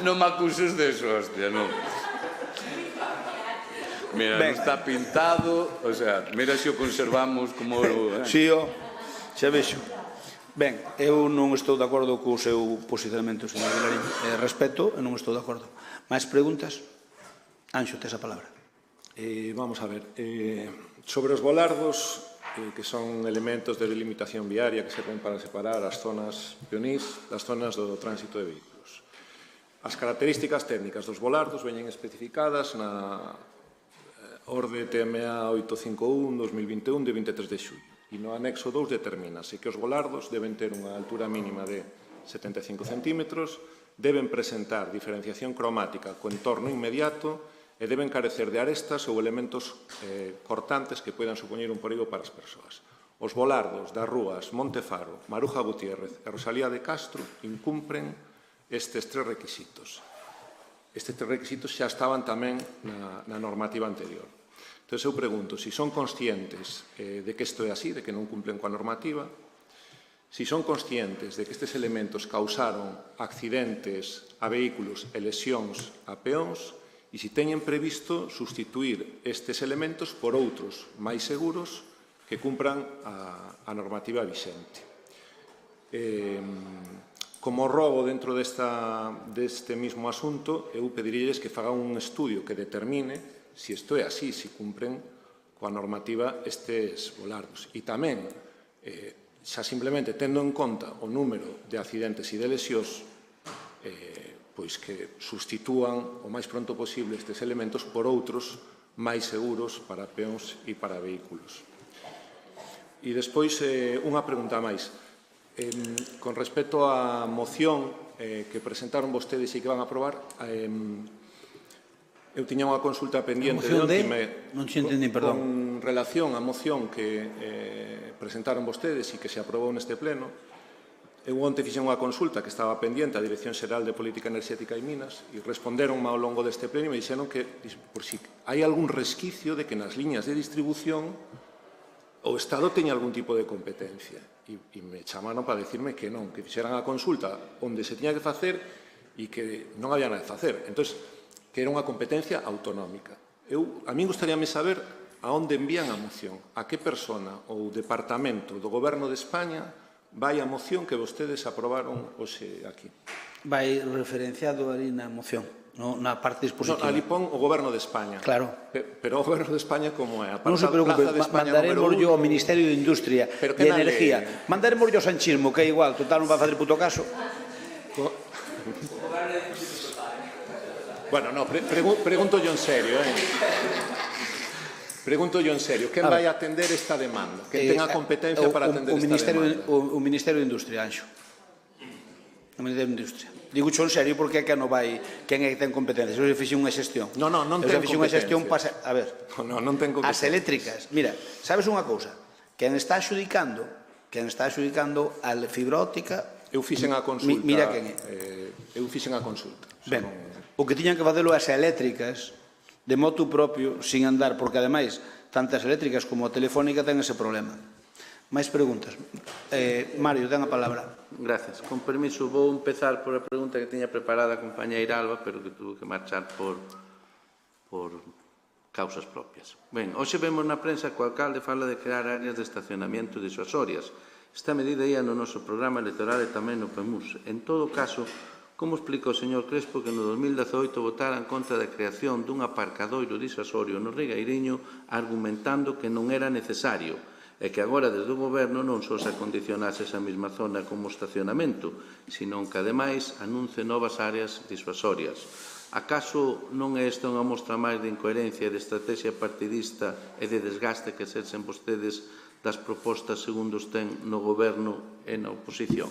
Non me acuses de eso, hostia, non. Mira, non está pintado, o sea, mira se o conservamos como... Sí, xa vexo. Ben, eu non estou de acordo co seu posicionamento, señor Vilarín. Respeto e non estou de acordo. Mais preguntas? Anxo, tes a palabra. Vamos a ver. Sobre os volardos, que son elementos de delimitación viaria que serven para separar as zonas peonís das zonas do tránsito de vehículos. As características técnicas dos volardos veñen especificadas na Orde TMA 851-2021 de 23 de xullo e no anexo 2 determínase que os volardos deben ter unha altura mínima de 75 centímetros, deben presentar diferenciación cromática co entorno inmediato e deben carecer de arestas ou elementos cortantes que poidan supoñer un perigo para as persoas. Os volardos das rúas Montefaro, Maruja Gutiérrez e Rosalía de Castro incumpren estes tres requisitos. Estes tres requisitos xa estaban tamén na normativa anterior. Entón, eu pregunto, se son conscientes de que isto é así, de que non cumplen coa normativa, se son conscientes de que estes elementos causaron accidentes a vehículos e lesións a peóns, e se teñen previsto sustituir estes elementos por outros máis seguros que cumpran a normativa vixente. Como rogo dentro deste mismo asunto, eu pediríles que fagan un estudio que determine se isto é así, se cumpren coa normativa estes volardos. E tamén, xa simplemente tendo en conta o número de accidentes e de lesións, pois que sustitúan o máis pronto posible estes elementos por outros máis seguros para peóns e para vehículos. E despois, unha pregunta máis. Con respecto á moción que presentaron vostedes e que van a aprobar, eu tiña unha consulta pendiente non te entendí, perdón. con relación á moción que presentaron vostedes e que se aprobou neste pleno. Eu onte fixen unha consulta que estaba pendiente á Dirección Xeral de Política Enerxética e Minas e responderonme ao longo deste pleno e me dixeron que por si hai algún resquicio de que nas liñas de distribución o Estado teña algún tipo de competencia. E me chamaron para decirme que non, que fixeran a consulta onde se tiña que facer e que non había nada de facer. Entón, que era unha competencia autonómica. A min gustaríame saber a onde envían a moción, a que persona ou departamento do Goberno de España vai a moción que vostedes aprobaron hoxe aquí. Vai referenciado ali na moción, na parte dispositiva. Ali pon o Goberno de España. Claro. Pero o Goberno de España como é? Non se preocupe, mandaremos yo ao Ministerio de Industria e Energía. Mandaremos yo ao sanchismo, que é igual, total non va a facer puto caso. Bueno, no, pregunto yo en serio, Pregunto yo en serio, quen vai atender esta demanda? Quen ten a competencia para atender esta demanda? O Ministerio de Industria, Anxo. O Ministerio de Industria. Digo xo en serio porque é que non vai, quen é que ten competencia? Eu fixe unha xestión. Non ten competencia. A ver, non ten competencia. As eléctricas, mira, sabes unha cousa? Quen está adxudicando a fibra óptica... Eu fixen a consulta. Mira quen é. Eu fixen a consulta. Ben, o que tiñan que facelo as eléctricas de motu propio, sin andar, porque ademais, tantas eléctricas como a telefónica ten ese problema. Máis preguntas. Mario, ten a palabra. Gracias. Con permiso, vou empezar por a pregunta que tiña preparada a compañeira Alba, pero que tuvo que marchar por causas propias. Ben, hoxe vemos na prensa que o alcalde fala de crear áreas de estacionamento disuasorias. Esta medida ia no noso programa electoral e tamén no PEMUS. En todo caso, como explica o señor Crespo que no 2018 votara en contra da creación dun aparcadoiro disuasorio no Regueiriño argumentando que non era necesario e que agora desde o goberno non só se acondicionase esa mesma zona como estacionamento, senón que ademais anuncie novas áreas disuasorias. Acaso non é esta unha mostra máis de incoherencia e de estrategia partidista e de desgaste que exercen vostedes das propostas segundo ten no goberno e na oposición?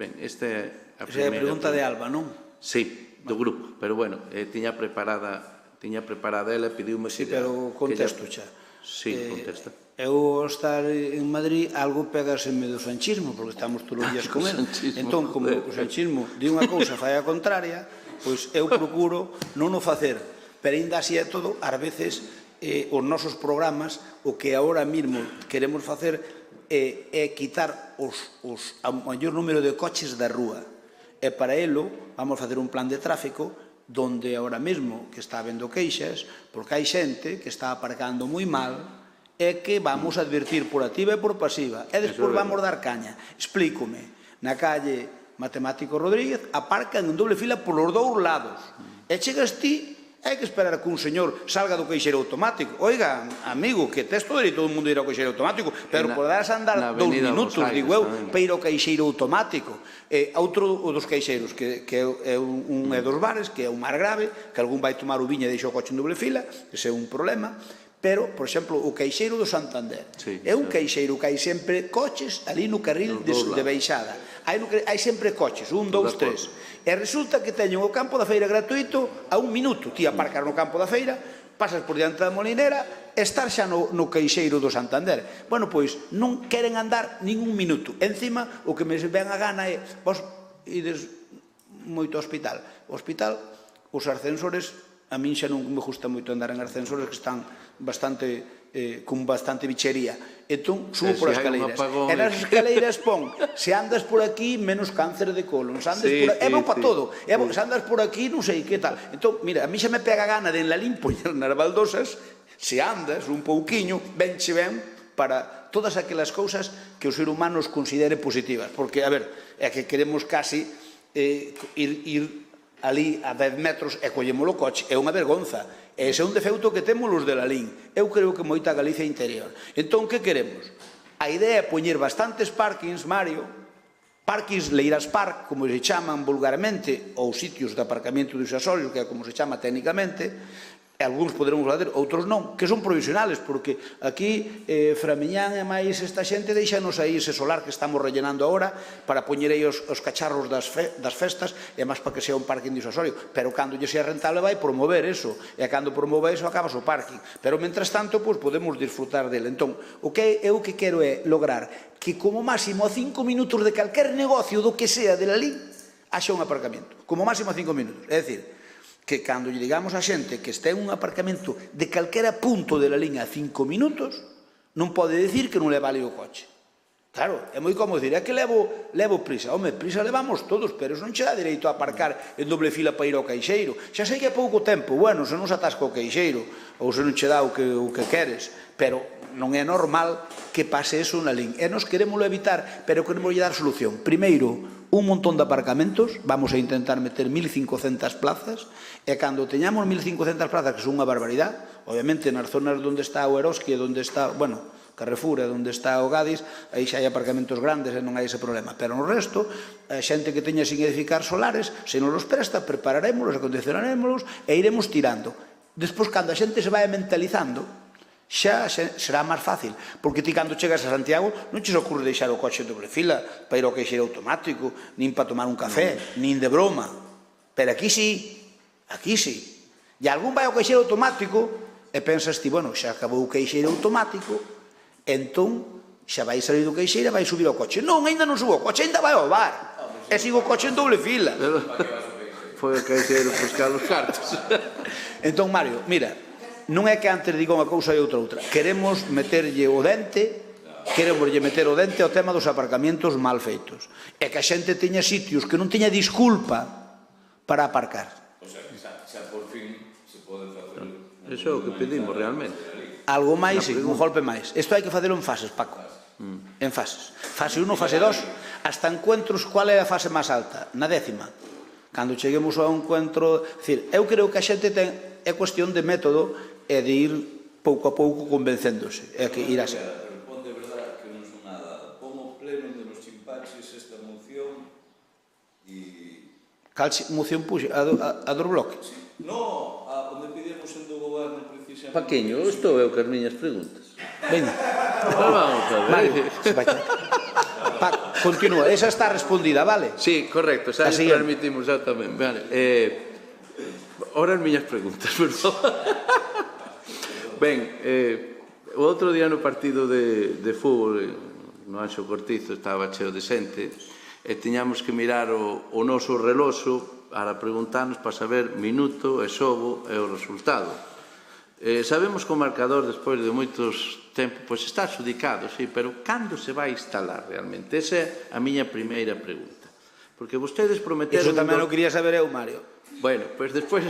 Ben, esta é a primeira... Esa é a pregunta de Alba, non? Sí, do grupo, pero bueno, tiña preparada ela e pediume... Sí, pero contesto xa. Sí, contesta. Eu estar en Madrid algo pegaseme do sanchismo, porque estamos todos os días con ele. Entón, como o sanchismo di unha cousa fai a contraria, pois eu procuro non o facer, pero ainda así é todo, ás veces, os nosos programas, o que agora mesmo queremos facer é quitar o maior número de coches da rúa. E para elo, vamos facer un plan de tráfico donde ahora mesmo que está habendo queixas, porque hai xente que está aparcando moi mal, é que vamos a advertir por activa e por pasiva, e despois vamos dar caña. Explícome, na calle Matemático Rodríguez aparcan en doble fila polos dous lados, e chegas ti hai que esperar que un señor salga do caixeiro automático. Oiga, amigo, que tes todo dereito do mundo ir ao caixeiro automático, pero poderás andar 2 minutos, digo eu, para ir ao caixeiro automático. Outro dos caixeiros, que é un dos bares, que é un mar grave, que algún vai tomar o viña e deixa o coche en doble fila, ese é un problema, pero, por exemplo, o caixeiro do Santander é un caixeiro que hai sempre coches ali no carril de baixada. Hai sempre coches, 1, 2, 3. E resulta que teñen o campo da feira gratuito a 1 minuto. Ti aparcar no campo da feira, pasas por diante da molinera, estar xa no caixeiro do Santander. Bueno, pois non queren andar nin 1 minuto. Encima, o que me ven a gana é, vos ides moito ao hospital. O hospital, os ascensores, a min xa non me gusta moito andar en ascensores que están con bastante bichería. Entón, subo por as escaleiras. E nas escaleiras pon, se andas por aquí, menos cáncer de colon. É bo para todo. Se andas por aquí, non sei que tal. Entón, mira, a mí xa me pega gana de en la limpo nas baldosas, se andas un pouquiño, benche ben para todas aquelas cousas que o ser humano os considere positivas. Porque, a ver, é que queremos casi ir ali a 10 metros e collemos o coche. É unha vergonza. Ese é un defecto que temos os de Lalín. Eu creo que moita Galicia interior. Entón, que queremos? A idea é poñer bastantes parkings, Mario, parkings Leiras Park, como se chaman vulgarmente, ou sitios de aparcamiento de usuarios, que é como se chama técnicamente, e algúns poderemos fazer, outros non, que son provisionales, porque aquí Framiñán e máis esta xente deixanos aí ese solar que estamos rellenando agora para poñer aí os cacharros das festas, e máis para que sea un parking disuasorio, pero cando lle sea rentable vai promover eso, e cando promove eso acabas o parking, pero mentras tanto podemos disfrutar dele. Entón, o que eu que quero é lograr que como máximo a 5 minutos de calquer negocio do que sea de Lalín haxa un aparcamento, como máximo a 5 minutos, é dicir, que cando lle digamos a xente que está en un aparcamento de calquera punto de la liña a 5 minutos, non pode dicir que non le vale o coche. Claro, é moi cómodo dicir, é que levo prisa. Home, prisa levamos todos, pero eso non che dá dereito a aparcar en doble fila para ir ao caixeiro. Xa sei que é pouco tempo, bueno, se non se atasca o caixeiro, ou se non che dá o que queres, pero non é normal que pase eso na LIN. E nos queremoslo evitar, pero queremos dar solución. Primeiro, un montón de aparcamentos, vamos a intentar meter 1.500 plazas, e cando teñamos 1.500 plazas, que son unha barbaridade, obviamente nas zonas onde está o Eroski, onde está, bueno, Carrefour, onde está o Gadis, aí xa hai aparcamentos grandes e non hai ese problema, pero no resto, a xente que teña sin edificar solares, se nos los presta, prepararemos, acondicionaremos e iremos tirando. Despois, cando a xente se vai mentalizando, xa será máis fácil, porque ti cando chegas a Santiago non che se ocurre deixar o coche en doble fila para ir ao caixeiro automático, nin para tomar un café, nin de broma, pero aquí sí, e algún vai ao caixeiro automático e pensas ti, bueno, xa acabou o caixeiro automático, entón xa vai salir do caixeiro e vai subir ao coche. Non, ainda non subo ao coche, ainda vai ao bar e sigo o coche en doble fila. Foi o caixeiro buscar os cartos. Entón, Mario, mira, non é que antes diga unha cousa e outra. Queremos meterlle o dente ao tema dos aparcamientos mal feitos. E que a xente teña sitios que non teña disculpa para aparcar. O sea, que xa por fin se pode facer. Eso é o que pedimos realmente. Algo máis, sí, un golpe máis. Isto hai que facelo en fases, Paco. En fases. Fase 1, fase 2, hasta encuentros, cual é a fase máis alta? Na 10ª. Cando cheguemos ao encuentro, eu creo que a xente é cuestión de método e de ir pouco a pouco convencéndose. É que irá ser. Responde verdad que non son nada. Como pleno de los chimpaches esta moción e... Cal moción puxe? A do bloque? No, onde pedimos en do goberno precisamente... Paquiño, estou eu que as miñas preguntas. Veña. Vamos a ver. Paco, continúa. Esa está respondida, vale? Sí, correcto. Xa transmitimos xa tamén. Ora as miñas preguntas, perdón. Ben, o outro día no partido de fútbol no Anxo Cortizo estaba cheo de xente e tiñamos que mirar o noso reloxo para preguntarnos para saber minuto e xogo e o resultado. Sabemos que o marcador despois de moitos tempos está adjudicado, sí, pero cando se vai instalar realmente? Esa é a miña primeira pregunta. Porque vostedes prometeron... Iso tamén o quería saber eu, Mario. Bueno, pois despois...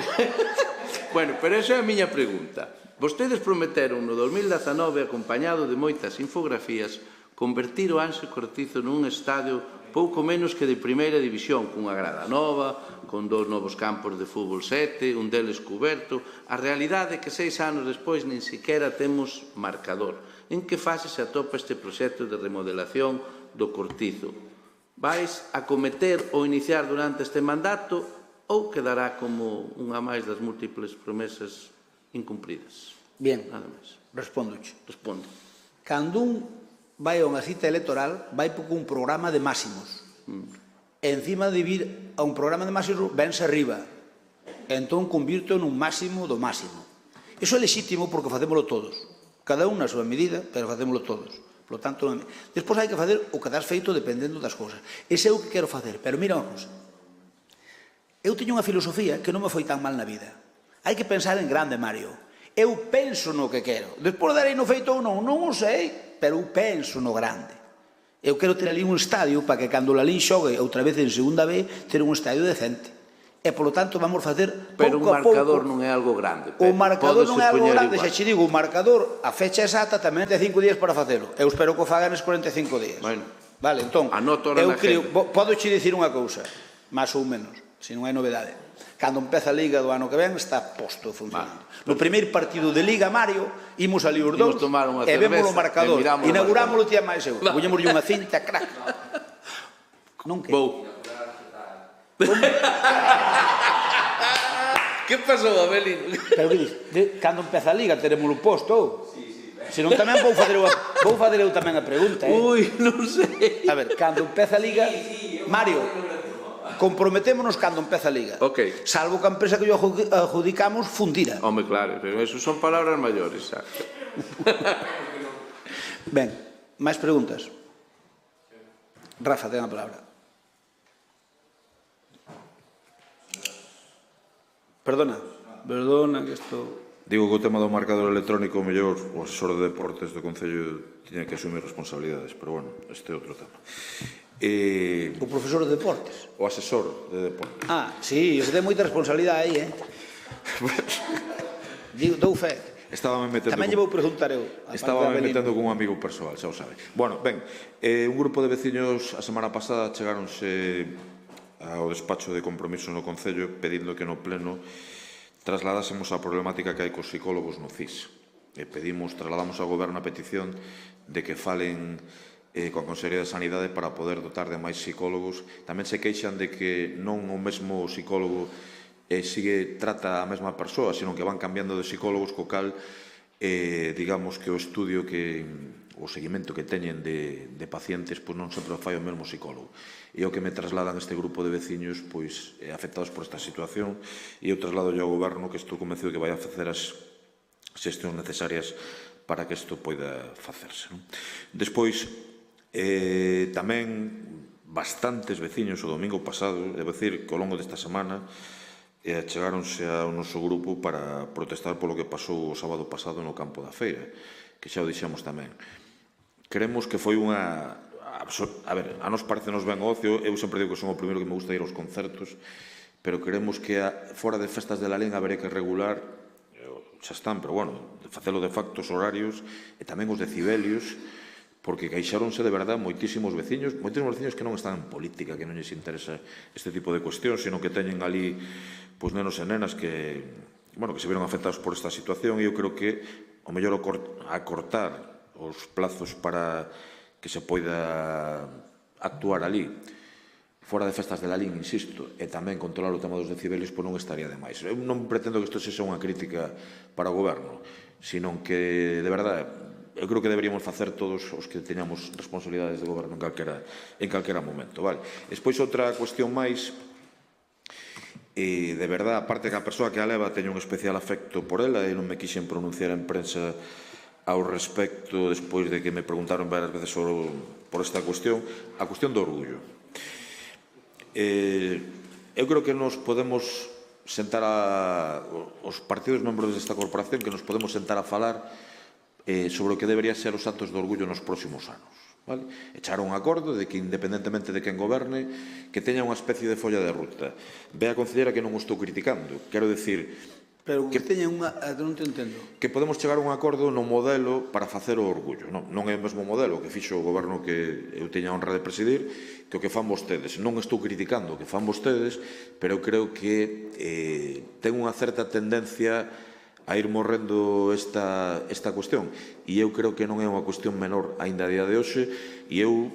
Bueno, pero esa é a miña pregunta. Vostedes prometeron no 2019, acompañado de moitas infografías, convertir o Anxo Cortizo nun estadio pouco menos que de primeira división, cunha grada nova, con 2 novos campos de fútbol 7, un deles cuberto. A realidade é que 6 anos despois nin sequera temos marcador. En que fase se atopa este proxecto de remodelación do Cortizo? Vais a cometer ou iniciar durante este mandato ou quedará como unha máis das múltiples promesas incumpridas? Bien, Nada máis. respóndoche. Responde. Cando un vai a unha cita electoral, vai por un programa de máximos. E encima de vir a un programa de máximos, vense arriba. Entón, convirto nun máximo do máximo. Iso é lexítimo porque facémolo todos. Cada un na súa medida, pero facémolo todos. Por lo tanto, despois hai que facer o que das feito dependendo das cousas. Ese é o que quero facer. Pero mira unha cousa. Eu teño unha filosofía que non me foi tan mal na vida. Hai que pensar en grande, Mario. Eu penso no que quero. Despois darei no feito ou non, non o sei, pero eu penso no grande. Eu quero ter ali un estadio para que cando o Lalín xogue outra vez en segunda B, ter un estadio decente. E, polo tanto, vamos facer pouco a pouco. Pero un marcador non é algo grande. O marcador non é algo grande, xa che digo, o marcador, a fecha exacta, tamén ten 5 días para facelo. Eu espero que o fagan nes 45 días. Bueno. Vale, entón, eu creo, podo che dicir unha cousa, máis ou menos, se non hai novedade. Cando empeza a Liga do ano que ven, está posto funcionando. No primeiro partido de Liga, Mario, imos ali os dous e vemos o marcador. Inaugurámoslo tía máis eu. Poñémoslle unha cinta, crack. Non que? Vou. Que pasou, Abelino? Pero que dices? Cando empeza a Liga, teremoslo posto. Se non tamén vou fazer eu tamén a pregunta. Ui, non sei. A ver, cando empeza a Liga, Mario, comprometémonos cando empeza a Liga. Ok. Salvo que a empresa que yo adjudicamos fundira. Home, claro, pero eso son palabras maiores, xa. Ben, máis preguntas? Rafa, ten a palabra. Perdona que isto... Digo que o tema do marcador electrónico, o mellor, o asesor de deportes do Concello tiña que asumir responsabilidades, pero bueno, este é outro tema. O profesor de deportes? O asesor de deportes. Ah, sí, ten moita responsabilidade aí, Dou fe. Tamén lle vou preguntar eu. Estaba me metendo con un amigo persoal, xa o sabe. Bueno, ben, un grupo de veciños a semana pasada chegáronse ao despacho de compromiso no Concello pedindo que no pleno trasladásemos a problemática que hai cos psicólogos no CIS. Trasladamos ao goberno a petición de que falen coa Consellería de Sanidade para poder dotar de máis psicólogos. Tamén se queixan de que non o mesmo psicólogo trata a mesma persoa, sino que van cambiando de psicólogos, co cal, digamos que o estudio o seguimento que teñen de pacientes non sempre fai o mesmo psicólogo. E o que me trasladan este grupo de veciños afectados por esta situación, e eu traslado ao goberno que estou convencido que vai a facer as xestións necesarias para que isto poida facerse. Despois, tamén bastantes veciños o domingo pasado, debo dicir que ao longo desta semana chegáronse ao noso grupo para protestar polo que pasou o sábado pasado no campo da feira, que xa o dixemos tamén. Creemos que foi unha... A ver, a nos parece nos ben o ocio, eu sempre digo que son o primeiro que me gusta ir aos concertos, pero creemos que fora de festas de Lalín habería que regular, xa están, pero bueno, facelo de facto os horarios e tamén os decibelios, porque queixáronse de verdad moitísimos veciños que non están en política, que non lles interesa este tipo de cuestións, sino que teñen ali nenos e nenas que se viron afectados por esta situación, e eu creo que o mellor acortar os plazos para que se poida actuar ali fora de festas de Lalín, insisto, e tamén controlar o tema dos decibelios, non estaría de máis. Eu non pretendo que isto sexa unha crítica para o goberno, sino que, de verdade, eu creo que deberíamos facer todos os que teñamos responsabilidades de goberno en calquera momento. Despois, outra cuestión máis, e de verdade, aparte que a persoa que a leva teño un especial afecto por ela e non me quixen pronunciar en prensa ao respecto despois de que me preguntaron varias veces por esta cuestión, a cuestión do orgullo. Eu creo que nos podemos sentar os partidos membros desta corporación, que nos podemos sentar a falar sobre o que debería ser os actos de orgullo nos próximos anos. Echar un acordo de que, independentemente de quen goberne, que teña unha especie de folla de ruta. Ve a concelleira que non o estou criticando. Quero dicir, Pero que teñen unha... Non te entendo. Que podemos chegar a un acordo no modelo para facer o orgullo. Non é o mesmo modelo que fixo o goberno que eu teña a honra de presidir que o que fan vostedes. Non estou criticando o que fan vostedes, pero eu creo que ten unha certa tendencia a ir morrendo esta cuestión. E eu creo que non é unha cuestión menor aínda a día de hoxe, e eu,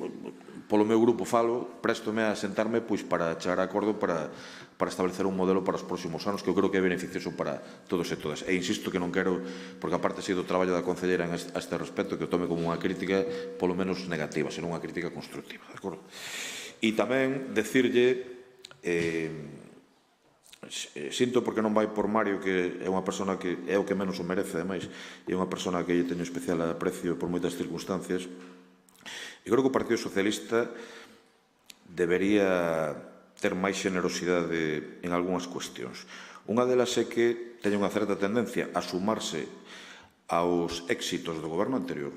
polo meu grupo falo, préstome a sentarme para chegar a acordo para establecer un modelo para os próximos anos que eu creo que é beneficioso para todos e todas. E insisto que non quero, porque aparte sido o traballo da concelleira a este respecto, que o tome como unha crítica polo menos negativa, senón unha crítica constructiva. De acordo? E tamén decirlle, sinto porque non vai por Mario, que é unha persona que é o que menos o merece, ademais, e é unha persona que teño especial aprecio por moitas circunstancias. Eu creo que o Partido Socialista debería ter máis xenerosidade en algunhas cuestións. Unha delas é que teña unha certa tendencia a sumarse aos éxitos do goberno anterior,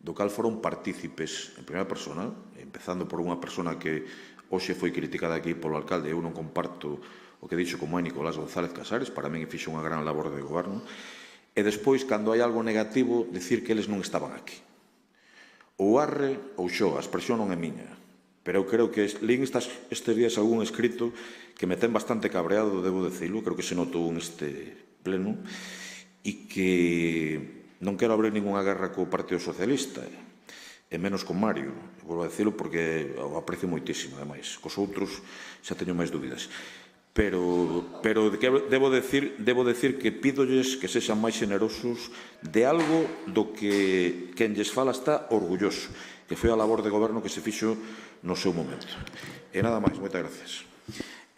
do cal foron partícipes en primeira persona, empezando por unha persona que hoxe foi criticada aquí polo alcalde. Eu non comparto o que dixo como é Nicolás González Casares, para min fixo unha gran labor de goberno, e despois, cando hai algo negativo, dicir que eles non estaban aquí. Ou arre ou xo, a expresión non é miña. Pero eu creo que lín estes días algún escrito que me ten bastante cabreado, debo decirlo, creo que se notou neste pleno, e que non quero abrir ninguna guerra co Partido Socialista, e menos con Mario, volvo a decirlo porque o aprecio moitísimo, ademais. Cos outros xa teño máis dúbidas. Pero debo decir que pídolles que sexan máis xenerosos de algo do que quen lles fala está orgulloso, que foi a labor de goberno que se fixo no seu momento. E nada máis, moitas gracias.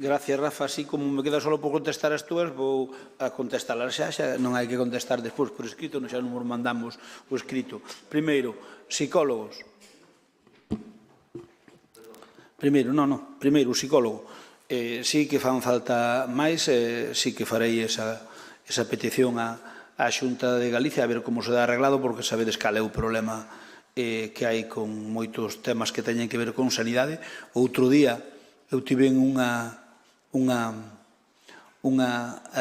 Gracias, Rafa. Así como me queda só por contestar as túas, vou a contestalas xa non hai que contestar despois por escrito, xa non nos mandamos o escrito. Primeiro, psicólogos. Primeiro, o psicólogo. Sí que fan falta máis, sí que farei esa petición á Xunta de Galicia a ver como se dá arreglado, porque sabedes cal é o problema que hai con moitos temas que teñen que ver con sanidade. Outro día eu tive unha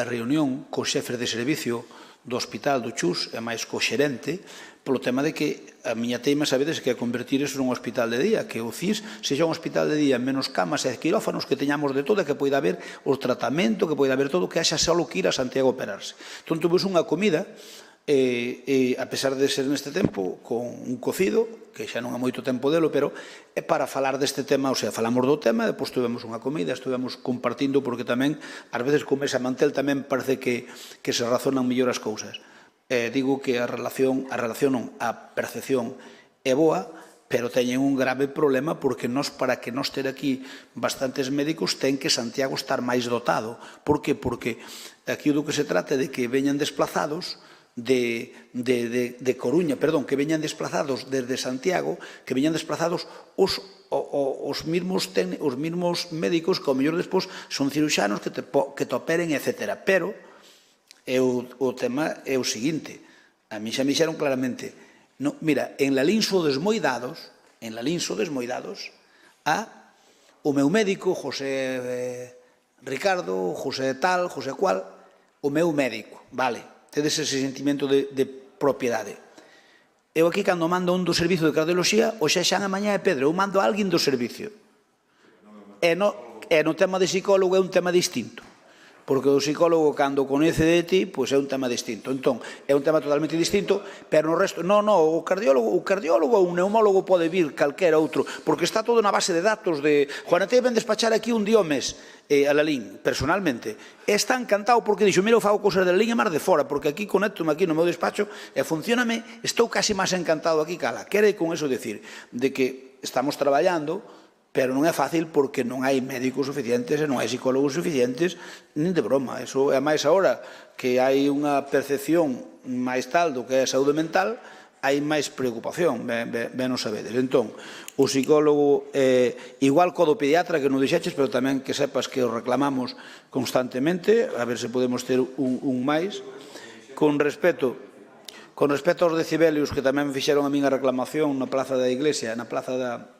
reunión co xefe de servicio do hospital do Chus e máis co xerente polo tema de que a miña teima, sabedes, que é convertir eso nun hospital de día, que o CIS sexa un hospital de día menos camas e quirófanos, que teñamos de todo, que poida haber o tratamento, que poida haber todo, que haxa só que ir a Santiago a operarse. Entón, tuvemos unha comida, a pesar de ser neste tempo, con un cocido, que xa non há moito tempo delo, pero é para falar deste tema, o sea, falamos do tema, depois tuvemos unha comida, estuvemos compartindo, porque tamén, ás veces, con ese mantel tamén parece que se razonan mellor as cousas. Digo que a percepción é boa, pero teñen un grave problema porque para que nos ter aquí bastantes médicos ten que Santiago estar máis dotado. Por que? Porque aquí do que se trata é de que veñan desplazados de Coruña, perdón, que veñan desplazados desde Santiago, que veñan desplazados os mismos médicos que ao mellor despois son ciruxanos que te operen, etc. Pero o tema é o seguinte, a mí xa me dixeron claramente, mira, en Lalinso Desmoidados, o meu médico, José Ricardo, José tal, José cual, o meu médico, vale, tedes ese sentimento de propiedade. Eu aquí, cando mando un do servicio de cardioloxía, o xa a mañá é Pedro, eu mando a alguén do servicio. E no tema de psicólogo é un tema distinto. Porque o psicólogo, cando coñece de ti, pois é un tema distinto. Entón, é un tema totalmente distinto, pero no resto, o cardiólogo ou un neumólogo pode vir calquera outro, porque está todo na base de datos de Juanete ven despachar aquí un día ao mes, a Lalín, personalmente. Está encantado porque dixo, mira, eu fago cousas de Lalín e mar de fora, porque aquí conecto-me aquí no meu despacho e funcioname, estou casi máis encantado aquí cala. Quere con eso decir de que estamos traballando, pero non é fácil porque non hai médicos suficientes e non hai psicólogos suficientes, nin de broma. Eso é máis agora que hai unha percepción máis tal do que é a saúde mental, hai máis preocupación, ben o sabedes. Entón, o psicólogo, igual co do pediatra que non dixeches, pero tamén que sepas que o reclamamos constantemente, a ver se podemos ter un máis. Con respecto aos decibelios, que tamén fixeron a miña reclamación na Plaza da Iglesia, na Plaza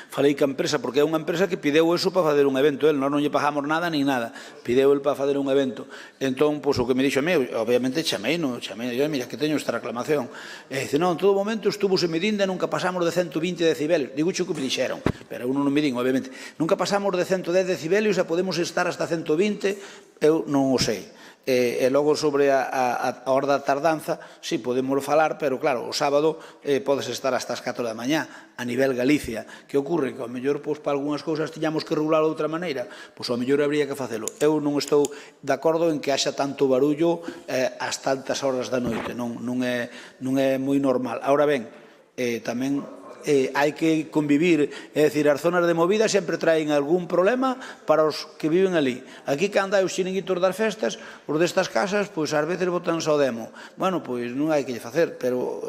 falei ca empresa, porque é unha empresa que pideu eso para fazer un evento, nós non lle pagamos nada nin nada, pideu el para fazer un evento. Entón, pois, o que me dixo a mí, obviamente chamei, mira, que teño esta reclamación. E dice, non, en todo momento estuvose medindo e nunca pasamos de 120 decibelios. Digo xo que me dixeron, pero eu non me din, obviamente. Nunca pasamos de 110 decibelios e podemos estar hasta 120, eu non o sei. E logo sobre a hora da tardanza, si podemos falar, pero claro, o sábado podes estar hasta as 4 da mañá a nivel Galicia. Que ocorre? Que ao mellor, para algunhas cousas tiñamos que regular de outra maneira, pois ao mellor habría que facelo. Eu non estou de acordo en que haxa tanto barullo ás tantas horas da noite, non é moi normal. Ahora ben, tamén hai que convivir, é dicir, as zonas de movida sempre traen algún problema para os que viven ali. Aquí, cando hai os xiringuitos das festas, os destas casas, pois ás veces botan só demo. Bueno, pois non hai que lle facer, pero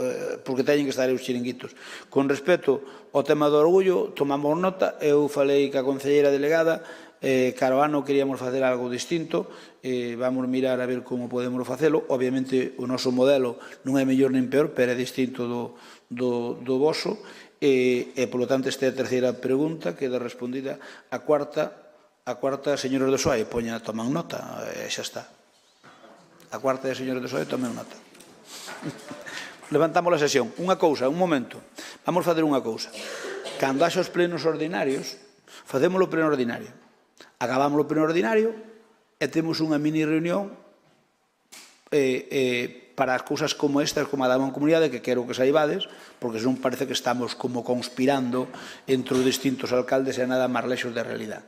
porque teñen que estar os xiringuitos. Con respecto ao tema do orgullo, tomamos nota, eu falei ca concelleira delegada, caro ano queríamos facer algo distinto, vamos mirar a ver como podemos facelo. Obviamente o noso modelo non é mellor nin peor, pero é distinto do voso, e polo tanto esta é a terceira pregunta, queda respondida. A cuarta, señores do PSOE, toman nota, xa está. A cuarta de señores do PSOE, tomen nota. Levantamos a sesión. Unha cousa, un momento, vamos facer unha cousa. Cando haxa os plenos ordinarios, facemos o pleno ordinario. Acabamos o pleno ordinario e temos unha mini reunión para as cousas como estas, como a da Mancomunidade, que quero que saibades, porque non parece que estamos como conspirando entre os distintos alcaldes e nada máis lexos de realidade.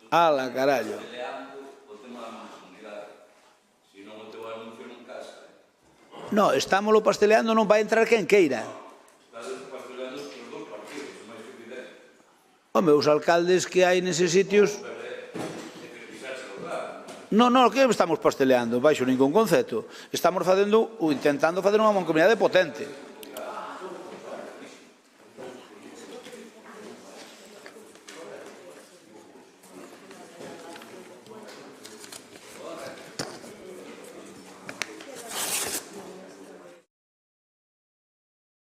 Ala, carallo. No, estámoslo pasteleando, non vai entrar quen queira. Home, os alcaldes que hai neses sitios... Non, que estamos pasteleando, baixo ningún concepto. Estamos intentando facer unha mancomunidade potente.